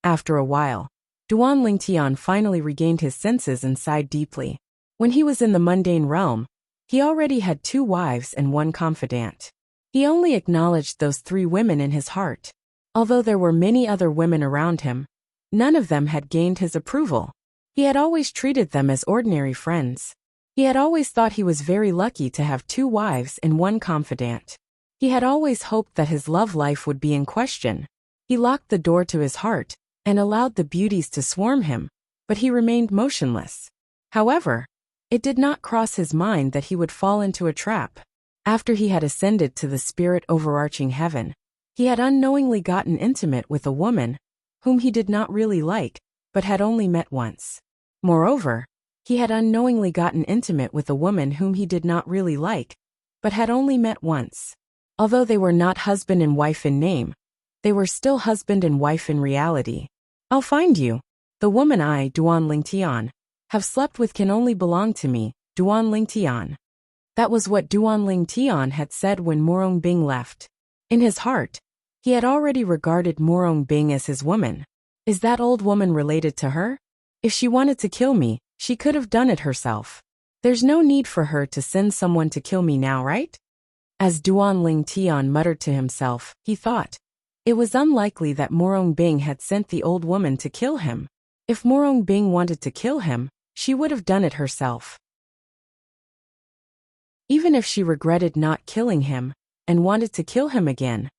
After a while, Duan Lingtian finally regained his senses and sighed deeply. When he was in the mundane realm, he already had 2 wives and 1 confidant. He only acknowledged those 3 women in his heart. Although there were many other women around him, none of them had gained his approval. He had always treated them as ordinary friends. He had always thought he was very lucky to have 2 wives and 1 confidant. He had always hoped that his love life would be in question. He locked the door to his heart and allowed the beauties to swarm him, but he remained motionless. However, it did not cross his mind that he would fall into a trap. After he had ascended to the spirit overarching heaven, he had unknowingly gotten intimate with a woman whom he did not really like, but had only met once. Moreover, he had unknowingly gotten intimate with a woman whom he did not really like, but had only met once. Although they were not husband and wife in name, they were still husband and wife in reality. I'll find you. The woman I, Duan Lingtian, have slept with can only belong to me, Duan Lingtian. That was what Duan Lingtian had said when Murong Bing left. In his heart, he had already regarded Murong Bing as his woman. Is that old woman related to her? If she wanted to kill me, she could have done it herself. There's no need for her to send someone to kill me now, right? As Duan Lingtian muttered to himself, he thought. It was unlikely that Murong Bing had sent the old woman to kill him. If Murong Bing wanted to kill him, she would have done it herself. Even if she regretted not killing him and wanted to kill him again,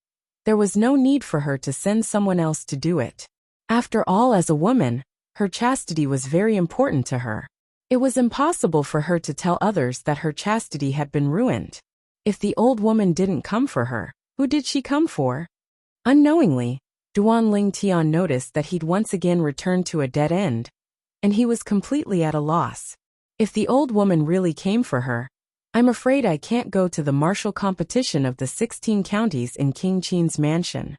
there was no need for her to send someone else to do it. After all, as a woman, her chastity was very important to her. It was impossible for her to tell others that her chastity had been ruined. If the old woman didn't come for her, who did she come for? Unknowingly, Duan Lingtian noticed that he'd once again returned to a dead end, and he was completely at a loss. If the old woman really came for her, I'm afraid I can't go to the martial competition of the 16 counties in King Qin's mansion.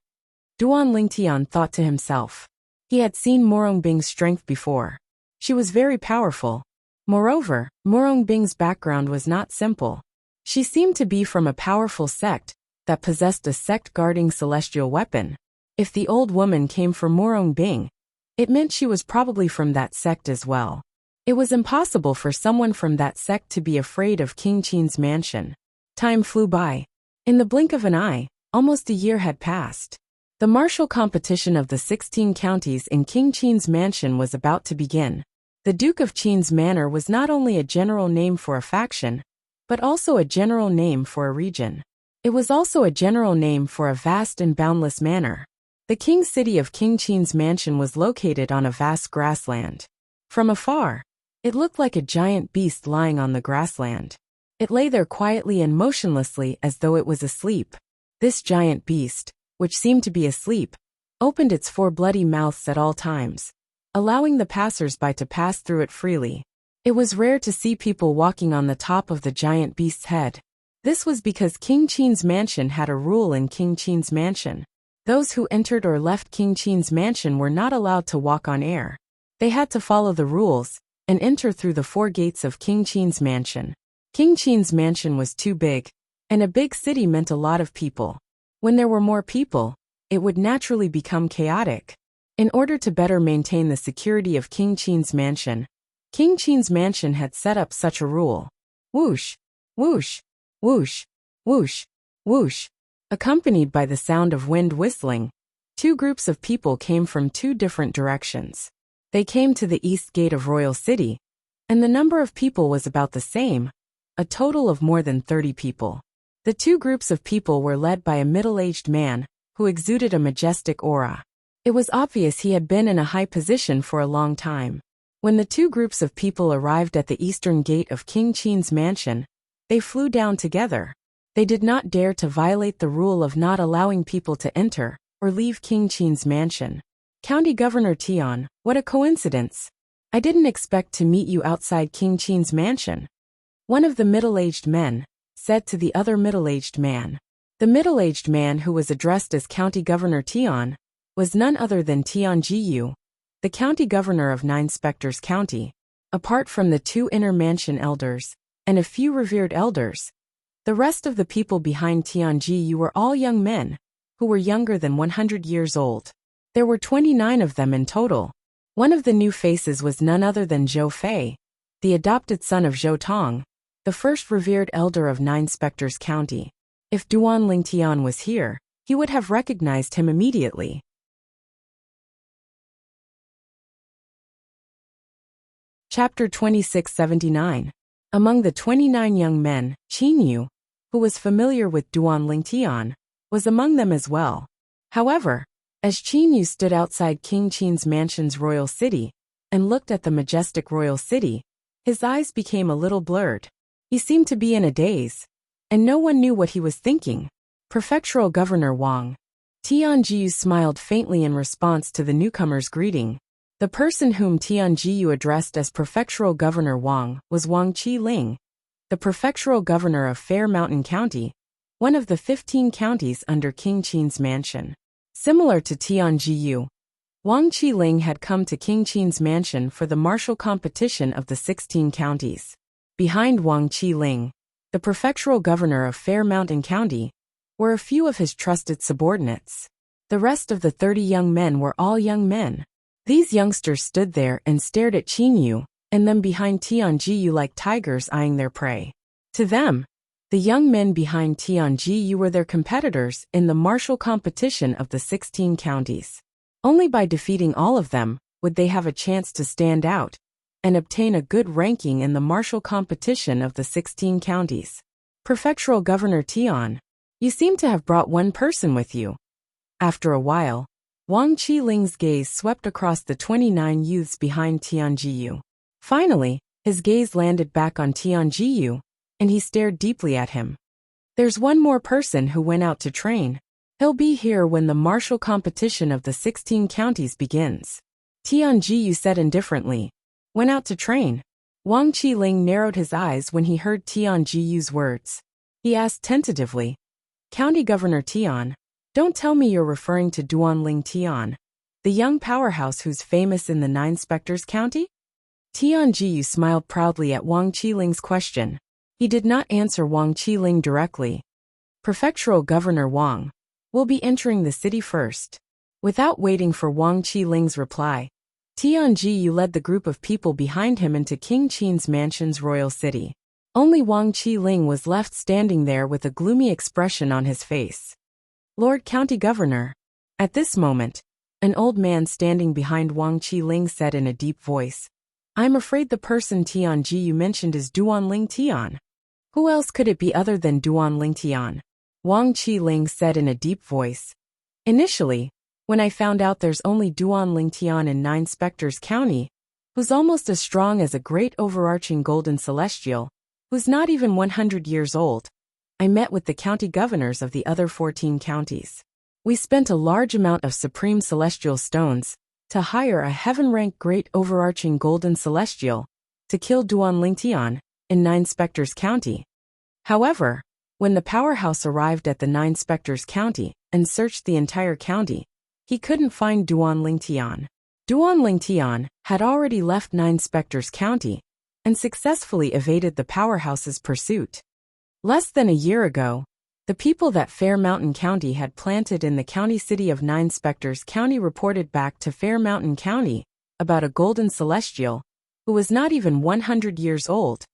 Duan Lingtian thought to himself. He had seen Murong Bing's strength before. She was very powerful. Moreover, Murong Bing's background was not simple. She seemed to be from a powerful sect that possessed a sect-guarding celestial weapon. If the old woman came for Murong Bing, it meant she was probably from that sect as well. It was impossible for someone from that sect to be afraid of King Qin's mansion. Time flew by. In the blink of an eye, almost a year had passed. The martial competition of the 16 counties in King Qin's mansion was about to begin. The Duke of Qin's manor was not only a general name for a faction, but also a general name for a region. It was also a general name for a vast and boundless manor. The king city of King Qin's mansion was located on a vast grassland. From afar, it looked like a giant beast lying on the grassland. It lay there quietly and motionlessly as though it was asleep. This giant beast, which seemed to be asleep, opened its 4 bloody mouths at all times, allowing the passers-by to pass through it freely. It was rare to see people walking on the top of the giant beast's head. This was because King Qin's mansion had a rule in King Qin's mansion. Those who entered or left King Qin's mansion were not allowed to walk on air. They had to follow the rules and enter through the 4 gates of King Qin's mansion. King Qin's mansion was too big, and a big city meant a lot of people. When there were more people, it would naturally become chaotic. In order to better maintain the security of King Qin's mansion had set up such a rule. Whoosh, whoosh, whoosh, whoosh, whoosh. Accompanied by the sound of wind whistling, 2 groups of people came from 2 different directions. They came to the east gate of Royal City, and the number of people was about the same, a total of more than 30 people. The 2 groups of people were led by a middle-aged man who exuded a majestic aura. It was obvious he had been in a high position for a long time. When the two groups of people arrived at the eastern gate of King Qin's mansion, they flew down together. They did not dare to violate the rule of not allowing people to enter or leave King Qin's mansion. County Governor Tian, what a coincidence. I didn't expect to meet you outside King Qin's mansion. One of the middle-aged men said to the other middle-aged man. The middle-aged man, who was addressed as County Governor Tian, was none other than Tian Jiyu, the county governor of Nine Spectres County. Apart from the two inner mansion elders and a few revered elders, the rest of the people behind Tian Jiyu were all young men who were younger than 100 years old. There were 29 of them in total. One of the new faces was none other than Zhou Fei, the adopted son of Zhou Tong, the first revered elder of Nine Spectres County. If Duan Lingtian was here, he would have recognized him immediately. Chapter 2679. Among the 29 young men, Qin Yu, who was familiar with Duan Lingtian, was among them as well. However, as Qin Yu stood outside King Qin's mansion's royal city and looked at the majestic royal city, his eyes became a little blurred. He seemed to be in a daze, and no one knew what he was thinking. Prefectural Governor Wang. Tian Jiyu smiled faintly in response to the newcomer's greeting. The person whom Tian Jiyu addressed as Prefectural Governor Wang was Wang Qiling, the Prefectural Governor of Fair Mountain County, one of the 15 counties under King Qin's mansion. Similar to Tian Jiyu, Wang Qiling had come to King Qin's mansion for the martial competition of the 16 counties. Behind Wang Qiling, the Prefectural Governor of Fair Mountain County, were a few of his trusted subordinates. The rest of the 30 young men were all young men. These youngsters stood there and stared at Qin Yu and them behind Tian Jiyu like tigers eyeing their prey. To them, the young men behind Tian Jiyu were their competitors in the martial competition of the 16 counties. Only by defeating all of them would they have a chance to stand out and obtain a good ranking in the martial competition of the 16 counties. Prefectural Governor Tian, you seem to have brought one person with you. After a while, Wang Qiling's gaze swept across the 29 youths behind Tian Jiyu. Finally, his gaze landed back on Tian Jiyu, and he stared deeply at him. There's one more person who went out to train. He'll be here when the martial competition of the 16 counties begins. Tian Jiyu said indifferently. Went out to train. Wang Qiling narrowed his eyes when he heard Tian Jiyu's words. He asked tentatively, County Governor Tian, don't tell me you're referring to Duan Lingtian, the young powerhouse who's famous in the Nine Spectres County? Tian Jiyu smiled proudly at Wang Qiling's question. He did not answer Wang Qiling directly. Prefectural Governor Wang, we'll be entering the city first. Without waiting for Wang Qiling's reply, Tian Jiyu led the group of people behind him into King Qin's mansion's royal city. Only Wang Qiling was left standing there with a gloomy expression on his face. Lord County Governor. At this moment, an old man standing behind Wang Qiling said in a deep voice, I'm afraid the person Tian Jiyu mentioned is Duan Lingtian. Who else could it be other than Duan Lingtian? Wang Qiling said in a deep voice. Initially, when I found out there's only Duan Lingtian in Nine Spectres County, who's almost as strong as a great overarching golden celestial, who's not even 100 years old, I met with the county governors of the other 14 counties. We spent a large amount of supreme celestial stones to hire a heaven-ranked great overarching golden celestial to kill Duan Lingtian in Nine Spectres County. However, when the powerhouse arrived at the Nine Spectres County and searched the entire county, he couldn't find Duan Lingtian. Duan Lingtian had already left Nine Spectres County and successfully evaded the powerhouse's pursuit. Less than a year ago, the people that Fair Mountain County had planted in the county city of Nine Spectres County reported back to Fair Mountain County about a golden celestial who was not even 100 years old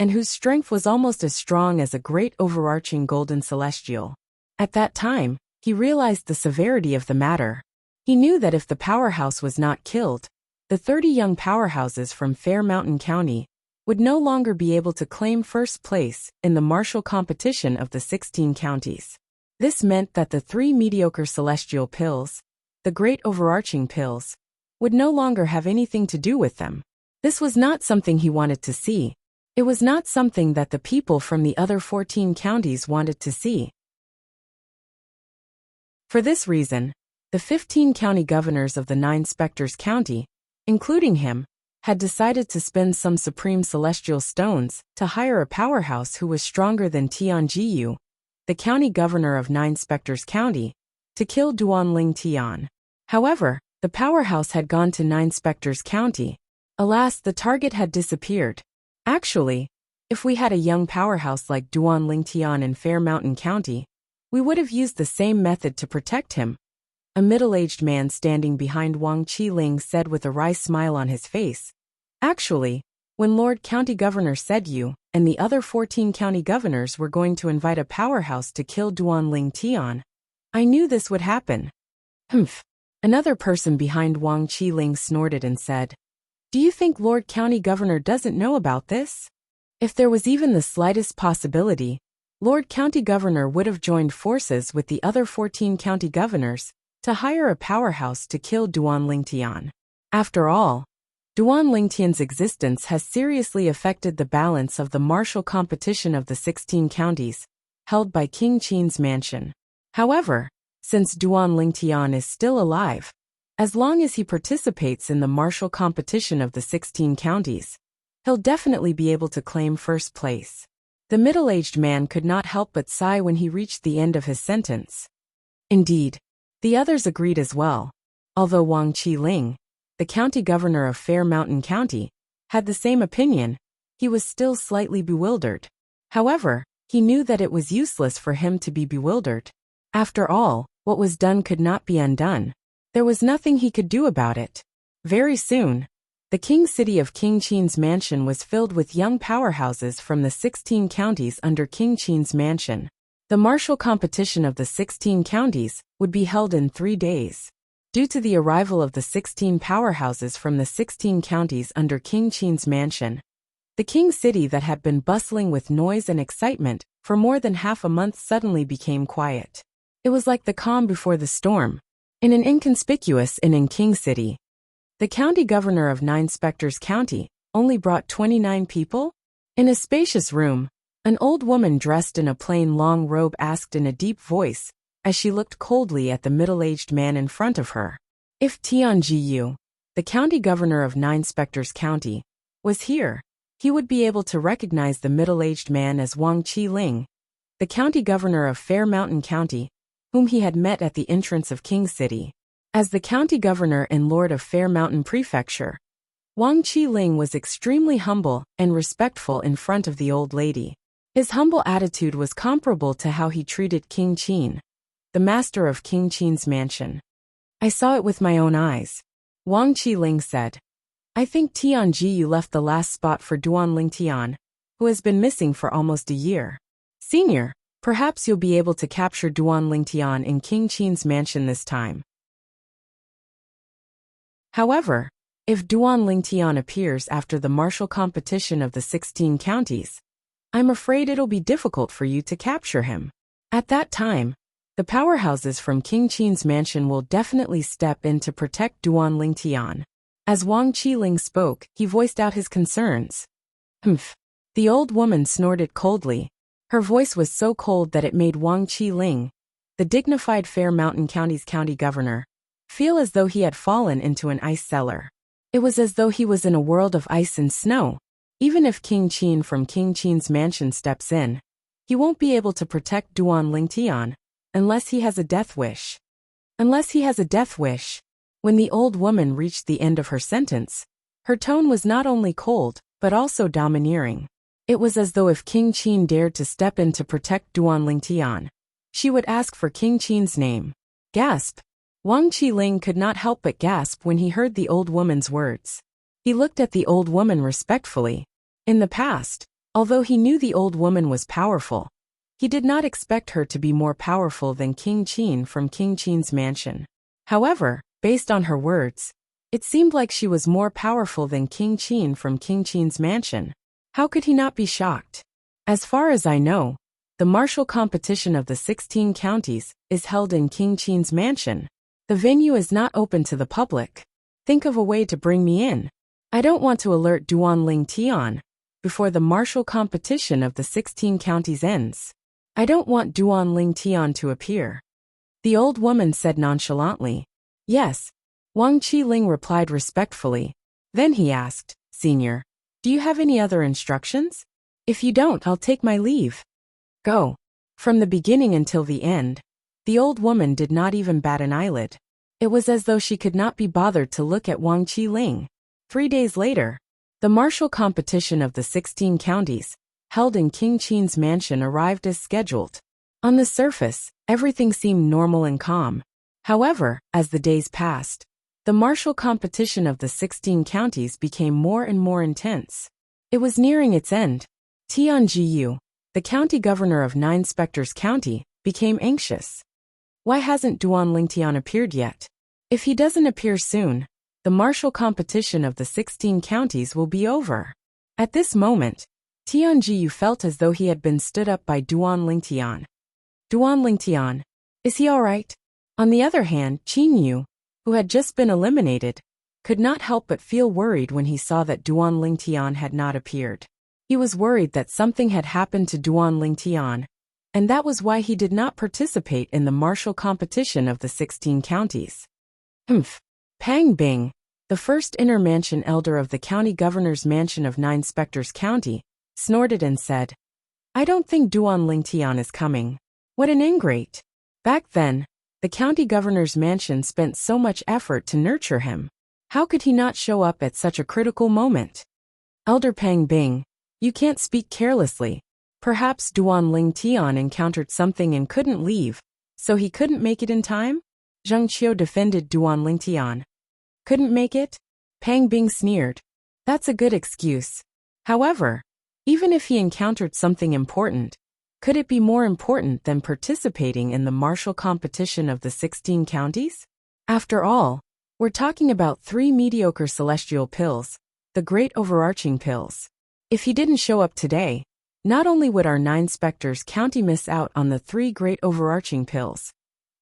and whose strength was almost as strong as a great overarching golden celestial. At that time, he realized the severity of the matter. He knew that if the powerhouse was not killed, the 30 young powerhouses from Fair Mountain County would no longer be able to claim first place in the martial competition of the 16 counties. This meant that the 3 mediocre celestial pills the great overarching pills, would no longer have anything to do with them. This was not something he wanted to see. It was not something that the people from the other 14 counties wanted to see. For this reason, the 15 county governors of the 9 specters county, including him, had decided to spend some supreme celestial stones to hire a powerhouse who was stronger than Tianjiyu, the county governor of 9 specters county, to kill Duanling Tian. However, the powerhouse had gone to 9 specters county. Alas, the target had disappeared. Actually, if we had a young powerhouse like Duanling Tian in Fair Mountain County, we would have used the same method to protect him. A middle-aged man standing behind Wang Qiling said with a wry smile on his face. Actually, when Lord County Governor said you and the other 14 county governors were going to invite a powerhouse to kill Duanling Tian, I knew this would happen. Humph. Another person behind Wang Qiling snorted and said, "Do you think Lord County Governor doesn't know about this?" If there was even the slightest possibility, Lord County Governor would have joined forces with the other 14 county governors to hire a powerhouse to kill Duanling Tian. After all, Duanling Tian's existence has seriously affected the balance of the martial competition of the 16 counties, held by King Qin's mansion. However, since Duanling Tian is still alive, as long as he participates in the martial competition of the 16 counties, he'll definitely be able to claim first place. The middle-aged man could not help but sigh when he reached the end of his sentence. Indeed, the others agreed as well, although Wang Qiling, the county governor of Fair Mountain County, had the same opinion. He was still slightly bewildered. However, he knew that it was useless for him to be bewildered. After all, what was done could not be undone. There was nothing he could do about it. Very soon, the king city of King Qin's mansion was filled with young powerhouses from the 16 counties under King Qin's mansion. The martial competition of the 16 counties would be held in 3 days. Due to the arrival of the 16 powerhouses from the 16 counties under King Qin's mansion, the king city that had been bustling with noise and excitement for more than half a month suddenly became quiet. It was like the calm before the storm. In an inconspicuous inn in King City, the county governor of 9 specters county only brought 29 people. In a spacious room, an old woman dressed in a plain long robe asked in a deep voice, as she looked coldly at the middle-aged man in front of her. If Tianjiyu, the county governor of 9 specters county, was here, he would be able to recognize the middle-aged man as Wang Qiling, the county governor of Fair Mountain County, whom he had met at the entrance of King City. As the county governor and lord of Fair Mountain Prefecture, Wang Qiling was extremely humble and respectful in front of the old lady. His humble attitude was comparable to how he treated King Qin, the master of King Qin's mansion. "I saw it with my own eyes," Wang Qiling said. "I think Tianjiyu left the last spot for Duanling Tian, who has been missing for almost a year. Senior, perhaps you'll be able to capture Duanling Tian in King Qin's mansion this time. However, if Duanling Tian appears after the martial competition of the 16 counties, I'm afraid it'll be difficult for you to capture him. At that time, the powerhouses from King Qin's mansion will definitely step in to protect Duanling Tian." As Wang Qiling spoke, he voiced out his concerns. Humph. The old woman snorted coldly. Her voice was so cold that it made Wang Qiling, the dignified Fair Mountain County's county governor, feel as though he had fallen into an ice cellar. It was as though he was in a world of ice and snow. Even if King Qin from King Qin's mansion steps in, he won't be able to protect Duanling Tian unless he has a death wish. Unless he has a death wish. When the old woman reached the end of her sentence, her tone was not only cold, but also domineering. It was as though if King Qin dared to step in to protect Duanling Tian, she would ask for King Qin's name. Gasp! Wang Qiling could not help but gasp when he heard the old woman's words. He looked at the old woman respectfully. In the past, although he knew the old woman was powerful, he did not expect her to be more powerful than King Qin from King Qin's mansion. However, based on her words, it seemed like she was more powerful than King Qin from King Qin's mansion. How could he not be shocked? As far as I know, the martial competition of the 16 counties is held in King Qin's mansion. The venue is not open to the public. Think of a way to bring me in. I don't want to alert Duanling Tian before the martial competition of the 16 counties ends. I don't want Duanling Tian to appear. The old woman said nonchalantly. Yes. Wang Qiling replied respectfully. Then he asked, Senior, do you have any other instructions? If you don't, I'll take my leave. Go. From the beginning until the end, the old woman did not even bat an eyelid. It was as though she could not be bothered to look at Wang Qiling. 3 days later, the martial competition of the 16 counties, held in King Qin's mansion, arrived as scheduled. On the surface, everything seemed normal and calm. However, as the days passed, the martial competition of the 16 counties became more and more intense. It was nearing its end. Tian Jiyu, the county governor of Nine Spectres County, became anxious. Why hasn't Duanling Tian appeared yet? If he doesn't appear soon, the martial competition of the 16 counties will be over. At this moment, Tian Jiyu felt as though he had been stood up by Duanling Tian. Duanling Tian, is he all right? On the other hand, Qin Yu, who had just been eliminated, could not help but feel worried when he saw that Duanling Tian had not appeared. He was worried that something had happened to Duanling Tian, and that was why he did not participate in the martial competition of the 16 counties. Pang Bing, the first inner mansion elder of the county governor's mansion of Nine Spectres County, snorted and said, I don't think Duanling Tian is coming. What an ingrate. Back then, the county governor's mansion spent so much effort to nurture him. How could he not show up at such a critical moment? Elder Pang Bing, you can't speak carelessly. Perhaps Duanling Tian encountered something and couldn't leave, so he couldn't make it in time? Zhang Qiu defended Duanling Tian. Couldn't make it? Pang Bing sneered. That's a good excuse. However, even if he encountered something important, could it be more important than participating in the martial competition of the 16 counties? After all, we're talking about 3 mediocre celestial pills, the great overarching pills. If he didn't show up today, not only would our 9 Spectres County miss out on the 3 great overarching pills,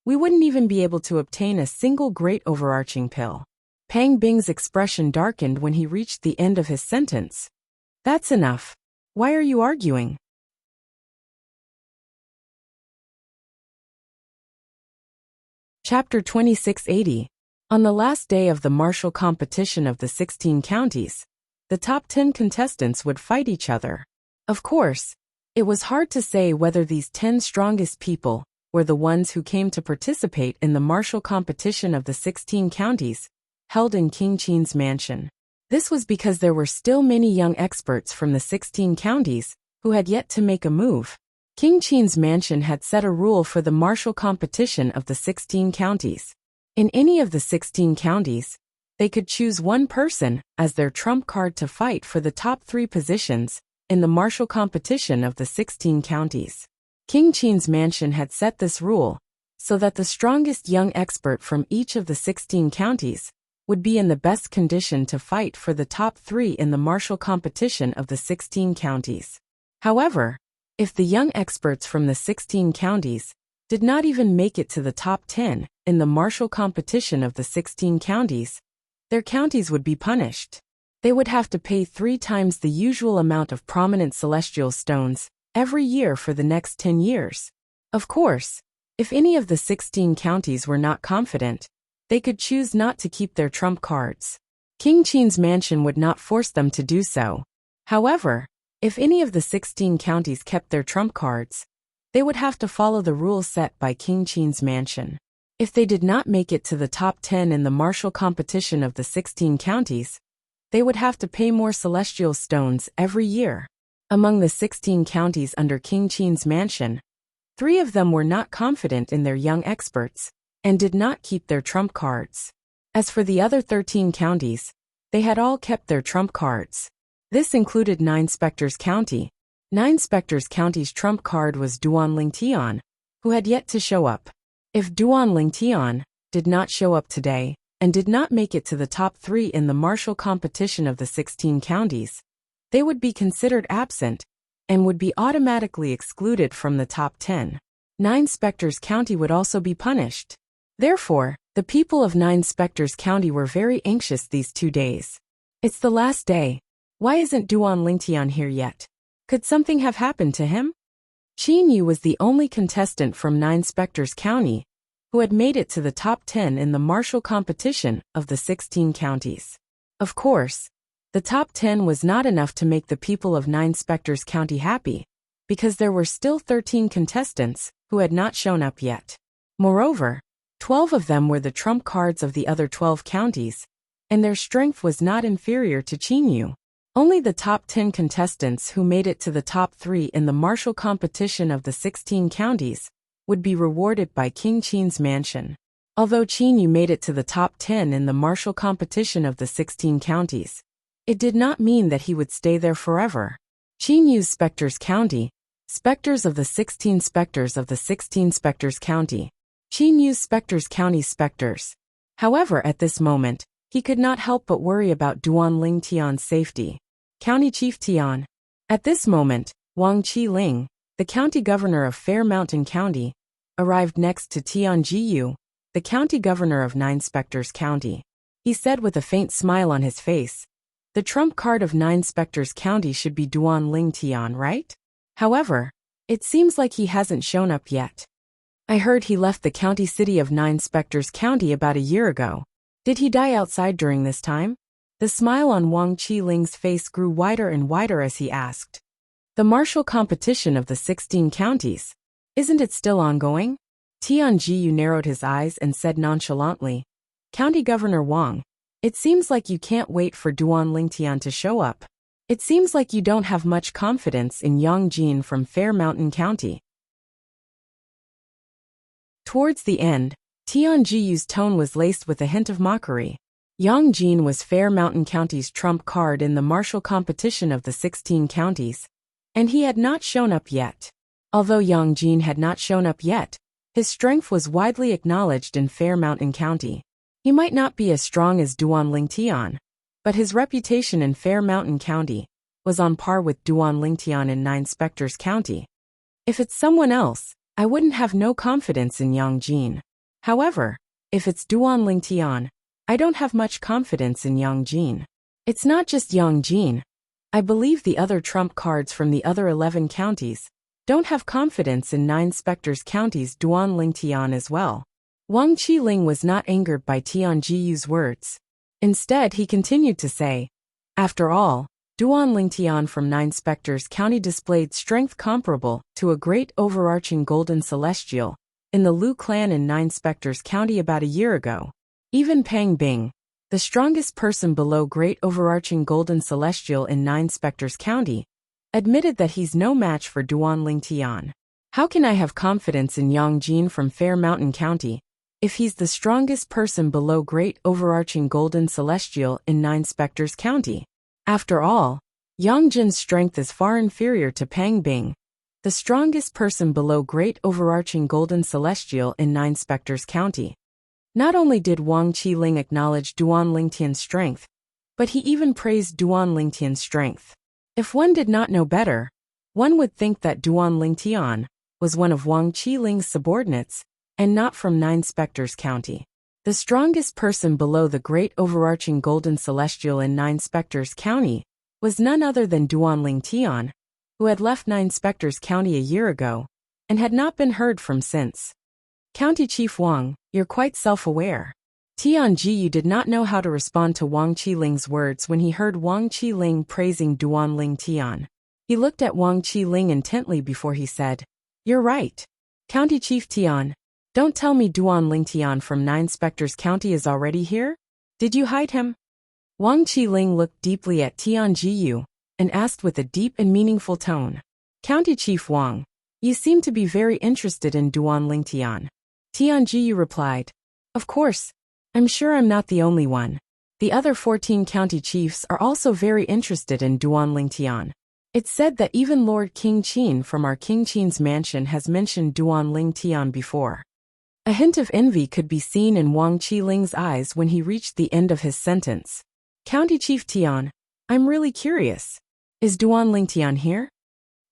we wouldn't even be able to obtain a single great overarching pill. Pang Bing's expression darkened when he reached the end of his sentence. That's enough. Why are you arguing? Chapter 2680. On the last day of the martial competition of the 16 counties, the top 10 contestants would fight each other. Of course, it was hard to say whether these 10 strongest people were the ones who came to participate in the martial competition of the 16 counties, held in King Qin's mansion. This was because there were still many young experts from the 16 counties who had yet to make a move. King Qin's mansion had set a rule for the martial competition of the 16 counties. In any of the 16 counties, they could choose one person as their trump card to fight for the top 3 positions in the martial competition of the 16 counties. King Qin's mansion had set this rule so that the strongest young expert from each of the 16 counties would be in the best condition to fight for the top 3 in the martial competition of the 16 counties. However, if the young experts from the 16 counties did not even make it to the top 10 in the martial competition of the 16 counties, their counties would be punished. They would have to pay 3 times the usual amount of prominent celestial stones every year for the next 10 years. Of course, if any of the 16 counties were not confident, they could choose not to keep their trump cards. King Qin's mansion would not force them to do so. However, if any of the 16 counties kept their trump cards, they would have to follow the rules set by King Qin's mansion. If they did not make it to the top 10 in the martial competition of the 16 counties, they would have to pay more celestial stones every year. Among the 16 counties under King Qin's mansion, 3 of them were not confident in their young experts and did not keep their trump cards. As for the other 13 counties, they had all kept their trump cards. This included Nine Spectres County. Nine Spectres County's trump card was Duanling Tian, who had yet to show up. If Duanling Tian did not show up today and did not make it to the top 3 in the martial competition of the 16 counties, they would be considered absent and would be automatically excluded from the top 10. Nine Spectres County would also be punished. Therefore, The people of Nine Spectres County were very anxious these 2 days. It's the last day. Why isn't Duan Lingtian here yet? Could something have happened to him? Qin Yu was the only contestant from Nine Spectres County who had made it to the top 10 in the martial competition of the 16 counties. Of course, the top 10 was not enough to make the people of Nine Spectres County happy, because there were still 13 contestants who had not shown up yet. Moreover, 12 of them were the trump cards of the other 12 counties, and their strength was not inferior to Qin Yu. Only the top 10 contestants who made it to the top 3 in the martial competition of the 16 counties would be rewarded by King Qin's mansion. Although Qin Yu made it to the top 10 in the martial competition of the 16 counties, it did not mean that he would stay there forever. Qin Yu's Spectres County, Spectres of the 16 Spectres of the 16 Spectres County. Qin Yu's Spectres County Spectres. However, at this moment, he could not help but worry about Duan Ling Tian's safety. County Chief Tian. At this moment, Wang Qiling, the county governor of Fair Mountain County, arrived next to Tian Jiyu, the county governor of Nine Spectres County. He said with a faint smile on his face, "The trump card of Nine Spectres County should be Duan Ling Tian, right? However, it seems like he hasn't shown up yet. I heard he left the county city of Nine Spectres County about a year ago. Did he die outside during this time?" The smile on Wang Qiling's face grew wider and wider as he asked. "The martial competition of the 16 counties. Isn't it still ongoing?" Tian Jiyu narrowed his eyes and said nonchalantly, "County Governor Wang, it seems like you can't wait for Duan Lingtian to show up. It seems like you don't have much confidence in Yang Jin from Fair Mountain County." Towards the end, Tian Jiyu's tone was laced with a hint of mockery. Yang Jin was Fair Mountain County's trump card in the martial competition of the 16 counties, and he had not shown up yet. Although Yang Jin had not shown up yet, his strength was widely acknowledged in Fair Mountain County. He might not be as strong as Duan Lingtian, but his reputation in Fair Mountain County was on par with Duan Lingtian in Nine Spectres County. If it's someone else, I wouldn't have no confidence in Yang Jin. However, if it's Duan Lingtian, I don't have much confidence in Yang Jin. It's not just Yang Jin. I believe the other trump cards from the other 11 counties don't have confidence in Nine Spectres County's Duan Lingtian as well. Wang Qiling was not angered by Tian Jiyu's words. Instead, he continued to say, "After all, Duan Lingtian from Nine Spectres County displayed strength comparable to a great overarching golden celestial in the Lu clan in Nine Spectres County about a year ago. Even Pang Bing, the strongest person below great overarching golden celestial in Nine Spectres County, admitted that he's no match for Duan Lingtian. How can I have confidence in Yang Jin from Fair Mountain County if he's the strongest person below great overarching golden celestial in Nine Spectres County? After all, Yang Jin's strength is far inferior to Pang Bing, the strongest person below great overarching golden celestial in Nine Spectres County." Not only did Wang Qiling acknowledge Duan Lingtian's strength, but he even praised Duan Lingtian's strength. If one did not know better, one would think that Duan Lingtian was one of Wang Qiling's subordinates and not from Nine Spectres County. The strongest person below the great overarching golden celestial in Nine Spectres County was none other than Duan Lingtian, who had left Nine Spectres County a year ago and had not been heard from since. "County Chief Wang, you're quite self-aware." Tian Jiyu did not know how to respond to Wang Qiling's words when he heard Wang Qiling praising Duan Lingtian. He looked at Wang Qiling intently before he said, "You're right. County Chief Tian, don't tell me Duan Lingtian from Nine Spectres County is already here? Did you hide him?" Wang Qiling looked deeply at Tian Jiyu and asked with a deep and meaningful tone, "County Chief Wang, you seem to be very interested in Duan Lingtian." Tian Jiyu replied, "Of course, I'm sure I'm not the only one. The other 14 county chiefs are also very interested in Duan Lingtian. It's said that even Lord King Qin from our King Qin's mansion has mentioned Duan Lingtian before." A hint of envy could be seen in Wang Qiling's eyes when he reached the end of his sentence. "County Chief Tian, I'm really curious. Is Duan Lingtian here?"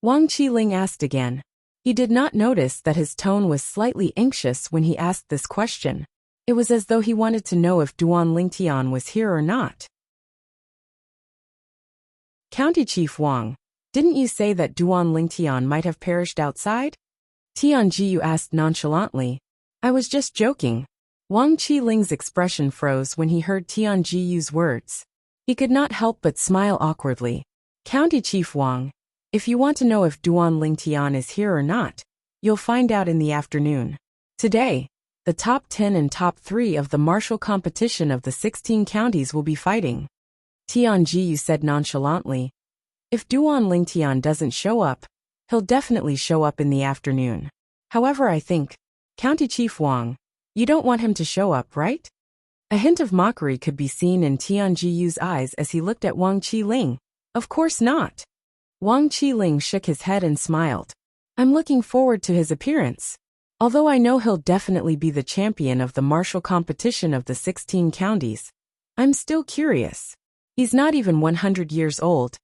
Wang Qiling asked again. He did not notice that his tone was slightly anxious when he asked this question. It was as though he wanted to know if Duan Lingtian was here or not. County Chief Wang, didn't you say that Duan Lingtian might have perished outside? Tian Jiyu asked nonchalantly. I was just joking. Wang Qiling's expression froze when he heard Tian Jiyu's words. He could not help but smile awkwardly. County Chief Wang, if you want to know if Duan Lingtian is here or not, you'll find out in the afternoon. Today, the top 10 and top 3 of the martial competition of the 16 counties will be fighting. Tian Jiyu said nonchalantly. If Duan Lingtian doesn't show up, he'll definitely show up in the afternoon. However, I think, County Chief Wang, you don't want him to show up, right? A hint of mockery could be seen in Tian Jiyu's eyes as he looked at Wang Qiling. Of course not. Wang Qiling shook his head and smiled. I'm looking forward to his appearance. Although I know he'll definitely be the champion of the martial competition of the 16 counties, I'm still curious. He's not even 100 years old,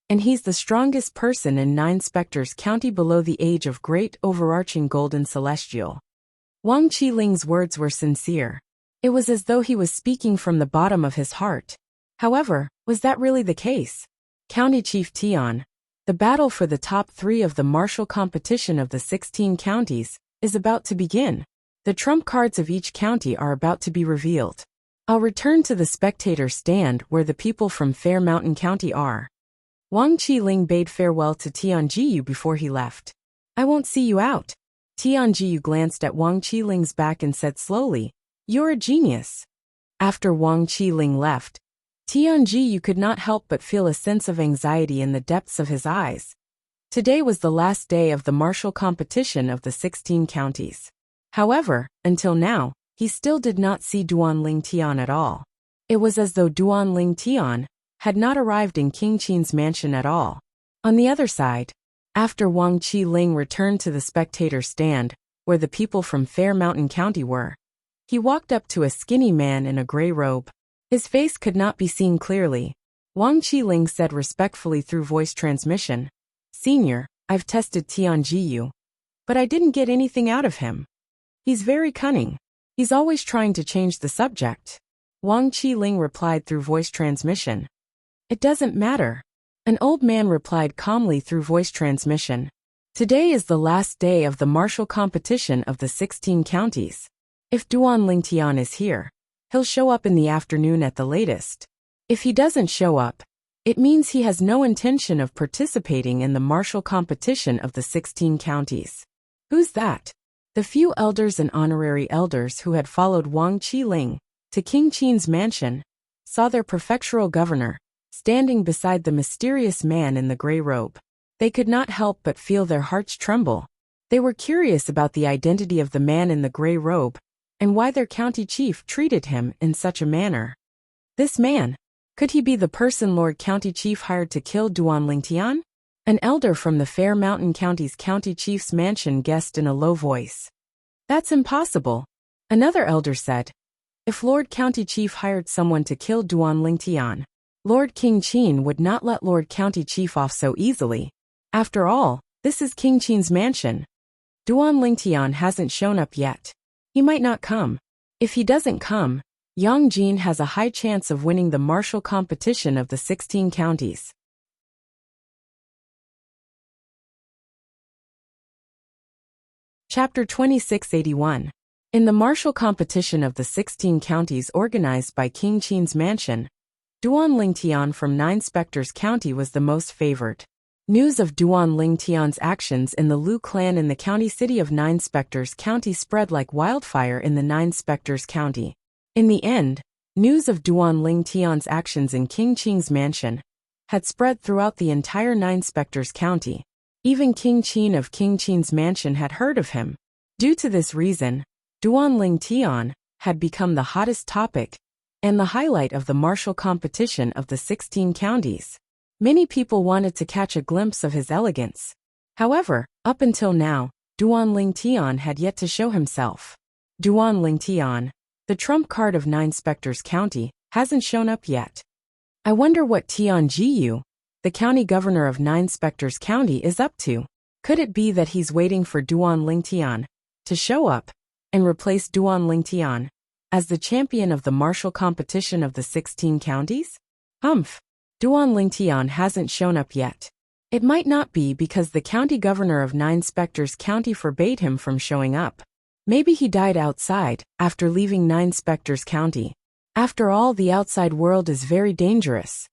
and he's the strongest person in 9 Spectres County below the age of great overarching golden celestial. Wang Qiling's words were sincere. It was as though he was speaking from the bottom of his heart. However, was that really the case? County Chief Tian, the battle for the top 3 of the martial competition of the 16 counties is about to begin. The trump cards of each county are about to be revealed. I'll return to the spectator stand where the people from Fair Mountain County are. Wang Qiling bade farewell to Tian Jiyu before he left. I won't see you out. Tian Jiyu glanced at Wang Qiling's back and said slowly, You're a genius. After Wang Qiling left, Tian Jiyu could not help but feel a sense of anxiety in the depths of his eyes. Today was the last day of the martial competition of the 16 counties. However, until now, he still did not see Duan Lingtian at all. It was as though Duan Lingtian had not arrived in King Qin's mansion at all. On the other side, after Wang Qiling returned to the spectator stand, where the people from Fair Mountain County were, he walked up to a skinny man in a gray robe. His face could not be seen clearly. Wang Qiling said respectfully through voice transmission, Senior, I've tested Tian Jiyu, but I didn't get anything out of him. He's very cunning. He's always trying to change the subject. Wang Qiling replied through voice transmission. It doesn't matter. An old man replied calmly through voice transmission. Today is the last day of the martial competition of the 16 counties. If Duan Lingtian is here, he'll show up in the afternoon at the latest. If he doesn't show up, it means he has no intention of participating in the martial competition of the 16 counties. Who's that? The few elders and honorary elders who had followed Wang Qiling to King Qin's mansion saw their prefectural governor standing beside the mysterious man in the gray robe. They could not help but feel their hearts tremble. They were curious about the identity of the man in the gray robe and why their county chief treated him in such a manner. This man, could he be the person Lord County Chief hired to kill Duan Lingtian? An elder from the Fair Mountain County's county chief's mansion guessed in a low voice. That's impossible. Another elder said. If Lord County Chief hired someone to kill Duan Lingtian, Lord King Qin would not let Lord County Chief off so easily. After all, this is King Qin's mansion. Duan Lingtian hasn't shown up yet. He might not come. If he doesn't come, Yang Jin has a high chance of winning the martial competition of the 16 counties. Chapter 2681. In the martial competition of the 16 counties organized by King Qin's mansion, Duan Lingtian from 9 Spectres County was the most favored. News of Duan Lingtian's actions in the Lu clan in the county city of 9 Spectres County spread like wildfire in the 9 Spectres County. In the end, news of Duan Lingtian's actions in King Qin's mansion had spread throughout the entire 9 Spectres County. Even King Qin of King Qin's mansion had heard of him. Due to this reason, Duan Lingtian had become the hottest topic and the highlight of the martial competition of the 16 counties. Many people wanted to catch a glimpse of his elegance. However, up until now, Duan Lingtian had yet to show himself. Duan Lingtian, the trump card of 9 Spectres County, hasn't shown up yet. I wonder what Tian Jiyu, the county governor of 9 Spectres County, is up to. Could it be that he's waiting for Duan Lingtian to show up and replace Duan Lingtian? as the champion of the martial competition of the 16 counties? Humph. Duan Lingtian hasn't shown up yet. It might not be because the county governor of Nine Spectres County forbade him from showing up. Maybe he died outside, after leaving Nine Spectres County. After all, the outside world is very dangerous.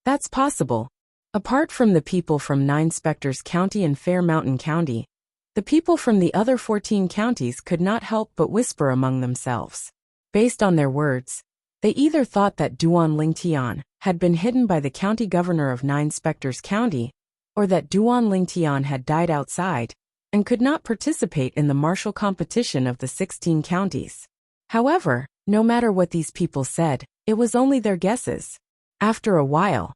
That's possible. Apart from the people from Nine Spectres County and Fair Mountain County, the people from the other 14 counties could not help but whisper among themselves. Based on their words, they either thought that Duan Lingtian had been hidden by the county governor of Nine Spectres County, or that Duan Lingtian had died outside and could not participate in the martial competition of the 16 counties. However, no matter what these people said, it was only their guesses. After a while,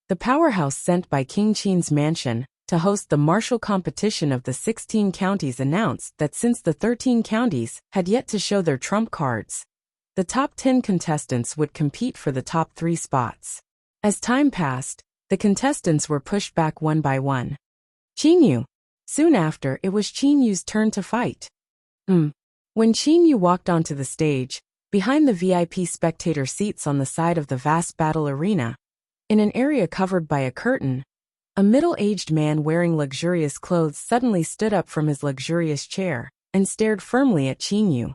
the powerhouse sent by King Qin's mansion to host the martial competition of the 16 counties announced that since the 13 counties had yet to show their trump cards, the top 10 contestants would compete for the top 3 spots. As time passed, the contestants were pushed back one by one. Qinyu. Soon after, it was Qinyu's turn to fight. When Qinyu walked onto the stage, behind the VIP spectator seats on the side of the vast battle arena, in an area covered by a curtain, a middle-aged man wearing luxurious clothes suddenly stood up from his luxurious chair and stared firmly at Qinyu.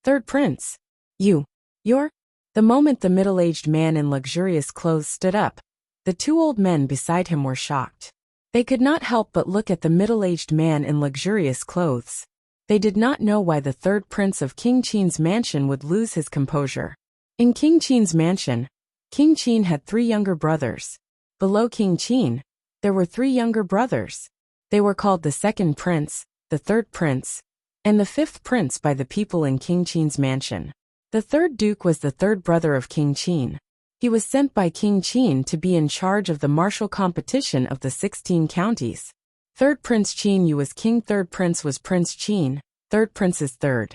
Third Prince. You're? The moment the middle-aged man in luxurious clothes stood up, the 2 old men beside him were shocked. They could not help but look at the middle-aged man in luxurious clothes. They did not know why the 3rd prince of King Qin's mansion would lose his composure. In King Qin's mansion, King Qin had 3 younger brothers. Below King Qin, there were 3 younger brothers. They were called the 2nd prince, the 3rd prince, and the 5th prince by the people in King Qin's mansion. The 3rd duke was the 3rd brother of King Qin. He was sent by King Qin to be in charge of the martial competition of the 16 counties. 3rd Prince Qinyu was king, 3rd prince was Prince Qin, 3rd prince is 3rd.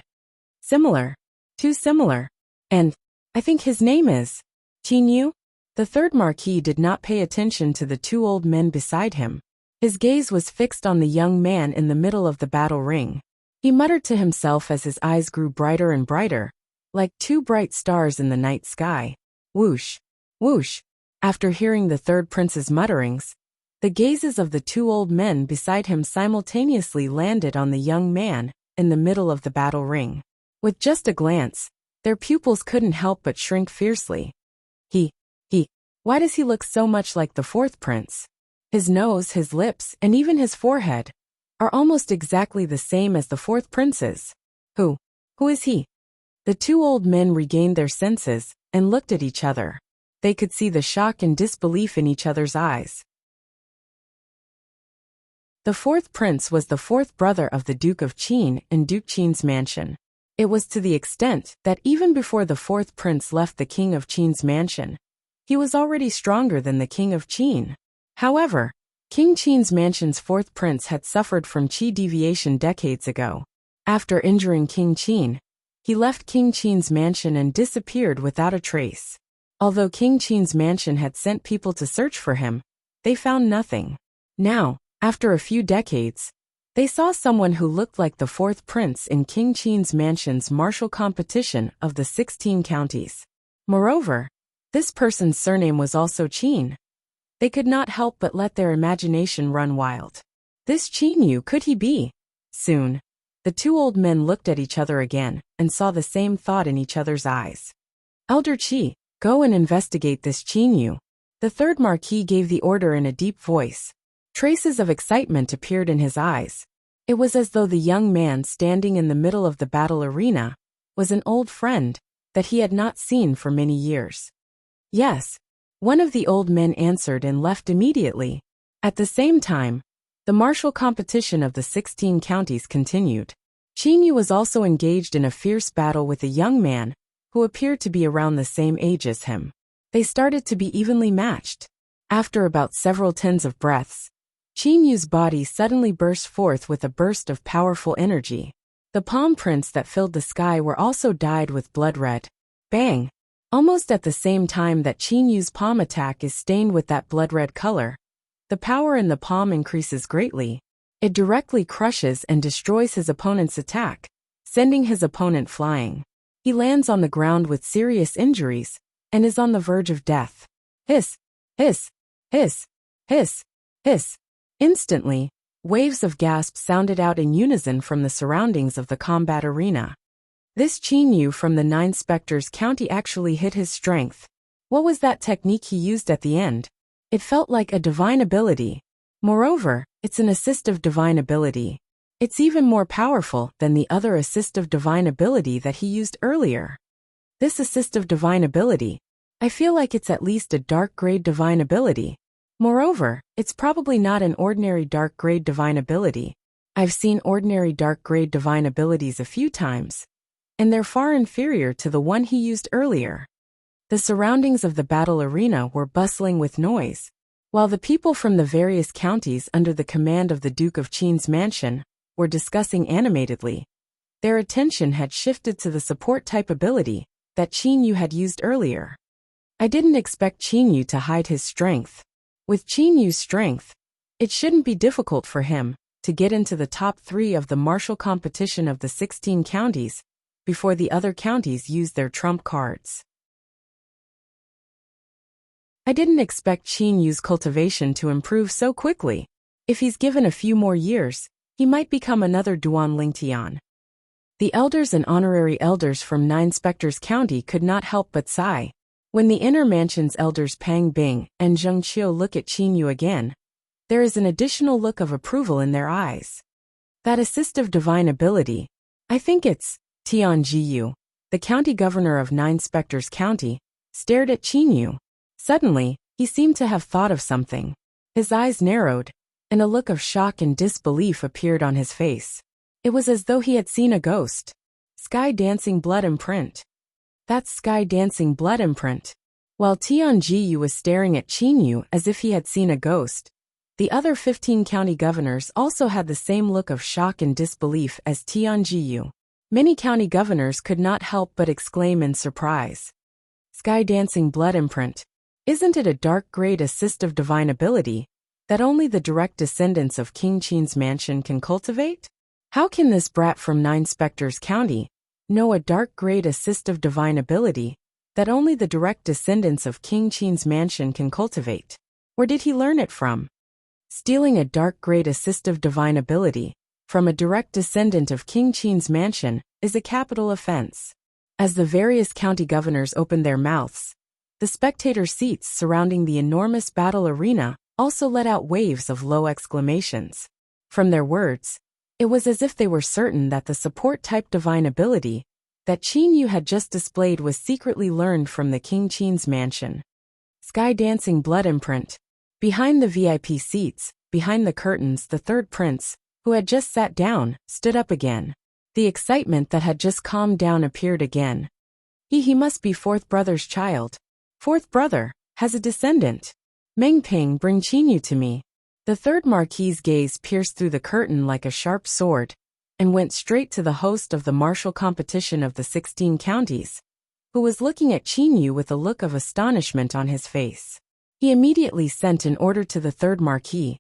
Similar. Too similar. And I think his name is Qinyu? The 3rd marquis did not pay attention to the 2 old men beside him. His gaze was fixed on the young man in the middle of the battle ring. He muttered to himself as his eyes grew brighter and brighter, like 2 bright stars in the night sky. Whoosh, whoosh. After hearing the 3rd prince's mutterings, the gazes of the 2 old men beside him simultaneously landed on the young man in the middle of the battle ring. With just a glance, their pupils couldn't help but shrink fiercely. Why does he look so much like the 4th prince? His nose, his lips, and even his forehead are almost exactly the same as the 4th prince's. Who is he? The 2 old men regained their senses and looked at each other. They could see the shock and disbelief in each other's eyes. The 4th prince was the 4th brother of the Duke of Qin in Duke Qin's mansion. It was to the extent that even before the 4th prince left the king of Qin's mansion, he was already stronger than the king of Qin. However, King Qin's mansion's 4th prince had suffered from qi deviation decades ago. After injuring King Qin, he left King Qin's mansion and disappeared without a trace. Although King Qin's mansion had sent people to search for him, they found nothing. Now, after a few decades, they saw someone who looked like the 4th prince in King Qin's mansion's martial competition of the 16 counties. Moreover, this person's surname was also Qin. They could not help but let their imagination run wild. This Qinyu, could he be? Soon, the 2 old men looked at each other again and saw the same thought in each other's eyes. Elder Qi, go and investigate this Qinyu. The 3rd marquis gave the order in a deep voice. Traces of excitement appeared in his eyes. It was as though the young man standing in the middle of the battle arena was an old friend that he had not seen for many years. Yes, one of the old men answered and left immediately. At the same time, the martial competition of the 16 counties continued. Qinyu was also engaged in a fierce battle with a young man who appeared to be around the same age as him. They started to be evenly matched. After about several tens of breaths, Qinyu's body suddenly burst forth with a burst of powerful energy. The palm prints that filled the sky were also dyed with blood red. Bang! Almost at the same time that Qinyu's palm attack is stained with that blood-red color, the power in the palm increases greatly. It directly crushes and destroys his opponent's attack, sending his opponent flying. He lands on the ground with serious injuries and is on the verge of death. Hiss, hiss, hiss, hiss, hiss. Instantly, waves of gasps sounded out in unison from the surroundings of the combat arena. This Qin Yu from the Nine Spectres County actually hit his strength. What was that technique he used at the end? It felt like a divine ability. Moreover, it's an assistive divine ability. It's even more powerful than the other assistive divine ability that he used earlier. This assistive divine ability, I feel like it's at least a dark grade divine ability. Moreover, it's probably not an ordinary dark grade divine ability. I've seen ordinary dark grade divine abilities a few times, and they're far inferior to the one he used earlier. The surroundings of the battle arena were bustling with noise, while the people from the various counties under the command of the Duke of Qin's mansion were discussing animatedly. Their attention had shifted to the support type ability that Qin Yu had used earlier. I didn't expect Qin Yu to hide his strength. With Qin Yu's strength, it shouldn't be difficult for him to get into the top 3 of the martial competition of the 16 counties before the other counties used their trump cards. I didn't expect Qin Yu's cultivation to improve so quickly. If he's given a few more years, he might become another Duan Lingtian. The elders and honorary elders from Nine Spectres County could not help but sigh. When the inner mansion's elders Pang Bing and Zheng Qiu look at Qin Yu again, there is an additional look of approval in their eyes. That assistive divine ability, I think it's Tian Jiyu, the county governor of Nine Spectres County, stared at Qin Yu. Suddenly, he seemed to have thought of something. His eyes narrowed, and a look of shock and disbelief appeared on his face. It was as though he had seen a ghost. Sky dancing blood imprint. That's sky dancing blood imprint. While Tian Jiyu was staring at Qin Yu as if he had seen a ghost, the other 15 county governors also had the same look of shock and disbelief as Tian Jiyu. Many county governors could not help but exclaim in surprise. Sky dancing blood imprint. Isn't it a dark grade assistive divine ability that only the direct descendants of King Qin's mansion can cultivate? How can this brat from Nine Spectres County know a dark grade assistive divine ability that only the direct descendants of King Qin's mansion can cultivate? Where did he learn it from? Stealing a dark grade assistive divine ability from a direct descendant of King Qin's mansion is a capital offense. As the various county governors opened their mouths, the spectator seats surrounding the enormous battle arena also let out waves of low exclamations. From their words, it was as if they were certain that the support-type divine ability that Qin Yu had just displayed was secretly learned from the King Qin's mansion. Sky dancing blood imprint. Behind the VIP seats, behind the curtains, the third prince, who had just sat down, stood up again. The excitement that had just calmed down appeared again. He must be fourth brother's child. Fourth brother has a descendant. Meng Ping, bring Qin Yu to me. The third marquis's gaze pierced through the curtain like a sharp sword and went straight to the host of the martial competition of the 16 counties, who was looking at Qin Yu with a look of astonishment on his face. He immediately sent an order to the third marquis.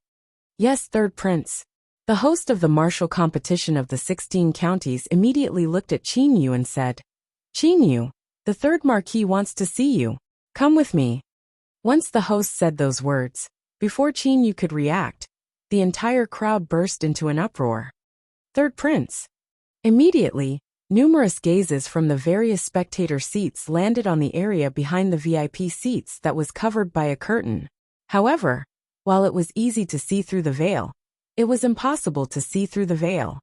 Yes, third prince. The host of the martial competition of the 16 counties immediately looked at Qin Yu and said, Qin Yu, the third marquis wants to see you. Come with me. Once the host said those words, before Qin Yu could react, the entire crowd burst into an uproar. Third prince. Immediately, numerous gazes from the various spectator seats landed on the area behind the VIP seats that was covered by a curtain. However, while it was easy to see through the veil, it was impossible to see through the veil.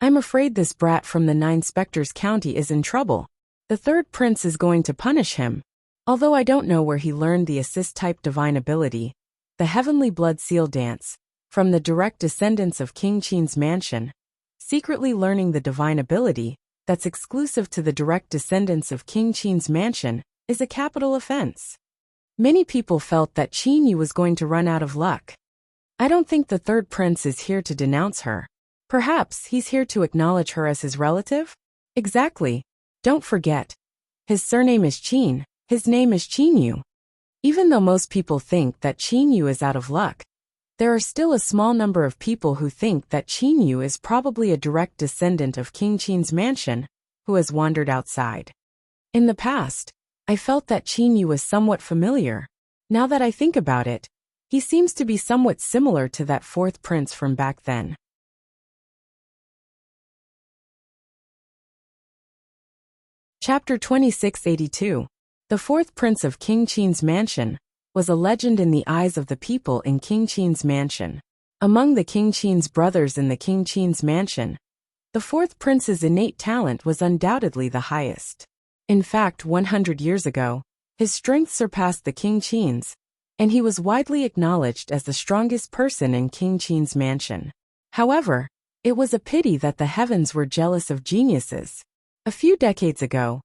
I'm afraid this brat from the Nine Spectres County is in trouble. The third prince is going to punish him. Although I don't know where he learned the assist-type divine ability, the Heavenly Blood Seal Dance, from the direct descendants of King Qin's mansion, secretly learning the divine ability that's exclusive to the direct descendants of King Qin's mansion is a capital offense. Many people felt that Qin Yu was going to run out of luck. I don't think the third prince is here to denounce her. Perhaps he's here to acknowledge her as his relative? Exactly. Don't forget. His surname is Qin. His name is Qin Yu. Even though most people think that Qin Yu is out of luck, there are still a small number of people who think that Qin Yu is probably a direct descendant of King Qin's mansion who has wandered outside. In the past, I felt that Qin Yu was somewhat familiar. Now that I think about it, he seems to be somewhat similar to that fourth prince from back then. Chapter 2682. The fourth prince of King Qin's mansion was a legend in the eyes of the people in King Qin's mansion. Among the King Qin's brothers in the King Qin's mansion, the fourth prince's innate talent was undoubtedly the highest. In fact, 100 years ago, his strength surpassed the King Qin's, and he was widely acknowledged as the strongest person in King Qin's mansion. However, it was a pity that the heavens were jealous of geniuses. A few decades ago,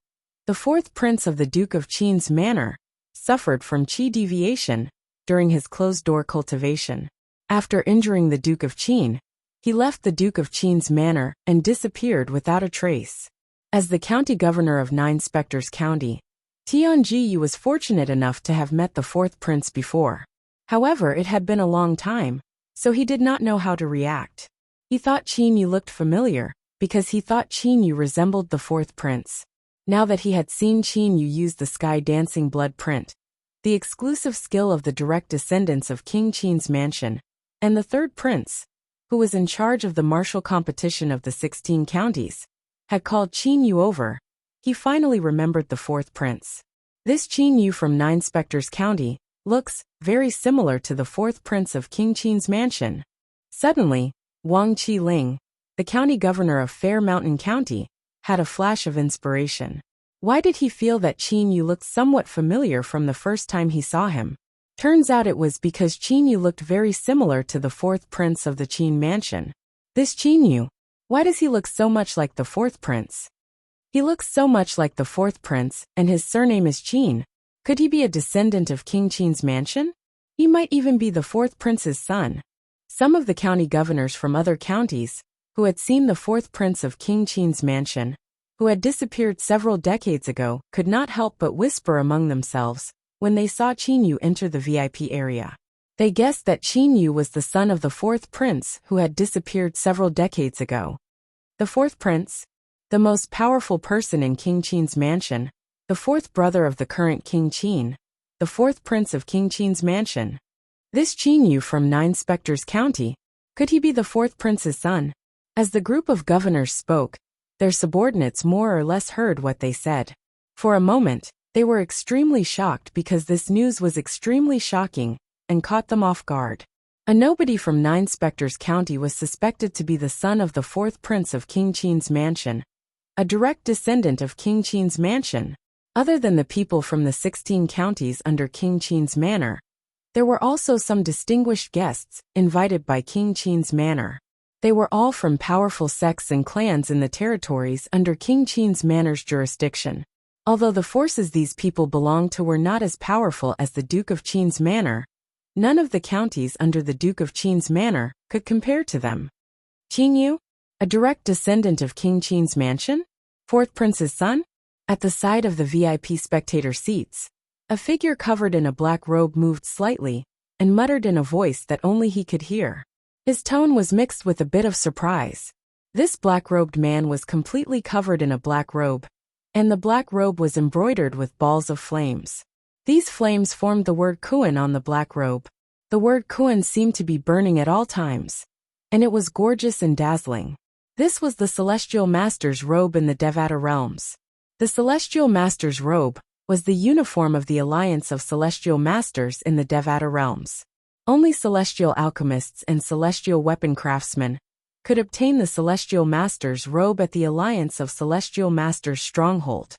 the fourth prince of the Duke of Qin's manor suffered from qi deviation during his closed-door cultivation. After injuring the Duke of Qin, he left the Duke of Qin's manor and disappeared without a trace. As the county governor of Nine Spectres County, Tianji was fortunate enough to have met the fourth prince before. However, it had been a long time, so he did not know how to react. He thought Qin Yu looked familiar, because he thought Qin Yu resembled the fourth prince. Now that he had seen Qin Yu use the sky dancing blood print, the exclusive skill of the direct descendants of King Qin's mansion, and the third prince, who was in charge of the martial competition of the 16 counties, had called Qin Yu over, he finally remembered the fourth prince. This Qin Yu from Nine Spectres County looks very similar to the fourth prince of King Qin's mansion. Suddenly, Wang Qiling, the county governor of Fair Mountain County, had a flash of inspiration. Why did he feel that Qin Yu looked somewhat familiar from the first time he saw him? Turns out it was because Qin Yu looked very similar to the fourth prince of the Qin mansion. This Qin Yu, why does he look so much like the fourth prince? He looks so much like the fourth prince, and his surname is Qin. Could he be a descendant of King Qin's mansion? He might even be the fourth prince's son. Some of the county governors from other counties, who had seen the fourth prince of King Qin's mansion, who had disappeared several decades ago, could not help but whisper among themselves when they saw Qin Yu enter the VIP area. They guessed that Qin Yu was the son of the fourth prince who had disappeared several decades ago. The fourth prince, the most powerful person in King Qin's mansion, the fourth brother of the current King Qin, the fourth prince of King Qin's mansion. This Qin Yu from Nine Spectres County, could he be the fourth prince's son? As the group of governors spoke, their subordinates more or less heard what they said. For a moment, they were extremely shocked because this news was extremely shocking and caught them off guard. A nobody from Nine Spectres County was suspected to be the son of the fourth prince of King Qin's mansion, a direct descendant of King Qin's mansion. Other than the people from the 16 counties under King Qin's manor, there were also some distinguished guests invited by King Qin's manor. They were all from powerful sects and clans in the territories under King Qin's manor's jurisdiction. Although the forces these people belonged to were not as powerful as the Duke of Qin's manor, none of the counties under the Duke of Qin's manor could compare to them. Qin Yu, a direct descendant of King Qin's mansion? Fourth prince's son? At the side of the VIP spectator seats, a figure covered in a black robe moved slightly and muttered in a voice that only he could hear. His tone was mixed with a bit of surprise. This black-robed man was completely covered in a black robe, and the black robe was embroidered with balls of flames. These flames formed the word Kuan on the black robe. The word Kuan seemed to be burning at all times, and it was gorgeous and dazzling. This was the Celestial Master's robe in the Devata realms. The Celestial Master's robe was the uniform of the Alliance of Celestial Masters in the Devata realms. Only celestial alchemists and celestial weapon craftsmen could obtain the Celestial Master's robe at the Alliance of Celestial Masters stronghold.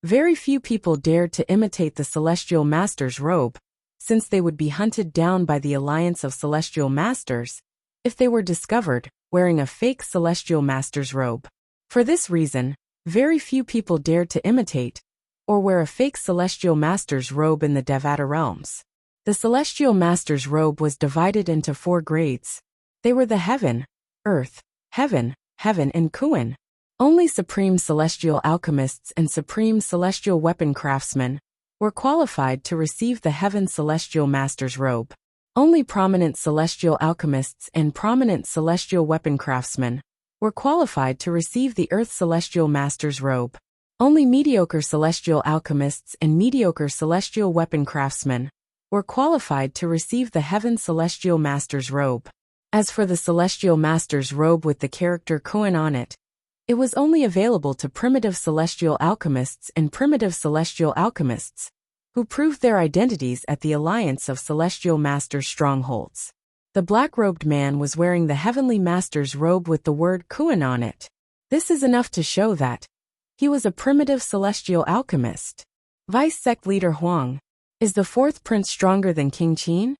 Very few people dared to imitate the Celestial Master's robe, since they would be hunted down by the Alliance of Celestial Masters if they were discovered wearing a fake Celestial Master's robe. For this reason, very few people dared to imitate or wear a fake Celestial Master's robe in the Devata realms. The Celestial Master's robe was divided into 4 grades. They were the Heaven, Earth, Heaven, and Kuan. Only Supreme Celestial Alchemists and Supreme Celestial Weapon Craftsmen were qualified to receive the Heaven Celestial Master's robe. Only prominent Celestial Alchemists and prominent Celestial Weapon Craftsmen were qualified to receive the Earth Celestial Master's robe. Only mediocre celestial alchemists and mediocre celestial weapon craftsmen were qualified to receive the Heaven Celestial Master's robe. As for the Celestial Master's robe with the character Kuan on it was only available to primitive celestial alchemists and primitive celestial alchemists who proved their identities at the Alliance of Celestial Masters strongholds. The black-robed man was wearing the Heavenly Master's robe with the word Kuan on it. This is enough to show that he was a primitive celestial alchemist. Vice Sect Leader Huang, is the fourth prince stronger than King Qin?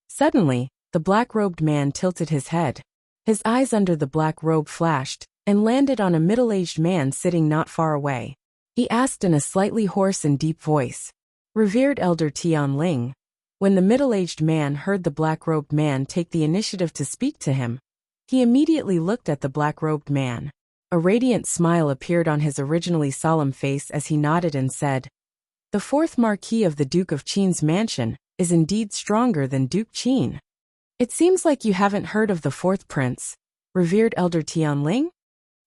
Suddenly, the black-robed man tilted his head. His eyes under the black robe flashed and landed on a middle-aged man sitting not far away. He asked in a slightly hoarse and deep voice, "Revered Elder Tian Ling." When the middle-aged man heard the black-robed man take the initiative to speak to him, he immediately looked at the black-robed man. A radiant smile appeared on his originally solemn face as he nodded and said, "The fourth Marquis of the Duke of Qin's mansion is indeed stronger than Duke Qin. It seems like you haven't heard of the fourth prince, revered Elder Tian Ling?"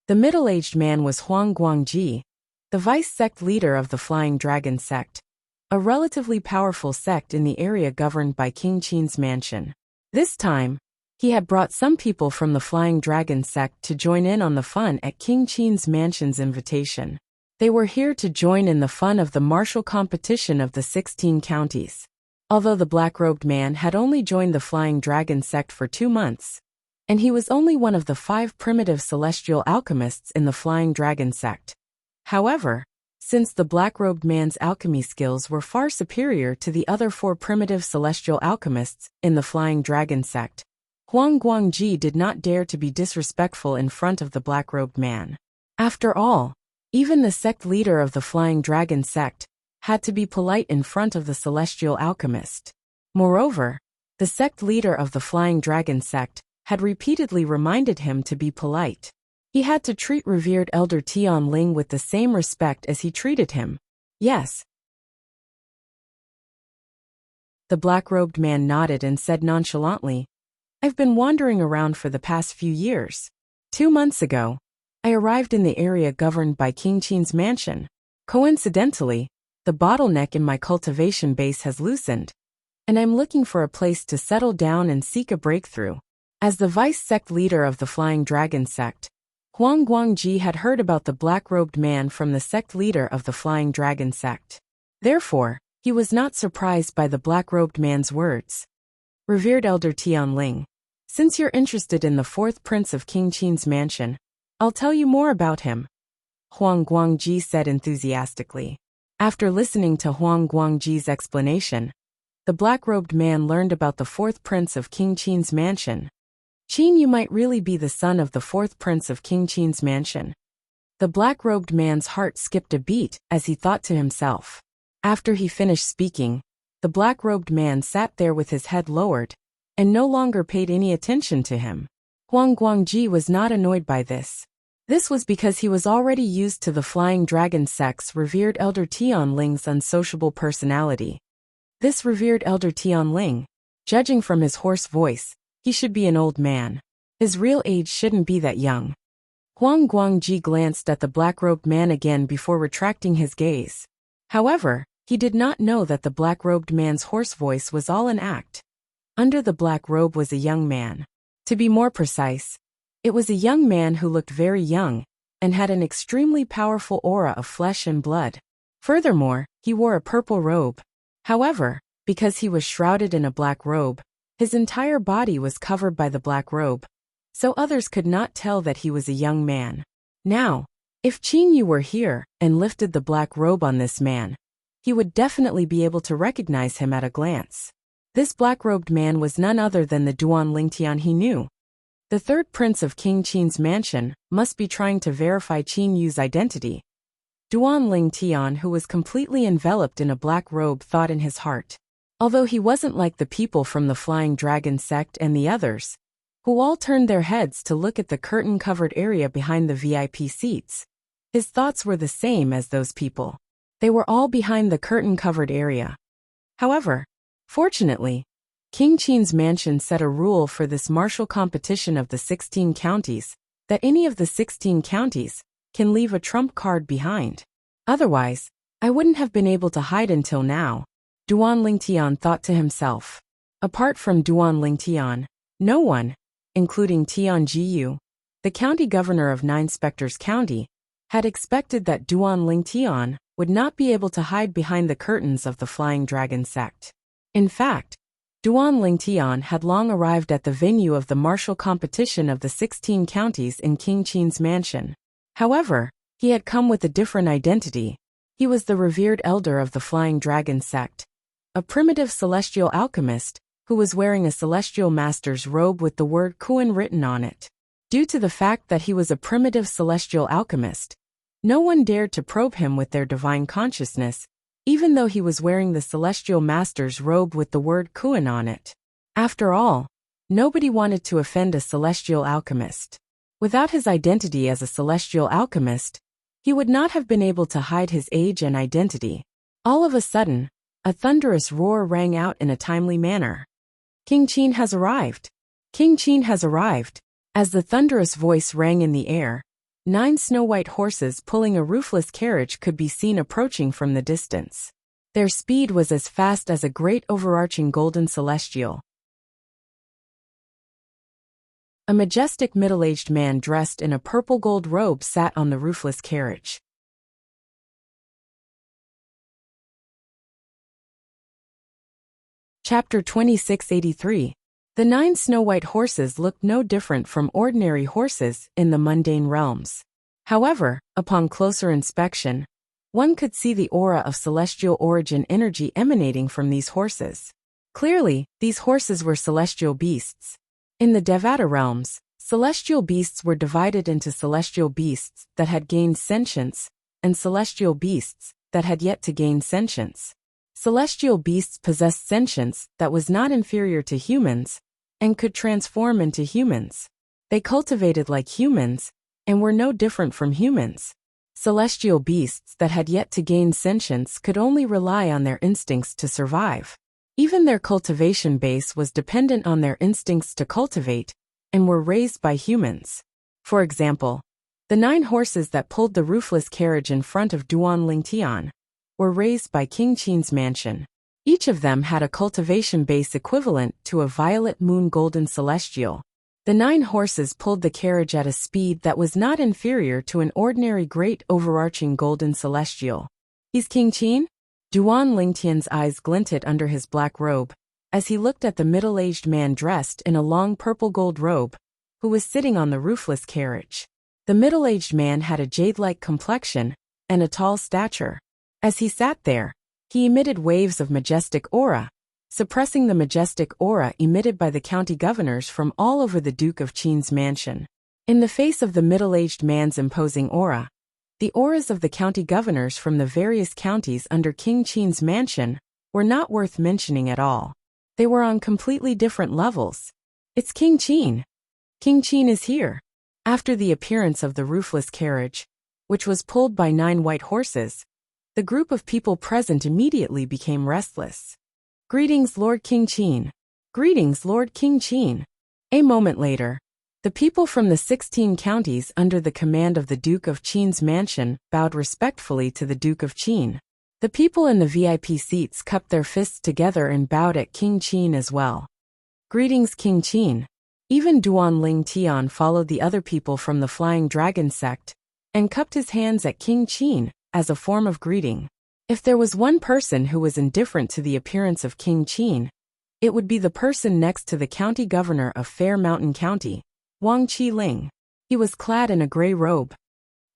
The middle-aged man was Huang Guangji, the vice sect leader of the Flying Dragon sect, a relatively powerful sect in the area governed by King Qin's mansion. This time, he had brought some people from the Flying Dragon sect to join in on the fun at King Qin's mansion's invitation. They were here to join in the fun of the martial competition of the 16 counties. Although the black-robed man had only joined the Flying Dragon sect for 2 months, and he was only one of the 5 primitive celestial alchemists in the Flying Dragon sect. However, since the black-robed man's alchemy skills were far superior to the other 4 primitive celestial alchemists in the Flying Dragon sect, Huang Guangji did not dare to be disrespectful in front of the black-robed man. After all, even the sect leader of the Flying Dragon sect had to be polite in front of the celestial alchemist. Moreover, the sect leader of the Flying Dragon sect had repeatedly reminded him to be polite. He had to treat revered Elder Tian Ling with the same respect as he treated him. Yes. The black-robed man nodded and said nonchalantly, "I've been wandering around for the past few years. 2 months ago, I arrived in the area governed by King Qin's mansion. Coincidentally, the bottleneck in my cultivation base has loosened, and I'm looking for a place to settle down and seek a breakthrough." As the vice sect leader of the Flying Dragon sect, Huang Guangji had heard about the black-robed man from the sect leader of the Flying Dragon sect. Therefore, he was not surprised by the black-robed man's words. "Revered Elder Tian Ling, since you're interested in the fourth prince of King Qin's mansion, I'll tell you more about him," Huang Guangji said enthusiastically. After listening to Huang Guangji's explanation, the black-robed man learned about the fourth prince of King Qin's mansion. "Qin, you might really be the son of the fourth prince of King Qin's mansion." The black-robed man's heart skipped a beat as he thought to himself. After he finished speaking, the black-robed man sat there with his head lowered and no longer paid any attention to him. Huang Guangji was not annoyed by this. This was because he was already used to the Flying Dragon sect's revered Elder Tian Ling's unsociable personality. This revered Elder Tian Ling, judging from his hoarse voice, he should be an old man. His real age shouldn't be that young. Huang Guangji glanced at the black-robed man again before retracting his gaze. However, he did not know that the black-robed man's hoarse voice was all an act. Under the black robe was a young man. To be more precise, it was a young man who looked very young and had an extremely powerful aura of flesh and blood. Furthermore, he wore a purple robe. However, because he was shrouded in a black robe, his entire body was covered by the black robe, so others could not tell that he was a young man. Now, if Qin Yu were here and lifted the black robe on this man, he would definitely be able to recognize him at a glance. This black-robed man was none other than the Duan Lingtian he knew. The third prince of King Qin's mansion must be trying to verify Qin Yu's identity. Duan Lingtian, who was completely enveloped in a black robe, thought in his heart. Although he wasn't like the people from the Flying Dragon sect and the others, who all turned their heads to look at the curtain-covered area behind the VIP seats, his thoughts were the same as those people. They were all behind the curtain-covered area. However, fortunately, King Qin's mansion set a rule for this martial competition of the 16 counties, that any of the 16 counties can leave a trump card behind. Otherwise, I wouldn't have been able to hide until now, Duan Lingtian thought to himself. Apart from Duan Lingtian, no one, including Tian Jiyu, the county governor of Nine Spectres County, had expected that Duan Lingtian would not be able to hide behind the curtains of the Flying Dragon sect. In fact, Duan Lingtian had long arrived at the venue of the martial competition of the 16 counties in King Qin's mansion. However, he had come with a different identity. He was the revered elder of the Flying Dragon sect, a primitive celestial alchemist who was wearing a celestial master's robe with the word Kuan written on it. Due to the fact that he was a primitive celestial alchemist, no one dared to probe him with their divine consciousness, even though he was wearing the celestial master's robe with the word Kuan on it. After all, nobody wanted to offend a celestial alchemist. Without his identity as a celestial alchemist, he would not have been able to hide his age and identity. All of a sudden, a thunderous roar rang out in a timely manner. King Qin has arrived! King Qin has arrived! As the thunderous voice rang in the air, 9 snow-white horses pulling a roofless carriage could be seen approaching from the distance. Their speed was as fast as a great overarching golden celestial. A majestic middle-aged man dressed in a purple gold robe sat on the roofless carriage. Chapter 2683. The 9 snow-white horses looked no different from ordinary horses in the mundane realms. However, upon closer inspection, one could see the aura of celestial origin energy emanating from these horses. Clearly, these horses were celestial beasts. In the Devata realms, celestial beasts were divided into celestial beasts that had gained sentience and celestial beasts that had yet to gain sentience. Celestial beasts possessed sentience that was not inferior to humans and could transform into humans. They cultivated like humans and were no different from humans. Celestial beasts that had yet to gain sentience could only rely on their instincts to survive. Even their cultivation base was dependent on their instincts to cultivate and were raised by humans. For example, the 9 horses that pulled the roofless carriage in front of Duan Lingtian were raised by King Qin's mansion. Each of them had a cultivation base equivalent to a violet moon golden celestial. The 9 horses pulled the carriage at a speed that was not inferior to an ordinary great overarching golden celestial. He's King Qin? Duan Lingtian's eyes glinted under his black robe, as he looked at the middle-aged man dressed in a long purple gold robe, who was sitting on the roofless carriage. The middle-aged man had a jade-like complexion and a tall stature. As he sat there, he emitted waves of majestic aura, suppressing the majestic aura emitted by the county governors from all over the Duke of Qin's mansion. In the face of the middle-aged man's imposing aura, the auras of the county governors from the various counties under King Qin's mansion were not worth mentioning at all. They were on completely different levels. It's King Qin! King Qin is here! After the appearance of the roofless carriage, which was pulled by 9 white horses, the group of people present immediately became restless. Greetings, Lord King Qin. Greetings, Lord King Qin. A moment later, the people from the 16 counties under the command of the Duke of Qin's mansion bowed respectfully to the Duke of Qin. The people in the VIP seats cupped their fists together and bowed at King Qin as well. Greetings, King Qin. Even Duan Lingtian followed the other people from the Flying Dragon sect and cupped his hands at King Qin as a form of greeting. If there was one person who was indifferent to the appearance of King Qin, it would be the person next to the county governor of Fair Mountain County, Wang Qiling. He was clad in a gray robe.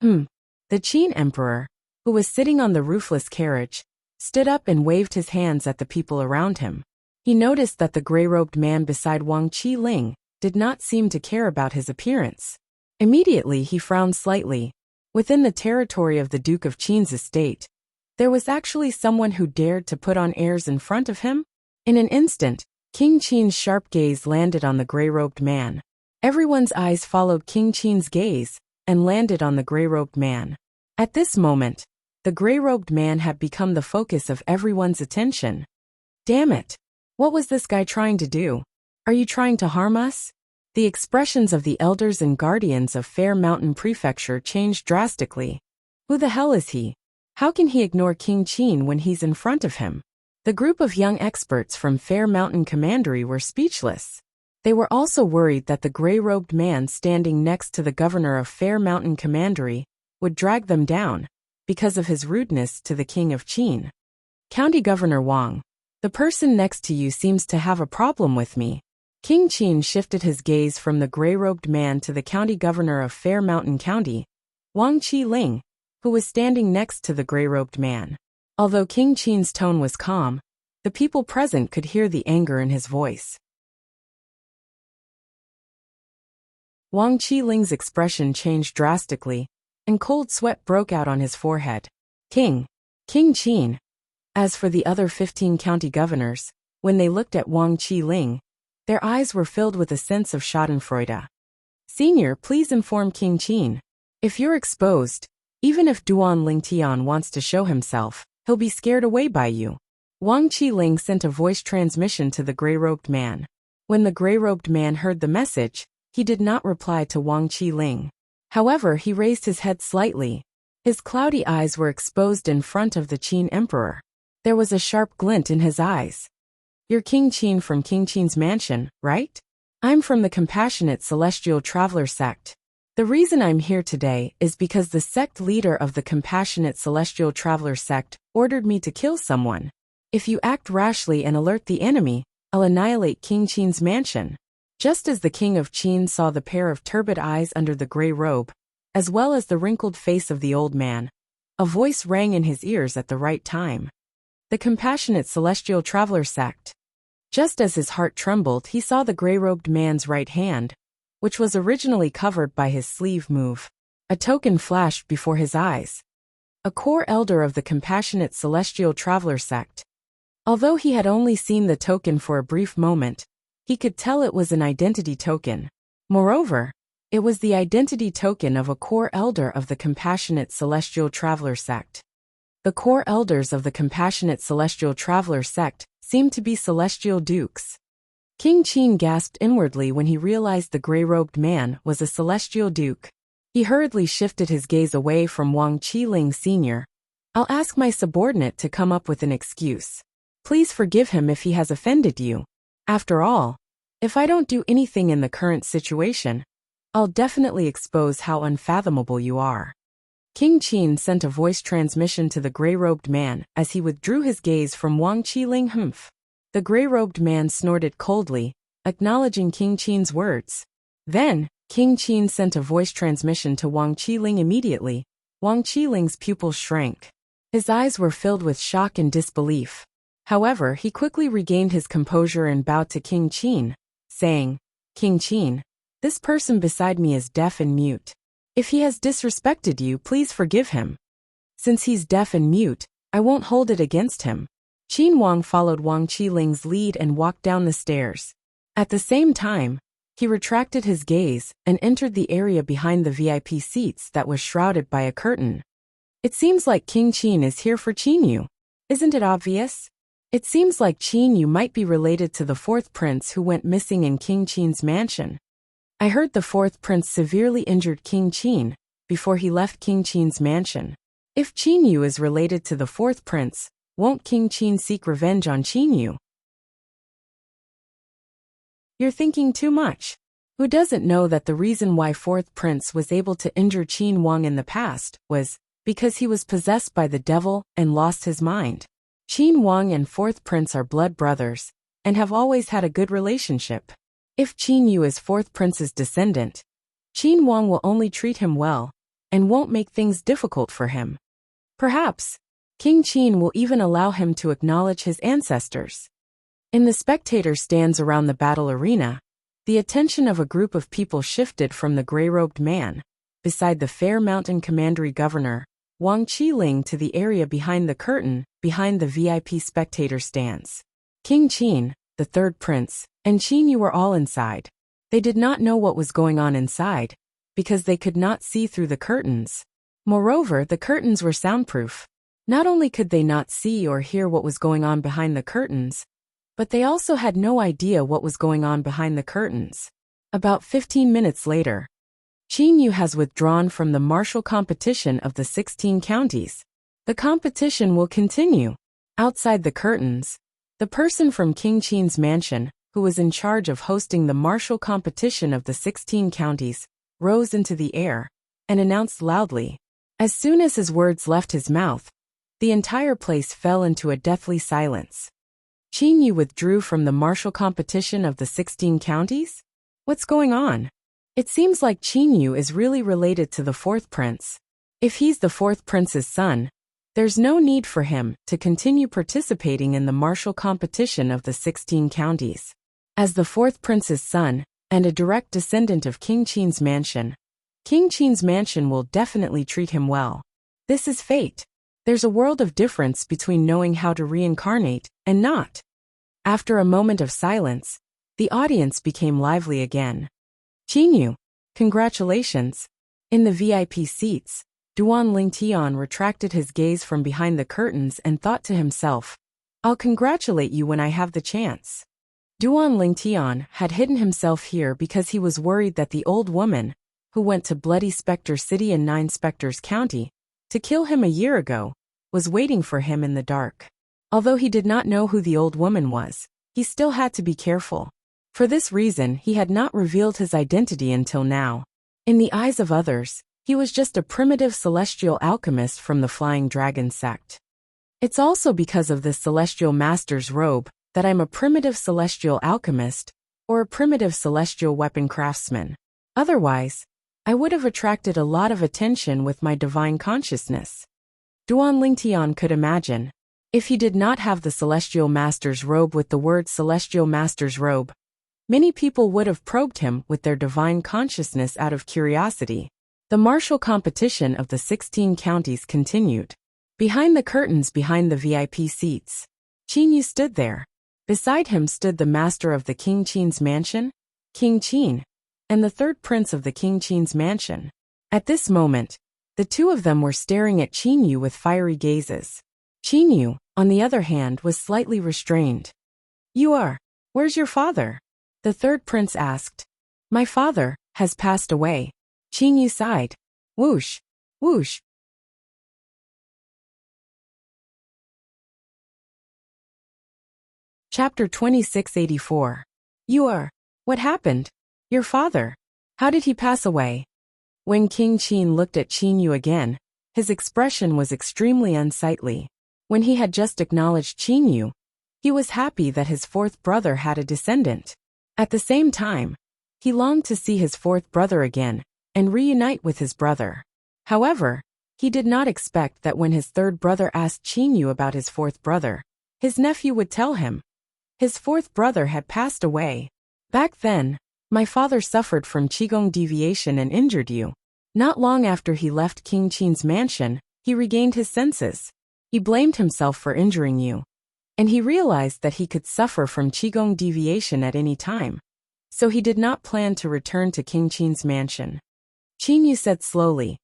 The Qin emperor, who was sitting on the roofless carriage, stood up and waved his hands at the people around him. He noticed that the gray-robed man beside Wang Qiling did not seem to care about his appearance. Immediately he frowned slightly. Within the territory of the Duke of Qin's estate, there was actually someone who dared to put on airs in front of him. In an instant, King Qin's sharp gaze landed on the gray-robed man. Everyone's eyes followed King Qin's gaze and landed on the gray-robed man. At this moment, the gray-robed man had become the focus of everyone's attention. Damn it! What was this guy trying to do? Are you trying to harm us? The expressions of the elders and guardians of Fair Mountain Prefecture changed drastically. Who the hell is he? How can he ignore King Qin when he's in front of him? The group of young experts from Fair Mountain Commandery were speechless. They were also worried that the gray-robed man standing next to the governor of Fair Mountain Commandery would drag them down because of his rudeness to the king of Qin. County Governor Wang, the person next to you seems to have a problem with me. King Qin shifted his gaze from the gray-robed man to the county governor of Fair Mountain County, Wang Qiling, who was standing next to the gray-robed man. Although King Qin's tone was calm, the people present could hear the anger in his voice. Wang Qiling's expression changed drastically, and cold sweat broke out on his forehead. King Qin. As for the other 15 county governors, when they looked at Wang Qiling, their eyes were filled with a sense of schadenfreude. Senior, please inform King Qin. If you're exposed, even if Duan Lingtian wants to show himself, he'll be scared away by you. Wang Qiling sent a voice transmission to the gray-robed man. When the gray-robed man heard the message, he did not reply to Wang Qiling. However, he raised his head slightly. His cloudy eyes were exposed in front of the Qin emperor. There was a sharp glint in his eyes. You're King Qin from King Qin's mansion, right? I'm from the Compassionate Celestial Traveler sect. The reason I'm here today is because the sect leader of the Compassionate Celestial Traveler sect ordered me to kill someone. If you act rashly and alert the enemy, I'll annihilate King Qin's mansion. Just as the king of Qin saw the pair of turbid eyes under the gray robe, as well as the wrinkled face of the old man, a voice rang in his ears at the right time. The Compassionate Celestial Traveler sect. Just as his heart trembled, he saw the gray-robed man's right hand, which was originally covered by his sleeve, move. A token flashed before his eyes. A core elder of the Compassionate Celestial Traveler sect. Although he had only seen the token for a brief moment, he could tell it was an identity token. Moreover, it was the identity token of a core elder of the Compassionate Celestial Traveler sect. The core elders of the Compassionate Celestial Traveler sect seemed to be celestial dukes. King Qin gasped inwardly when he realized the gray-robed man was a celestial duke. He hurriedly shifted his gaze away from Wang Qiling Sr. I'll ask my subordinate to come up with an excuse. Please forgive him if he has offended you. After all, if I don't do anything in the current situation, I'll definitely expose how unfathomable you are. King Qin sent a voice transmission to the gray-robed man as he withdrew his gaze from Wang Qiling. Humph. The gray-robed man snorted coldly, acknowledging King Qin's words. Then, King Qin sent a voice transmission to Wang Qiling immediately. Wang Qiling's pupils shrank. His eyes were filled with shock and disbelief. However, he quickly regained his composure and bowed to King Qin, saying, King Qin, this person beside me is deaf and mute. If he has disrespected you, please forgive him. Since he's deaf and mute, I won't hold it against him. Qin Wang followed Wang Qiling's lead and walked down the stairs. At the same time, he retracted his gaze and entered the area behind the VIP seats that was shrouded by a curtain. It seems like King Qin is here for Qin Yu. Isn't it obvious? It seems like Qin Yu might be related to the fourth prince who went missing in King Qin's mansion. I heard the fourth prince severely injured King Qin before he left King Qin's mansion. If Qin Yu is related to the fourth prince, won't King Qin seek revenge on Qin Yu? You're thinking too much. Who doesn't know that the reason why fourth prince was able to injure Qin Wang in the past was because he was possessed by the devil and lost his mind? Qin Wang and fourth prince are blood brothers and have always had a good relationship. If Qin Yu is fourth prince's descendant, Qin Wang will only treat him well and won't make things difficult for him. Perhaps, King Qin will even allow him to acknowledge his ancestors. In the spectator stands around the battle arena, the attention of a group of people shifted from the gray-robed man, beside the Fair Mountain Commandery Governor, Wang Qiling, to the area behind the curtain, behind the VIP spectator stands. King Qin, the third prince, and Qin Yu were all inside. They did not know what was going on inside, because they could not see through the curtains. Moreover, the curtains were soundproof. Not only could they not see or hear what was going on behind the curtains, but they also had no idea what was going on behind the curtains. About 15 minutes later, Qin Yu has withdrawn from the martial competition of the 16 counties. The competition will continue. Outside the curtains, the person from King Qin's mansion, who was in charge of hosting the martial competition of the 16 counties, rose into the air and announced loudly. As soon as his words left his mouth, the entire place fell into a deathly silence. Qin Yu withdrew from the martial competition of the 16 counties? What's going on? It seems like Qin Yu is really related to the fourth prince. If he's the fourth prince's son, there's no need for him to continue participating in the martial competition of the 16 counties. As the fourth prince's son and a direct descendant of King Qin's mansion, King Qin's mansion will definitely treat him well. This is fate. There's a world of difference between knowing how to reincarnate and not. After a moment of silence, the audience became lively again. Qin Yu, congratulations. In the VIP seats, Duan Lingtian retracted his gaze from behind the curtains and thought to himself, I'll congratulate you when I have the chance. Duan Lingtian had hidden himself here because he was worried that the old woman, who went to Bloody Spectre City in Nine Spectres County to kill him a year ago, was waiting for him in the dark. Although he did not know who the old woman was, he still had to be careful. For this reason, he had not revealed his identity until now. In the eyes of others, he was just a primitive celestial alchemist from the Flying Dragon sect. It's also because of this celestial master's robe that I'm a primitive celestial alchemist, or a primitive celestial weapon craftsman. Otherwise, I would have attracted a lot of attention with my divine consciousness. Duan Lingtian could imagine, if he did not have the celestial master's robe with the word celestial master's robe, many people would have probed him with their divine consciousness out of curiosity. The martial competition of the 16 counties continued. Behind the curtains behind the VIP seats, Qin Yu stood there. Beside him stood the master of the King Qin's mansion, King Qin, and the third prince of the King Qin's mansion. At this moment, the two of them were staring at Qin Yu with fiery gazes. Qin Yu, on the other hand, was slightly restrained. Where's your father? The third prince asked. My father has passed away. Qin Yu sighed. Whoosh, whoosh. Chapter 2684. What happened? Your father. How did he pass away? When King Qin looked at Qin Yu again, his expression was extremely unsightly. When he had just acknowledged Qin Yu, he was happy that his fourth brother had a descendant. At the same time, he longed to see his fourth brother again and reunite with his brother. However, he did not expect that when his third brother asked Qin Yu about his fourth brother, his nephew would tell him. His fourth brother had passed away. Back then, my father suffered from Qigong deviation and injured you. Not long after he left King Qin's mansion, he regained his senses. He blamed himself for injuring you. And he realized that he could suffer from Qigong deviation at any time. So he did not plan to return to King Qin's mansion. Qin Yu said slowly.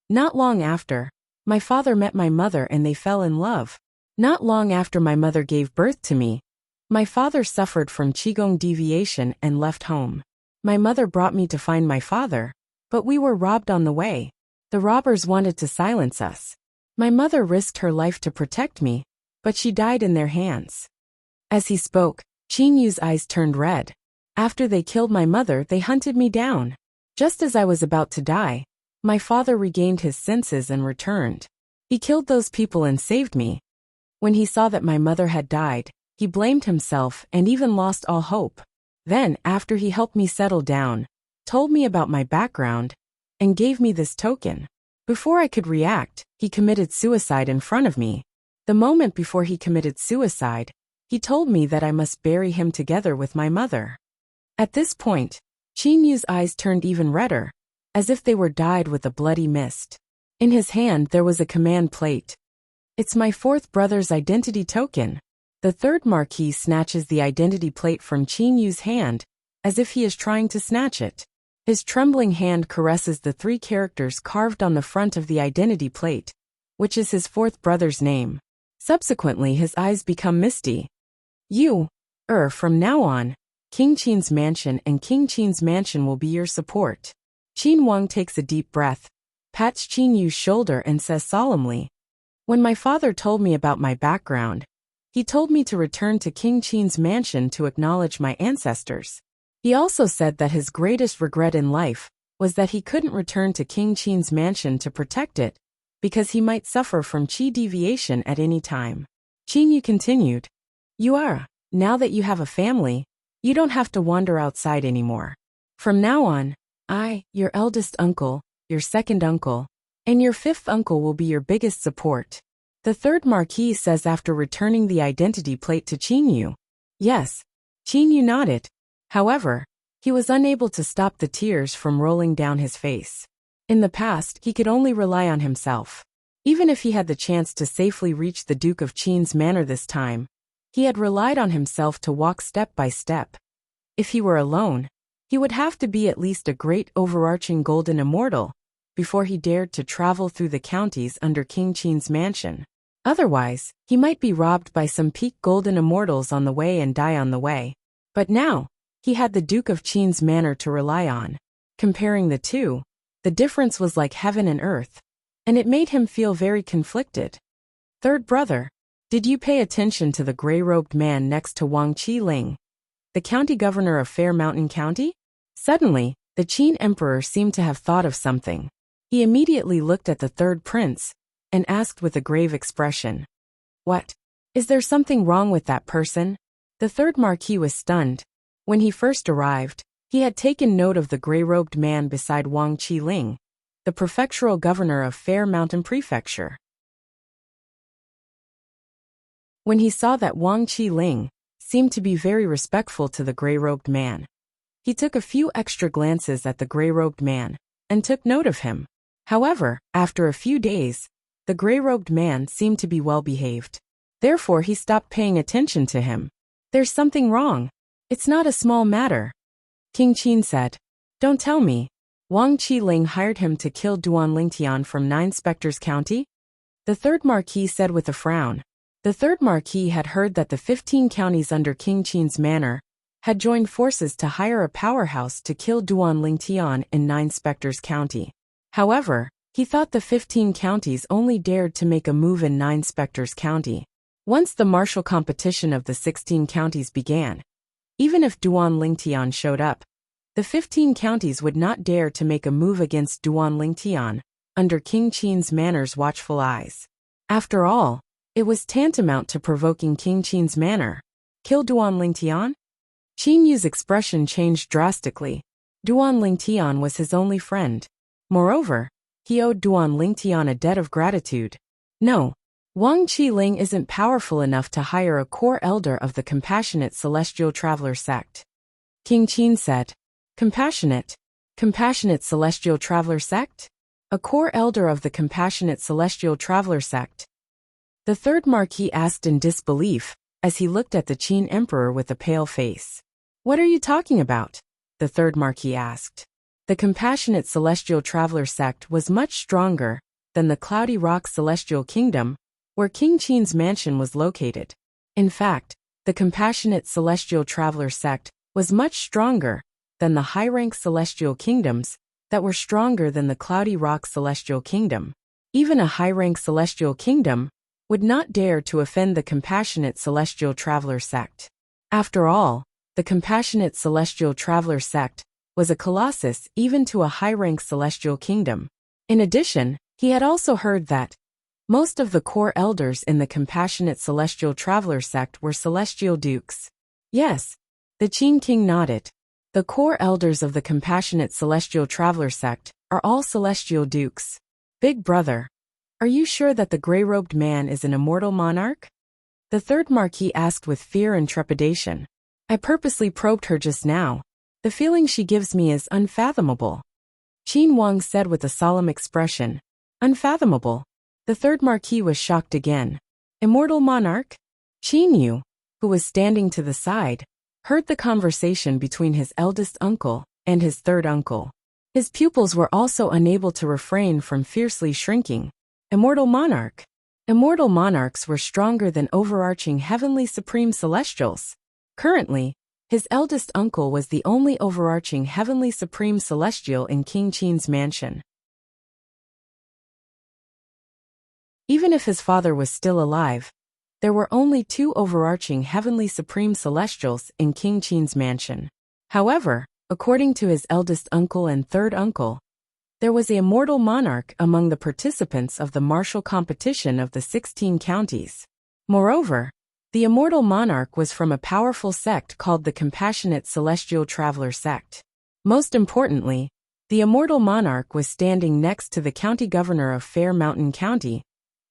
Not long after, my father met my mother and they fell in love. Not long after my mother gave birth to me, my father suffered from Qigong deviation and left home. My mother brought me to find my father, but we were robbed on the way. The robbers wanted to silence us. My mother risked her life to protect me, but she died in their hands. As he spoke, Qin Yu's eyes turned red. After they killed my mother, they hunted me down. Just as I was about to die, my father regained his senses and returned. He killed those people and saved me. When he saw that my mother had died, he blamed himself and even lost all hope. Then, after he helped me settle down, told me about my background, and gave me this token. Before I could react, he committed suicide in front of me. The moment before he committed suicide, he told me that I must bury him together with my mother. At this point, Qin Yu's eyes turned even redder, as if they were dyed with a bloody mist. In his hand there was a command plate. It's my fourth brother's identity token. The third marquis snatches the identity plate from Qin Yu's hand, as if he is trying to snatch it. His trembling hand caresses the 3 characters carved on the front of the identity plate, which is his fourth brother's name. Subsequently his eyes become misty. From now on, King Qin's mansion, and King Qin's mansion will be your support. Qin Wang takes a deep breath, pats Qin Yu's shoulder and says solemnly, "When my father told me about my background, he told me to return to King Qin's mansion to acknowledge my ancestors. He also said that his greatest regret in life was that he couldn't return to King Qin's mansion to protect it, because he might suffer from qi deviation at any time." Qin Yu continued, Now that you have a family, you don't have to wander outside anymore. From now on, I, your eldest uncle, your second uncle, and your fifth uncle will be your biggest support. The third Marquis says after returning the identity plate to Qin Yu. Yes, Qin Yu nodded. However, he was unable to stop the tears from rolling down his face. In the past, he could only rely on himself. Even if he had the chance to safely reach the Duke of Qin's manor this time, he had relied on himself to walk step by step. If he were alone, he would have to be at least a great overarching golden immortal before he dared to travel through the counties under King Qin's mansion. Otherwise, he might be robbed by some peak golden immortals on the way and die on the way. But now, he had the Duke of Qin's manor to rely on. Comparing the two, the difference was like heaven and earth, and it made him feel very conflicted. Third brother, did you pay attention to the gray-robed man next to Wang Qiling, the county governor of Fair Mountain County? Suddenly, the Qin emperor seemed to have thought of something. He immediately looked at the third prince and asked with a grave expression, "What? Is there something wrong with that person?" The third marquis was stunned. When he first arrived, he had taken note of the gray-robed man beside Wang Qiling, the prefectural governor of Fair Mountain Prefecture. When he saw that Wang Qiling seemed to be very respectful to the gray-robed man, he took a few extra glances at the gray-robed man and took note of him. However, after a few days, the gray-robed man seemed to be well-behaved. Therefore, he stopped paying attention to him. "There's something wrong. It's not a small matter," King Qin said. "Don't tell me. Wang Qiling hired him to kill Duan Lingtian from 9 Spectres County?" The third marquis said with a frown. The third marquis had heard that the 15 counties under King Qin's manor had joined forces to hire a powerhouse to kill Duan Lingtian in 9 Spectres County. However, he thought the 15 counties only dared to make a move in 9 Spectres County. Once the martial competition of the 16 counties began, even if Duan Lingtian showed up, the 15 counties would not dare to make a move against Duan Lingtian under King Qin's manor's watchful eyes. After all, it was tantamount to provoking King Qin's manor. Kill Duan Lingtian? Qin Yu's expression changed drastically. Duan Lingtian was his only friend. Moreover, he owed Duan Lingtian a debt of gratitude. No, Wang Qiling isn't powerful enough to hire a core elder of the Compassionate Celestial Traveler sect. King Qin said, Compassionate Celestial Traveler sect? A core elder of the Compassionate Celestial Traveler sect. The third marquis asked in disbelief, as he looked at the Qin emperor with a pale face. "What are you talking about?" the third marquis asked. The Compassionate Celestial Traveler sect was much stronger than the Cloudy Rock Celestial Kingdom, where King Qin's mansion was located. In fact, the Compassionate Celestial Traveler sect was much stronger than the high-rank Celestial Kingdoms that were stronger than the Cloudy Rock Celestial Kingdom. Even a high-rank Celestial Kingdom would not dare to offend the Compassionate Celestial Traveler sect. After all, the Compassionate Celestial Traveler sect was a colossus even to a high-rank Celestial Kingdom. In addition, he had also heard that most of the core elders in the Compassionate Celestial Traveler sect were Celestial Dukes. Yes, the Qin King nodded. The core elders of the Compassionate Celestial Traveler sect are all Celestial Dukes. Big brother, are you sure that the gray-robed man is an immortal monarch? The third marquis asked with fear and trepidation. I purposely probed her just now. The feeling she gives me is unfathomable. Qin Wang said with a solemn expression. Unfathomable. The third marquis was shocked again. Immortal monarch? Qin Yu, who was standing to the side, heard the conversation between his eldest uncle and his third uncle. His pupils were also unable to refrain from fiercely shrinking. Immortal monarch. Immortal monarchs were stronger than overarching heavenly supreme celestials. Currently, His eldest uncle was the only overarching heavenly supreme celestial in King Qin's mansion. Even if his father was still alive, there were only 2 overarching heavenly supreme celestials in King Qin's mansion. However, according to his eldest uncle and third uncle, there was an immortal monarch among the participants of the martial competition of the 16 counties. Moreover, the immortal monarch was from a powerful sect called the Compassionate Celestial Traveler sect. Most importantly, the immortal monarch was standing next to the county governor of Fair Mountain County,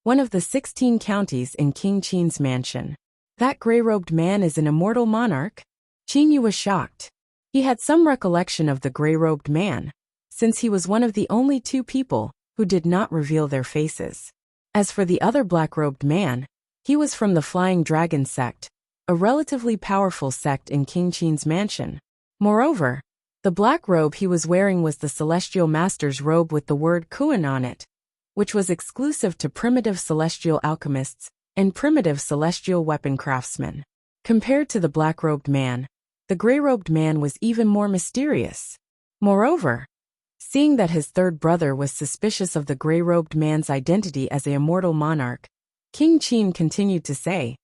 one of the 16 counties in King Qin's mansion. That gray-robed man is an immortal monarch? Qin Yu was shocked. He had some recollection of the gray-robed man, since he was one of the only 2 people who did not reveal their faces. As for the other black-robed man, he was from the Flying Dragon sect, a relatively powerful sect in King Qin's mansion. Moreover, the black robe he was wearing was the Celestial Master's robe with the word Kuan on it, which was exclusive to primitive celestial alchemists and primitive celestial weapon craftsmen. Compared to the black-robed man, the gray-robed man was even more mysterious. Moreover, seeing that his third brother was suspicious of the gray-robed man's identity as an immortal monarch, King Qin continued to say,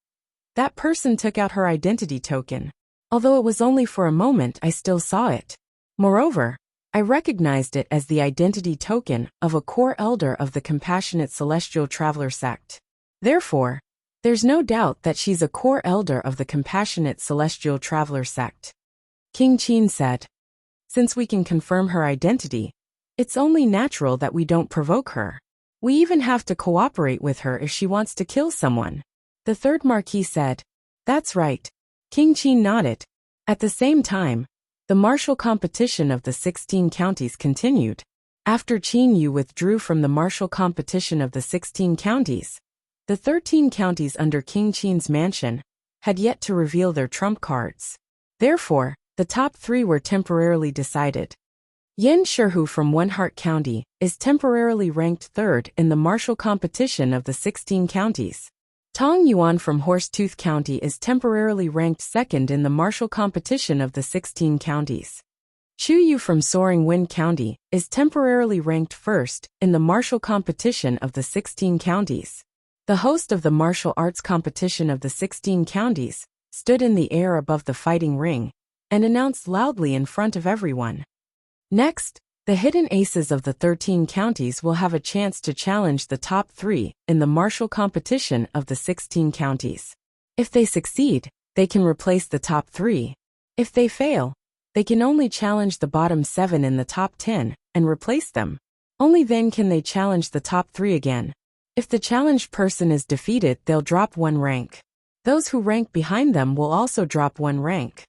"That person took out her identity token. Although it was only for a moment, I still saw it. Moreover, I recognized it as the identity token of a core elder of the Compassionate Celestial Traveler sect. Therefore, there's no doubt that she's a core elder of the Compassionate Celestial Traveler sect." King Qin said, "Since we can confirm her identity, it's only natural that we don't provoke her. We even have to cooperate with her if she wants to kill someone." The third Marquis said, "That's right." King Qin nodded. At the same time, the martial competition of the 16 counties continued. After Qin Yu withdrew from the martial competition of the 16 counties, the 13 counties under King Qin's mansion had yet to reveal their trump cards. Therefore, the top 3 were temporarily decided. Yan Shihu from One Heart County is temporarily ranked 3rd in the martial competition of the 16 counties. Tong Yuan from Horsetooth County is temporarily ranked 2nd in the martial competition of the 16 counties. Chu Yu from Soaring Wind County is temporarily ranked 1st in the martial competition of the 16 counties. The host of the martial arts competition of the 16 counties stood in the air above the fighting ring and announced loudly in front of everyone, "Next, the hidden aces of the 13 counties will have a chance to challenge the top 3 in the martial competition of the 16 counties. If they succeed, they can replace the top 3. If they fail, they can only challenge the bottom 7 in the top 10 and replace them. Only then can they challenge the top 3 again. If the challenged person is defeated, they'll drop 1 rank. Those who rank behind them will also drop 1 rank."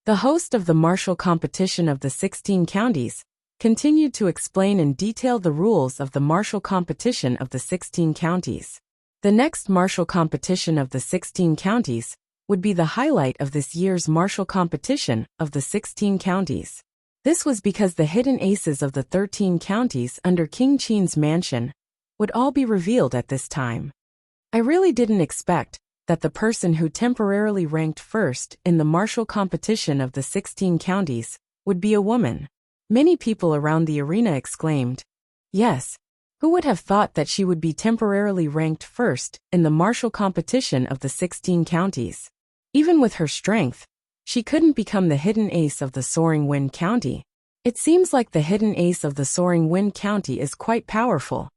The host of the martial competition of the 16 counties continued to explain in detail the rules of the martial competition of the 16 counties. The next martial competition of the 16 counties would be the highlight of this year's martial competition of the 16 counties. This was because the hidden aces of the 13 counties under King Qin's mansion would all be revealed at this time. I really didn't expect that the person who temporarily ranked 1st in the martial competition of the 16 counties would be a woman. Many people around the arena exclaimed, "Yes, who would have thought that she would be temporarily ranked 1st in the martial competition of the 16 counties? Even with her strength, she couldn't become the hidden ace of the Soaring Wind County. It seems like the hidden ace of the Soaring Wind County is quite powerful."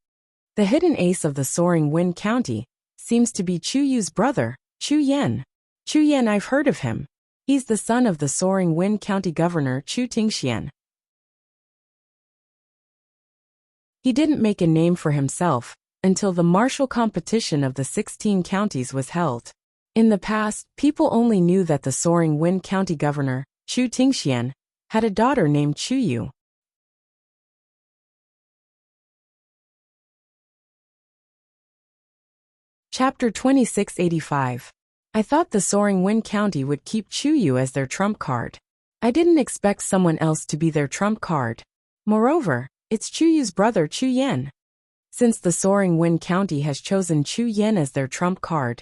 The hidden ace of the Soaring Wind County seems to be Chu Yu's brother, Chu Yan. Chu Yan, I've heard of him. He's the son of the Soaring Wind County Governor Chu Tingxian. He didn't make a name for himself until the martial competition of the 16 counties was held. In the past, people only knew that the Soaring Wind County Governor, Chu Tingxian, had a daughter named Chu Yu. Chapter 2685. I thought the Soaring Wind County would keep Chu Yu as their trump card. I didn't expect someone else to be their trump card. Moreover, it's Chu Yu's brother Chu Yan. Since the Soaring Wind County has chosen Chu Yan as their trump card,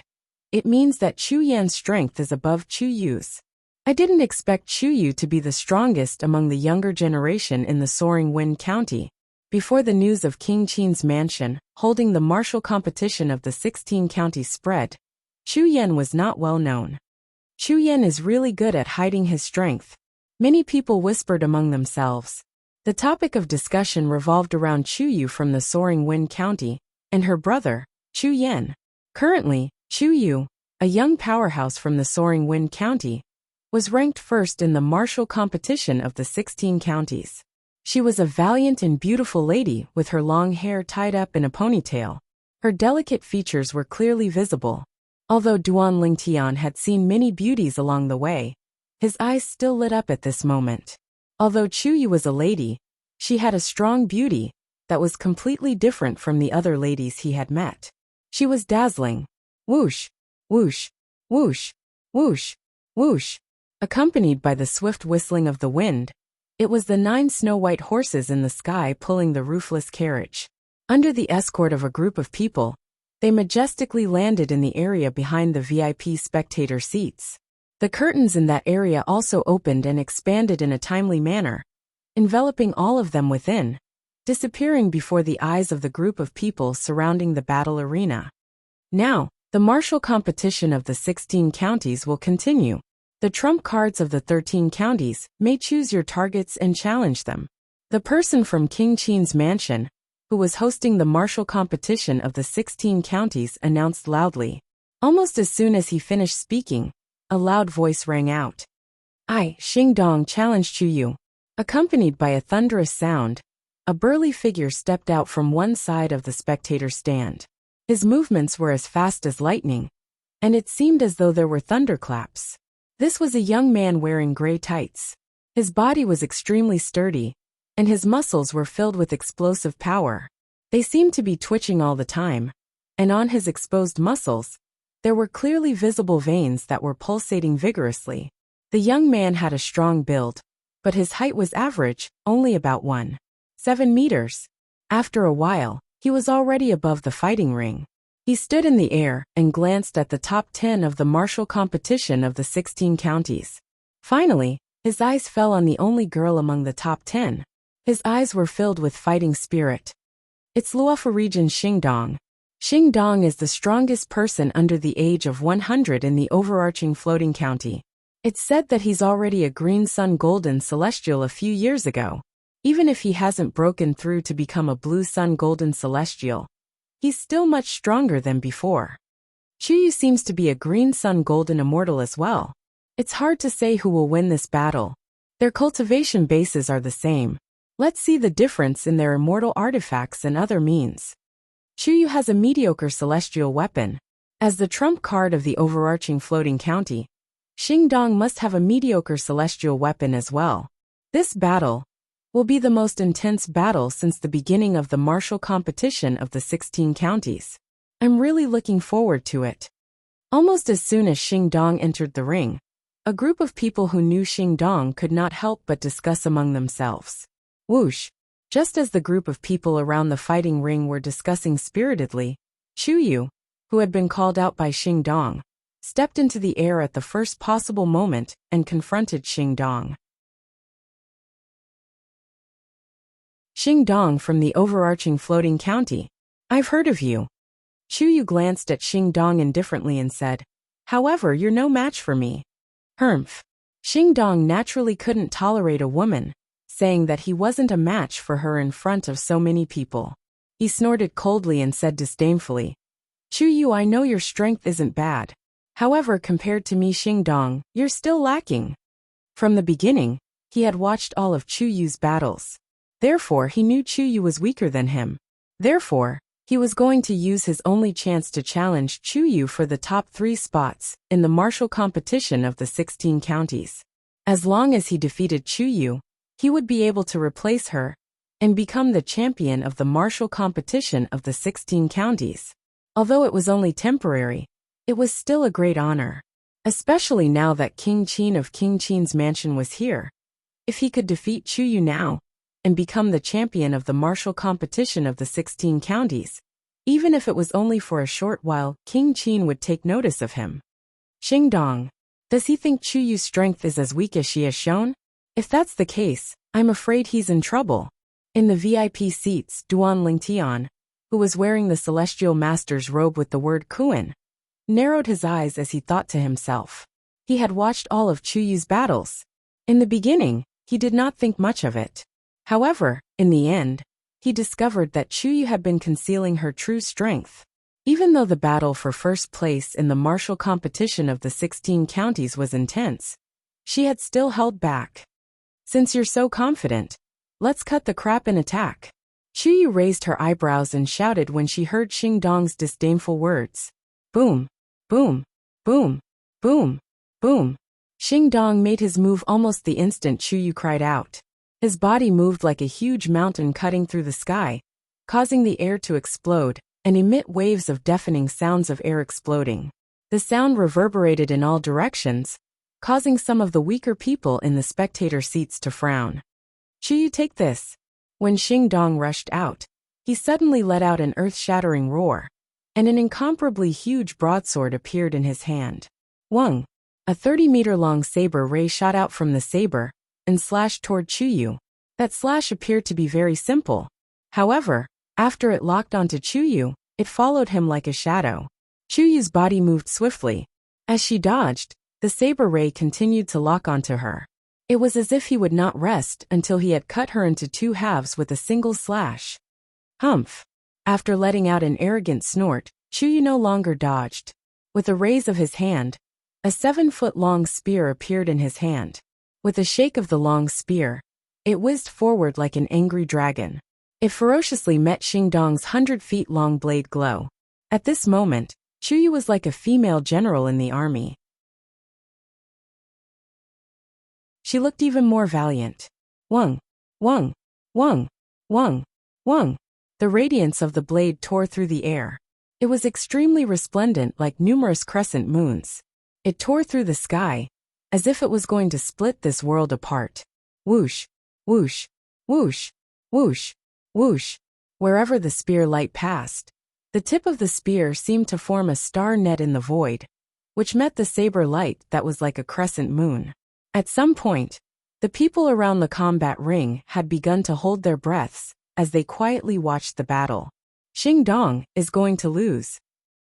it means that Chu Yan's strength is above Chu Yu's. I didn't expect Chuyu to be the strongest among the younger generation in the Soaring Wind County. Before the news of King Qin's mansion, holding the martial competition of the 16 counties spread, Chu Yan was not well known. Chu Yan is really good at hiding his strength. Many people whispered among themselves. The topic of discussion revolved around Chuyu from the Soaring Wind County, and her brother, Chu Yan. Currently, Chuyu, a young powerhouse from the Soaring Wind County, was ranked first in the martial competition of the 16 counties. She was a valiant and beautiful lady with her long hair tied up in a ponytail. Her delicate features were clearly visible. Although Duan Lingtian had seen many beauties along the way, his eyes still lit up at this moment. Although Chuyu was a lady, she had a strong beauty that was completely different from the other ladies he had met. She was dazzling. Whoosh, whoosh, whoosh, whoosh, whoosh. Accompanied by the swift whistling of the wind, it was the 9 snow-white horses in the sky pulling the roofless carriage. Under the escort of a group of people, they majestically landed in the area behind the VIP spectator seats. The curtains in that area also opened and expanded in a timely manner, enveloping all of them within, disappearing before the eyes of the group of people surrounding the battle arena. Now, the martial competition of the 16 counties will continue. The trump cards of the 13 counties may choose your targets and challenge them. The person from King Qin's mansion, who was hosting the martial competition of the 16 counties, announced loudly. Almost as soon as he finished speaking, a loud voice rang out. I, Xingdong, challenge Chuyu. Accompanied by a thunderous sound, a burly figure stepped out from one side of the spectator stand. His movements were as fast as lightning, and it seemed as though there were thunderclaps. This was a young man wearing gray tights. His body was extremely sturdy, and his muscles were filled with explosive power. They seemed to be twitching all the time, and on his exposed muscles, there were clearly visible veins that were pulsating vigorously. The young man had a strong build, but his height was average, only about 1.7 meters. After a while, he was already above the fighting ring. He stood in the air and glanced at the top 10 of the martial competition of the 16 counties. Finally, his eyes fell on the only girl among the top 10. His eyes were filled with fighting spirit. It's Luofu region Xingdong. Xingdong is the strongest person under the age of 100 in the overarching floating county. It's said that he's already a green sun golden celestial a few years ago. Even if he hasn't broken through to become a blue sun golden celestial, he's still much stronger than before. Chuyu seems to be a green sun golden immortal as well. It's hard to say who will win this battle. Their cultivation bases are the same. Let's see the difference in their immortal artifacts and other means. Chuyu has a mediocre celestial weapon. As the trump card of the overarching floating county, Xingdong must have a mediocre celestial weapon as well. This battle will be the most intense battle since the beginning of the martial competition of the 16 counties. I'm really looking forward to it. Almost as soon as Xingdong entered the ring, a group of people who knew Xingdong could not help but discuss among themselves. Whoosh! Just as the group of people around the fighting ring were discussing spiritedly, Chuyu, who had been called out by Xingdong, stepped into the air at the first possible moment and confronted Xingdong. Xingdong from the overarching floating county. I've heard of you. Chuyu glanced at Xingdong indifferently and said, however, you're no match for me. Humph. Xingdong naturally couldn't tolerate a woman saying that he wasn't a match for her in front of so many people. He snorted coldly and said disdainfully, Chuyu, I know your strength isn't bad. However, compared to me, Xingdong, you're still lacking. From the beginning, he had watched all of Chuyu's battles. Therefore, he knew Chuyu was weaker than him. Therefore, he was going to use his only chance to challenge Chuyu for the top 3 spots in the martial competition of the 16 counties. As long as he defeated Chuyu, he would be able to replace her and become the champion of the martial competition of the 16 counties. Although it was only temporary, it was still a great honor. Especially now that King Qin of King Qin's mansion was here. If he could defeat Chuyu now, and become the champion of the martial competition of the 16 counties, even if it was only for a short while, King Qin would take notice of him. Xingdong. Does he think Chu Yu's strength is as weak as she has shown? If that's the case, I'm afraid he's in trouble. In the VIP seats, Duan Lingtian, who was wearing the Celestial Master's robe with the word Kuan, narrowed his eyes as he thought to himself. He had watched all of Chu Yu's battles. In the beginning, he did not think much of it. However, in the end, he discovered that Chu Yu had been concealing her true strength. Even though the battle for first place in the martial competition of the 16 counties was intense, she had still held back. Since you're so confident, let's cut the crap and attack. Chu Yu raised her eyebrows and shouted when she heard Xing Dong's disdainful words. Boom, boom, boom, boom, boom. Xing Dong made his move almost the instant Chu Yu cried out. His body moved like a huge mountain cutting through the sky, causing the air to explode and emit waves of deafening sounds of air exploding. The sound reverberated in all directions, causing some of the weaker people in the spectator seats to frown. Chu Yu, take this. When Xing Dong rushed out, he suddenly let out an earth-shattering roar, and an incomparably huge broadsword appeared in his hand. Wang! A 30-meter-long saber ray shot out from the saber and slashed toward Chu Yu. That slash appeared to be very simple. However, after it locked onto Chu Yu, it followed him like a shadow. Chu Yu's body moved swiftly. As she dodged, the saber ray continued to lock onto her. It was as if he would not rest until he had cut her into two halves with a single slash. Humph! After letting out an arrogant snort, Chu Yu no longer dodged. With a raise of his hand, a 7-foot-long spear appeared in his hand. With a shake of the long spear, it whizzed forward like an angry dragon. It ferociously met Xing Dong's 100-feet-long blade glow. At this moment, Chu Yu was like a female general in the army. She looked even more valiant. Wang! Wang! Wang! Wang! Wang! The radiance of the blade tore through the air. It was extremely resplendent like numerous crescent moons. It tore through the sky, as if it was going to split this world apart. Whoosh! Whoosh! Whoosh! Whoosh! Whoosh! Wherever the spear light passed, the tip of the spear seemed to form a star net in the void, which met the saber light that was like a crescent moon. At some point, the people around the combat ring had begun to hold their breaths as they quietly watched the battle. Xing Dong is going to lose.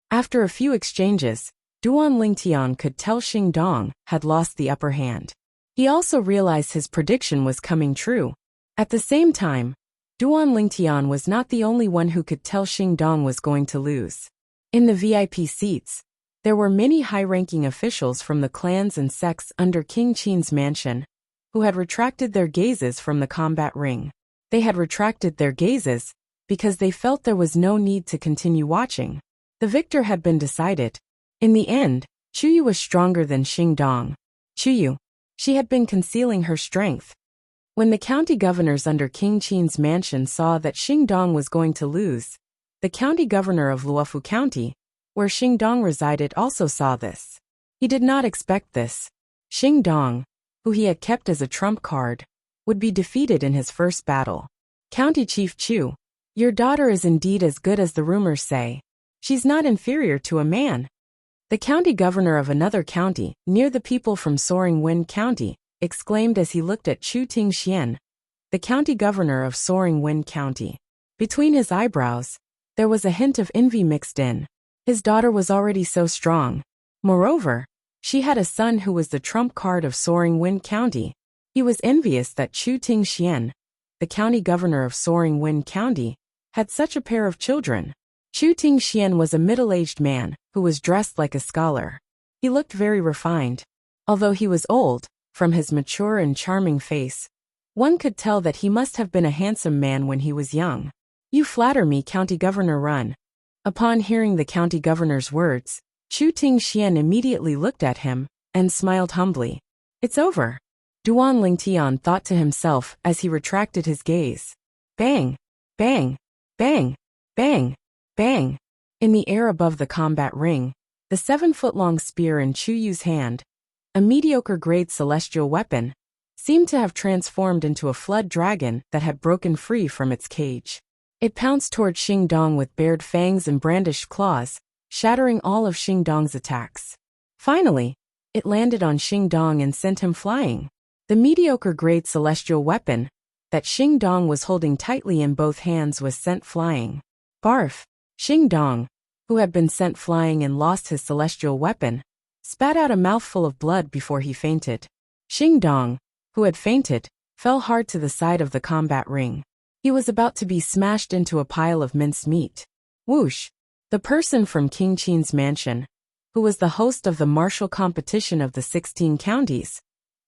After a few exchanges, Duan Lingtian could tell Xing Dong had lost the upper hand. He also realized his prediction was coming true. At the same time, Duan Lingtian was not the only one who could tell Xing Dong was going to lose. In the VIP seats, there were many high-ranking officials from the clans and sects under King Qin's mansion, who had retracted their gazes from the combat ring. They had retracted their gazes because they felt there was no need to continue watching. The victor had been decided. In the end, Chu Yu was stronger than Xing Dong. Chu Yu. She had been concealing her strength. When the county governors under King Qin's mansion saw that Xing Dong was going to lose, the county governor of Luofu County, where Xing Dong resided, also saw this. He did not expect this. Xing Dong, who he had kept as a trump card, would be defeated in his first battle. County Chief Chu, your daughter is indeed as good as the rumors say. She's not inferior to a man. The county governor of another county, near the people from Soaring Wind County, exclaimed as he looked at Chu Tingxian, the county governor of Soaring Wind County. Between his eyebrows, there was a hint of envy mixed in. His daughter was already so strong. Moreover, she had a son who was the trump card of Soaring Wind County. He was envious that Chu Tingxian, the county governor of Soaring Wind County, had such a pair of children. Chu Tingxian was a middle-aged man who was dressed like a scholar. He looked very refined. Although he was old, from his mature and charming face, one could tell that he must have been a handsome man when he was young. You flatter me, County Governor Run. Upon hearing the county governor's words, Chu Tingxian immediately looked at him and smiled humbly. It's over. Duan Lingtian thought to himself as he retracted his gaze. Bang! Bang! Bang! Bang! Bang! In the air above the combat ring, the 7-foot-long spear in Chu Yu's hand, a mediocre-grade celestial weapon, seemed to have transformed into a flood dragon that had broken free from its cage. It pounced toward Xing Dong with bared fangs and brandished claws, shattering all of Xing Dong's attacks. Finally, It landed on Xing Dong and sent him flying. The mediocre-grade celestial weapon that Xing Dong was holding tightly in both hands was sent flying. Barf! Xing Dong, who had been sent flying and lost his celestial weapon, spat out a mouthful of blood before he fainted. Xing Dong, who had fainted, fell hard to the side of the combat ring. He was about to be smashed into a pile of minced meat. Whoosh! The person from King Qin's mansion, who was the host of the martial competition of the 16 counties,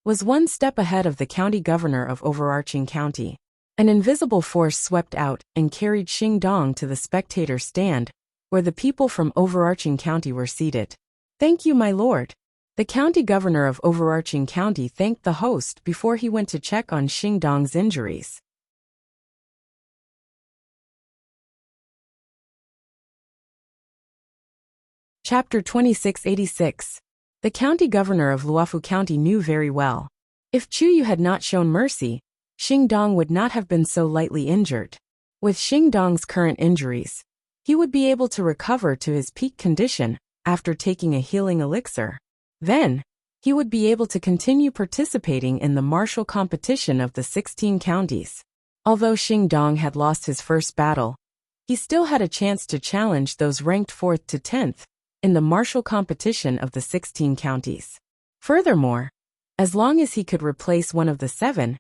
was one step ahead of the county governor of overarching county. An invisible force swept out and carried Xing Dong to the spectator stand, where the people from overarching county were seated. "Thank you, my lord." The county governor of overarching county thanked the host before he went to check on Xing Dong's injuries. Chapter 2686. The county governor of Luofu County knew very well. If Chuyu had not shown mercy, Xing Dong would not have been so lightly injured. With Xing Dong's current injuries, he would be able to recover to his peak condition after taking a healing elixir. Then, he would be able to continue participating in the martial competition of the 16 counties. Although Xing Dong had lost his first battle, he still had a chance to challenge those ranked 4th to 10th in the martial competition of the 16 counties. Furthermore, as long as he could replace one of the 7,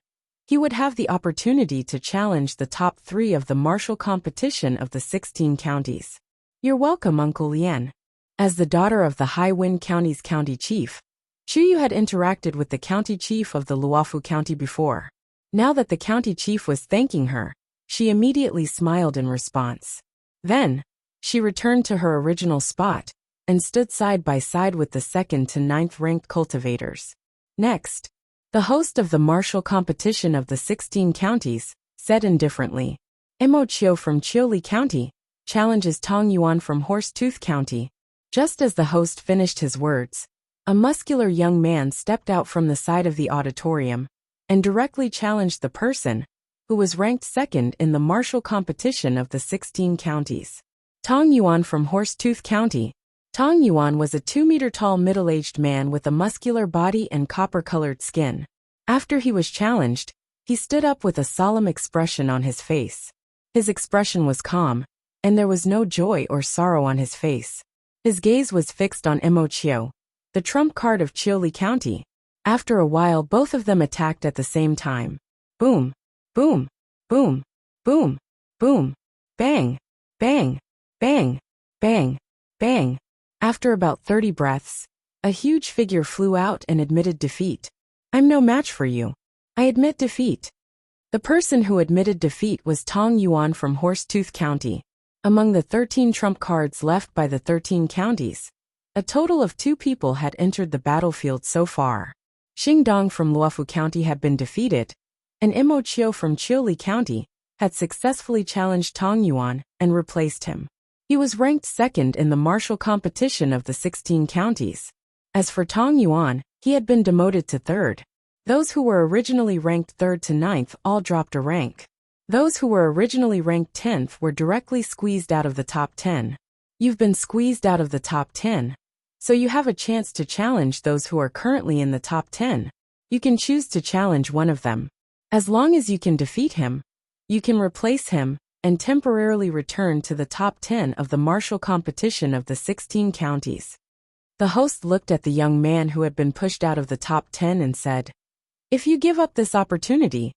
he would have the opportunity to challenge the top 3 of the martial competition of the 16 counties. "You're welcome, Uncle Lian." As the daughter of the High Wind County's county chief, Chuyu had interacted with the county chief of the Luofu County before. Now that the county chief was thanking her, she immediately smiled in response. Then, she returned to her original spot and stood side by side with the 2nd to 9th ranked cultivators. Next, the host of the martial competition of the 16 counties said indifferently, "Mo Chiu from Chioli County challenges Tong Yuan from Horsetooth County." Just as the host finished his words, a muscular young man stepped out from the side of the auditorium and directly challenged the person who was ranked 2nd in the martial competition of the 16 counties. Tong Yuan from Horsetooth County. Tong Yuan was a 2-meter-tall middle-aged man with a muscular body and copper-colored skin. After he was challenged, he stood up with a solemn expression on his face. His expression was calm, and there was no joy or sorrow on his face. His gaze was fixed on Mo Chiu, the trump card of Chioli County. After a while, both of them attacked at the same time. Boom, boom, boom, boom, boom, bang, bang, bang, bang, bang. After about 30 breaths, a huge figure flew out and admitted defeat. "I'm no match for you. I admit defeat." The person who admitted defeat was Tong Yuan from Horsetooth County. Among the 13 trump cards left by the 13 counties, a total of 2 people had entered the battlefield so far. Xing Dong from Luofu County had been defeated, and Mo Chiu from Chioli County had successfully challenged Tong Yuan and replaced him. He was ranked 2nd in the martial competition of the 16 counties. As for Tong Yuan, he had been demoted to 3rd. Those who were originally ranked 3rd to 9th all dropped a rank. Those who were originally ranked 10th were directly squeezed out of the top 10. You've been squeezed out of the top 10, so you have a chance to challenge those who are currently in the top 10. You can choose to challenge one of them. As long as you can defeat him, you can replace him and temporarily return to the top 10 of the martial competition of the 16 counties. The host looked at the young man who had been pushed out of the top 10 and said, "If you give up this opportunity,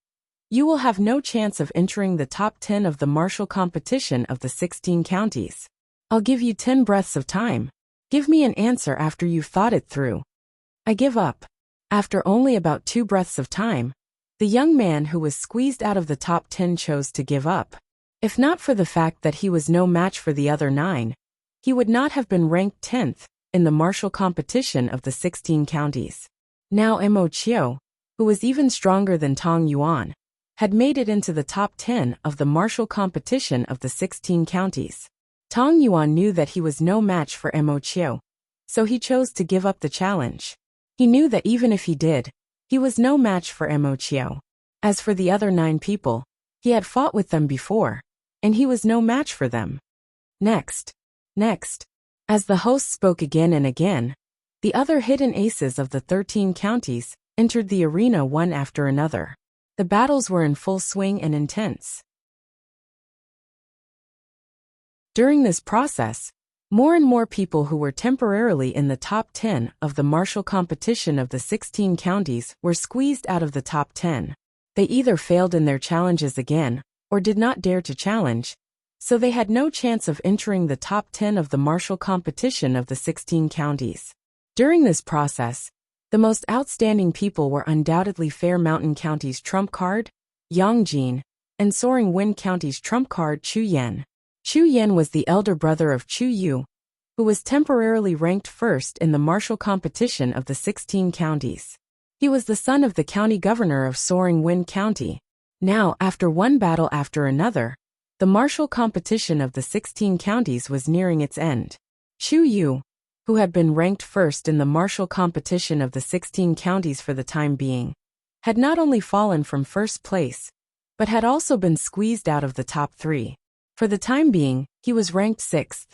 you will have no chance of entering the top 10 of the martial competition of the 16 counties. I'll give you 10 breaths of time. Give me an answer after you've thought it through." "I give up." After only about 2 breaths of time, the young man who was squeezed out of the top 10 chose to give up. If not for the fact that he was no match for the other 9, he would not have been ranked 10th in the martial competition of the 16 counties. Now Mo Chiu, who was even stronger than Tong Yuan, had made it into the top 10 of the martial competition of the 16 counties. Tong Yuan knew that he was no match for Mo Chiu, so he chose to give up the challenge. He knew that even if he did, he was no match for Mo Chiu. As for the other 9 people, he had fought with them before, and he was no match for them. Next. As the host spoke again and again, The other hidden aces of the 13 counties entered the arena one after another. The battles were in full swing and intense. During this process, more and more people who were temporarily in the top 10 of the martial competition of the 16 counties were squeezed out of the top 10. They either failed in their challenges again, or did not dare to challenge, so they had no chance of entering the top 10 of the martial competition of the 16 counties. During this process, the most outstanding people were undoubtedly Fair Mountain County's trump card, Yang Jin, and Soaring Wind County's trump card, Chu Yan. Chu Yan was the elder brother of Chu Yu, who was temporarily ranked first in the martial competition of the 16 counties. He was the son of the county governor of Soaring Wind County. Now, after one battle after another, the martial competition of the 16 counties was nearing its end. Chu Yu, who had been ranked first in the martial competition of the 16 counties for the time being, had not only fallen from first place, but had also been squeezed out of the top 3. For the time being, he was ranked 6th.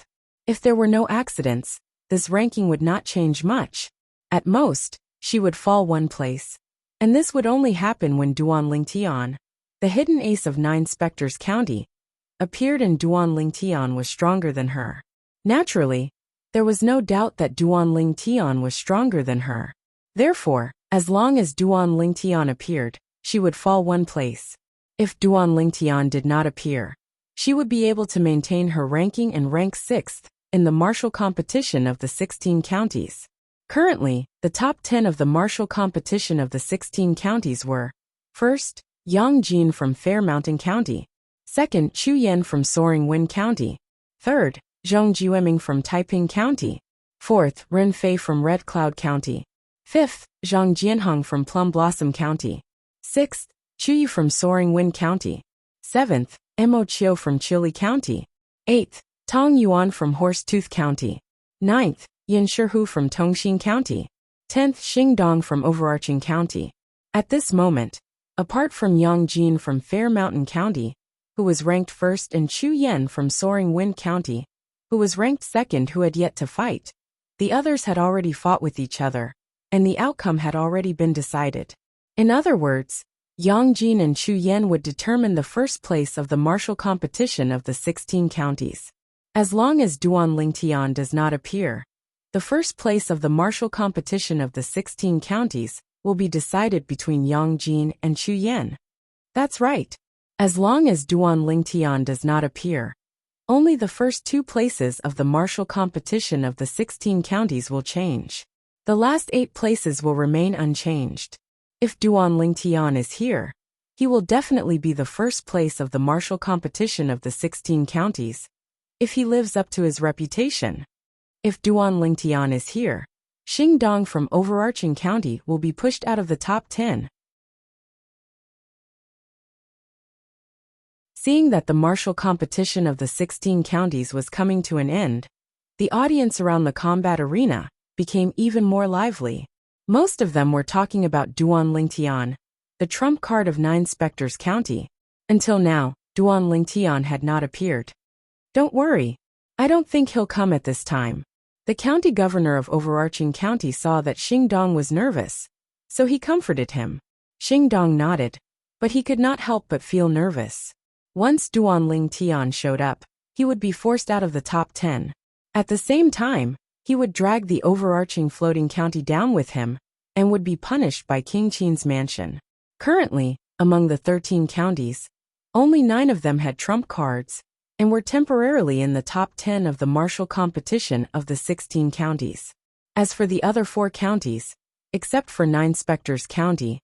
If there were no accidents, this ranking would not change much. At most, she would fall 1 place. And this would only happen when Duan Lingtian, the hidden ace of 9 Spectres County, appeared, and Duan Lingtian was stronger than her. Naturally, there was no doubt that Duan Lingtian was stronger than her. Therefore, as long as Duan Lingtian appeared, she would fall 1 place. If Duan Lingtian did not appear, she would be able to maintain her ranking and rank 6th in the martial competition of the 16 counties. Currently, the top 10 of the martial competition of the 16 counties were: first, Yang Jin from Fair Mountain County; second, Chu Yan from Soaring Wind County; third, Zhong Jiueming from Taiping County; fourth, Ren Fei from Red Cloud County; fifth, Zhang Jianhong from Plum Blossom County; sixth, Chu Yu from Soaring Wind County; seventh, Mo Chiu from Chili County; 8th, Tong Yuan from Horsetooth County; 9th, Yin Shihu from Tongxin County; 10th, Xing Dong from Overarching County. At this moment, apart from Yang Jin from Fair Mountain County, who was ranked 1st, and Chu Yan from Soaring Wind County, who was ranked 2nd, who had yet to fight, the others had already fought with each other, and the outcome had already been decided. In other words, Yang Jin and Chu Yan would determine the first place of the martial competition of the 16 counties. As long as Duan Lingtian does not appear, the first place of the martial competition of the 16 counties will be decided between Yang Jin and Chu Yan. That's right. As long as Duan Lingtian does not appear, only the first 2 places of the martial competition of the 16 counties will change. The last 8 places will remain unchanged. If Duan Lingtian is here, he will definitely be the first place of the martial competition of the 16 counties, if he lives up to his reputation. If Duan Lingtian is here, Xing Dong from Overarching County will be pushed out of the top 10. Seeing that the martial competition of the 16 counties was coming to an end, the audience around the combat arena became even more lively. Most of them were talking about Duan Lingtian, the trump card of 9 Spectres County. Until now, Duan Lingtian had not appeared. Don't worry. I don't think he'll come at this time. The county governor of Overarching County saw that Xing Dong was nervous, so he comforted him. Xing Dong nodded, but he could not help but feel nervous. Once Duan Lingtian showed up, he would be forced out of the top 10. At the same time, he would drag the Overarching Floating County down with him, and would be punished by King Qin's mansion. Currently, among the 13 counties, only 9 of them had trump cards, and were temporarily in the top 10 of the martial competition of the 16 counties. As for the other 4 counties, except for 9 Spectres County,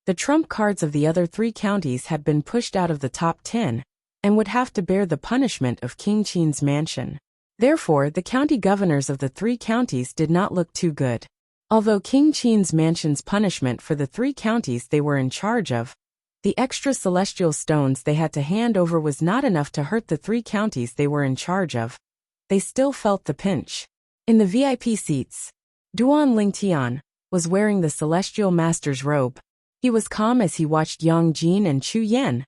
the trump cards of the other 3 counties had been pushed out of the top 10, and would have to bear the punishment of King Qin's mansion. Therefore, the county governors of the 3 counties did not look too good. Although King Qin's mansion's punishment for the 3 counties they were in charge of, the extra celestial stones they had to hand over was not enough to hurt the 3 counties they were in charge of. They still felt the pinch. In the VIP seats, Duan Lingtian was wearing the Celestial Master's robe. He was calm as he watched Yang Jin and Chu Yan,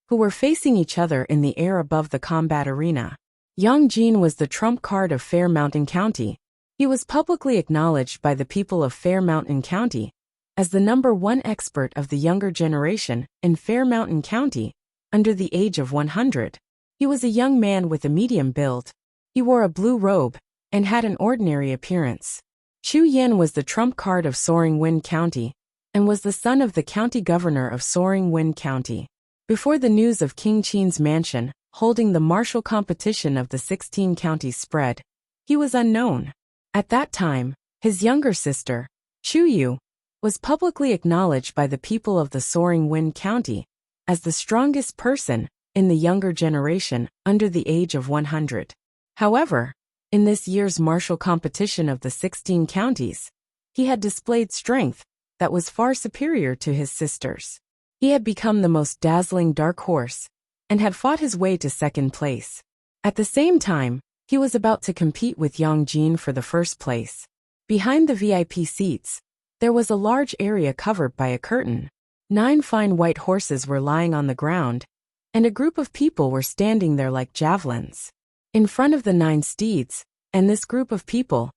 who were facing each other in the air above the combat arena. Yang Jin was the trump card of Fair Mountain County. He was publicly acknowledged by the people of Fair Mountain County as the #1 expert of the younger generation in Fair Mountain County, under the age of 100. He was a young man with a medium build. He wore a blue robe and had an ordinary appearance. Chu Yan was the trump card of Soaring Wind County and was the son of the county governor of Soaring Wind County. Before the news of King Qin's mansion holding the martial competition of the 16 counties spread, he was unknown. At that time, his younger sister, Chu Yu, was publicly acknowledged by the people of the Soaring Wind County as the strongest person in the younger generation under the age of 100. However, in this year's martial competition of the 16 counties, he had displayed strength that was far superior to his sisters. He had become the most dazzling dark horse and had fought his way to second place. At the same time, he was about to compete with Yang Jin for the first place. Behind the VIP seats, there was a large area covered by a curtain. 9 fine white horses were lying on the ground, and a group of people were standing there like javelins. In front of the 9 steeds, and this group of people,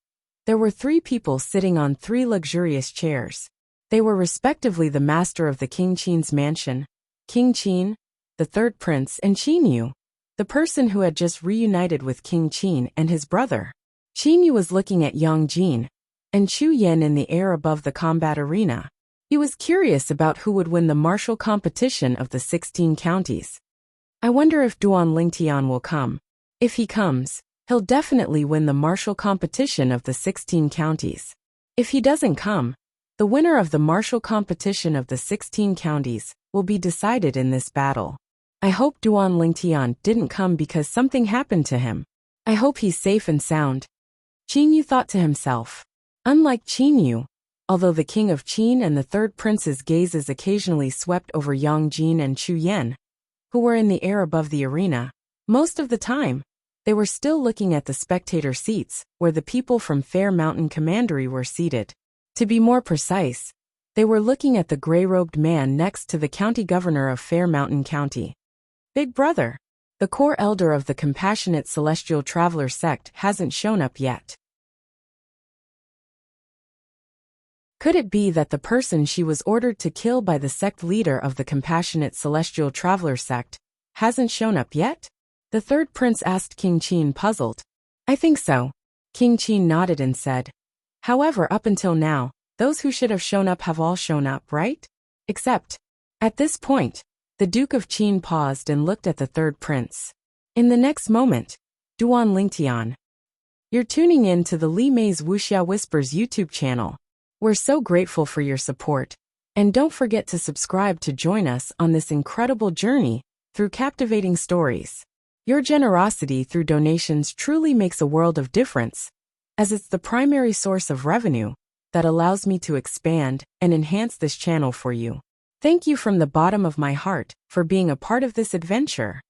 there were 3 people sitting on 3 luxurious chairs. They were respectively the master of the King Qin's mansion, King Qin, the third prince, and Qin Yu, the person who had just reunited with King Qin and his brother. Qin Yu was looking at Yang Jin and Chu Yan in the air above the combat arena. He was curious about who would win the martial competition of the 16 counties. I wonder if Duan Lingtian will come. If he comes, he'll definitely win the martial competition of the 16 counties. If he doesn't come, the winner of the martial competition of the 16 counties will be decided in this battle. I hope Duan Lingtian didn't come because something happened to him. I hope he's safe and sound. Qin Yu thought to himself. Unlike Qin Yu, although the king of Qin and the third prince's gazes occasionally swept over Yang Jin and Chu Yan, who were in the air above the arena, most of the time, they were still looking at the spectator seats where the people from Fair Mountain Commandery were seated. To be more precise, they were looking at the gray-robed man next to the county governor of Fair Mountain County. Big Brother, the core elder of the Compassionate Celestial Traveler sect, hasn't shown up yet. Could it be that the person she was ordered to kill by the sect leader of the Compassionate Celestial Traveler sect hasn't shown up yet? The third prince asked King Qin, puzzled. I think so. King Qin nodded and said. However, up until now, those who should have shown up have all shown up, right? Except, at this point, the Duke of Qin paused and looked at the third prince. In the next moment, Duan Lingtian. You're tuning in to the Li Mei's Wuxia Whispers YouTube channel. We're so grateful for your support. And don't forget to subscribe to join us on this incredible journey through captivating stories. Your generosity through donations truly makes a world of difference, as it's the primary source of revenue that allows me to expand and enhance this channel for you. Thank you from the bottom of my heart for being a part of this adventure.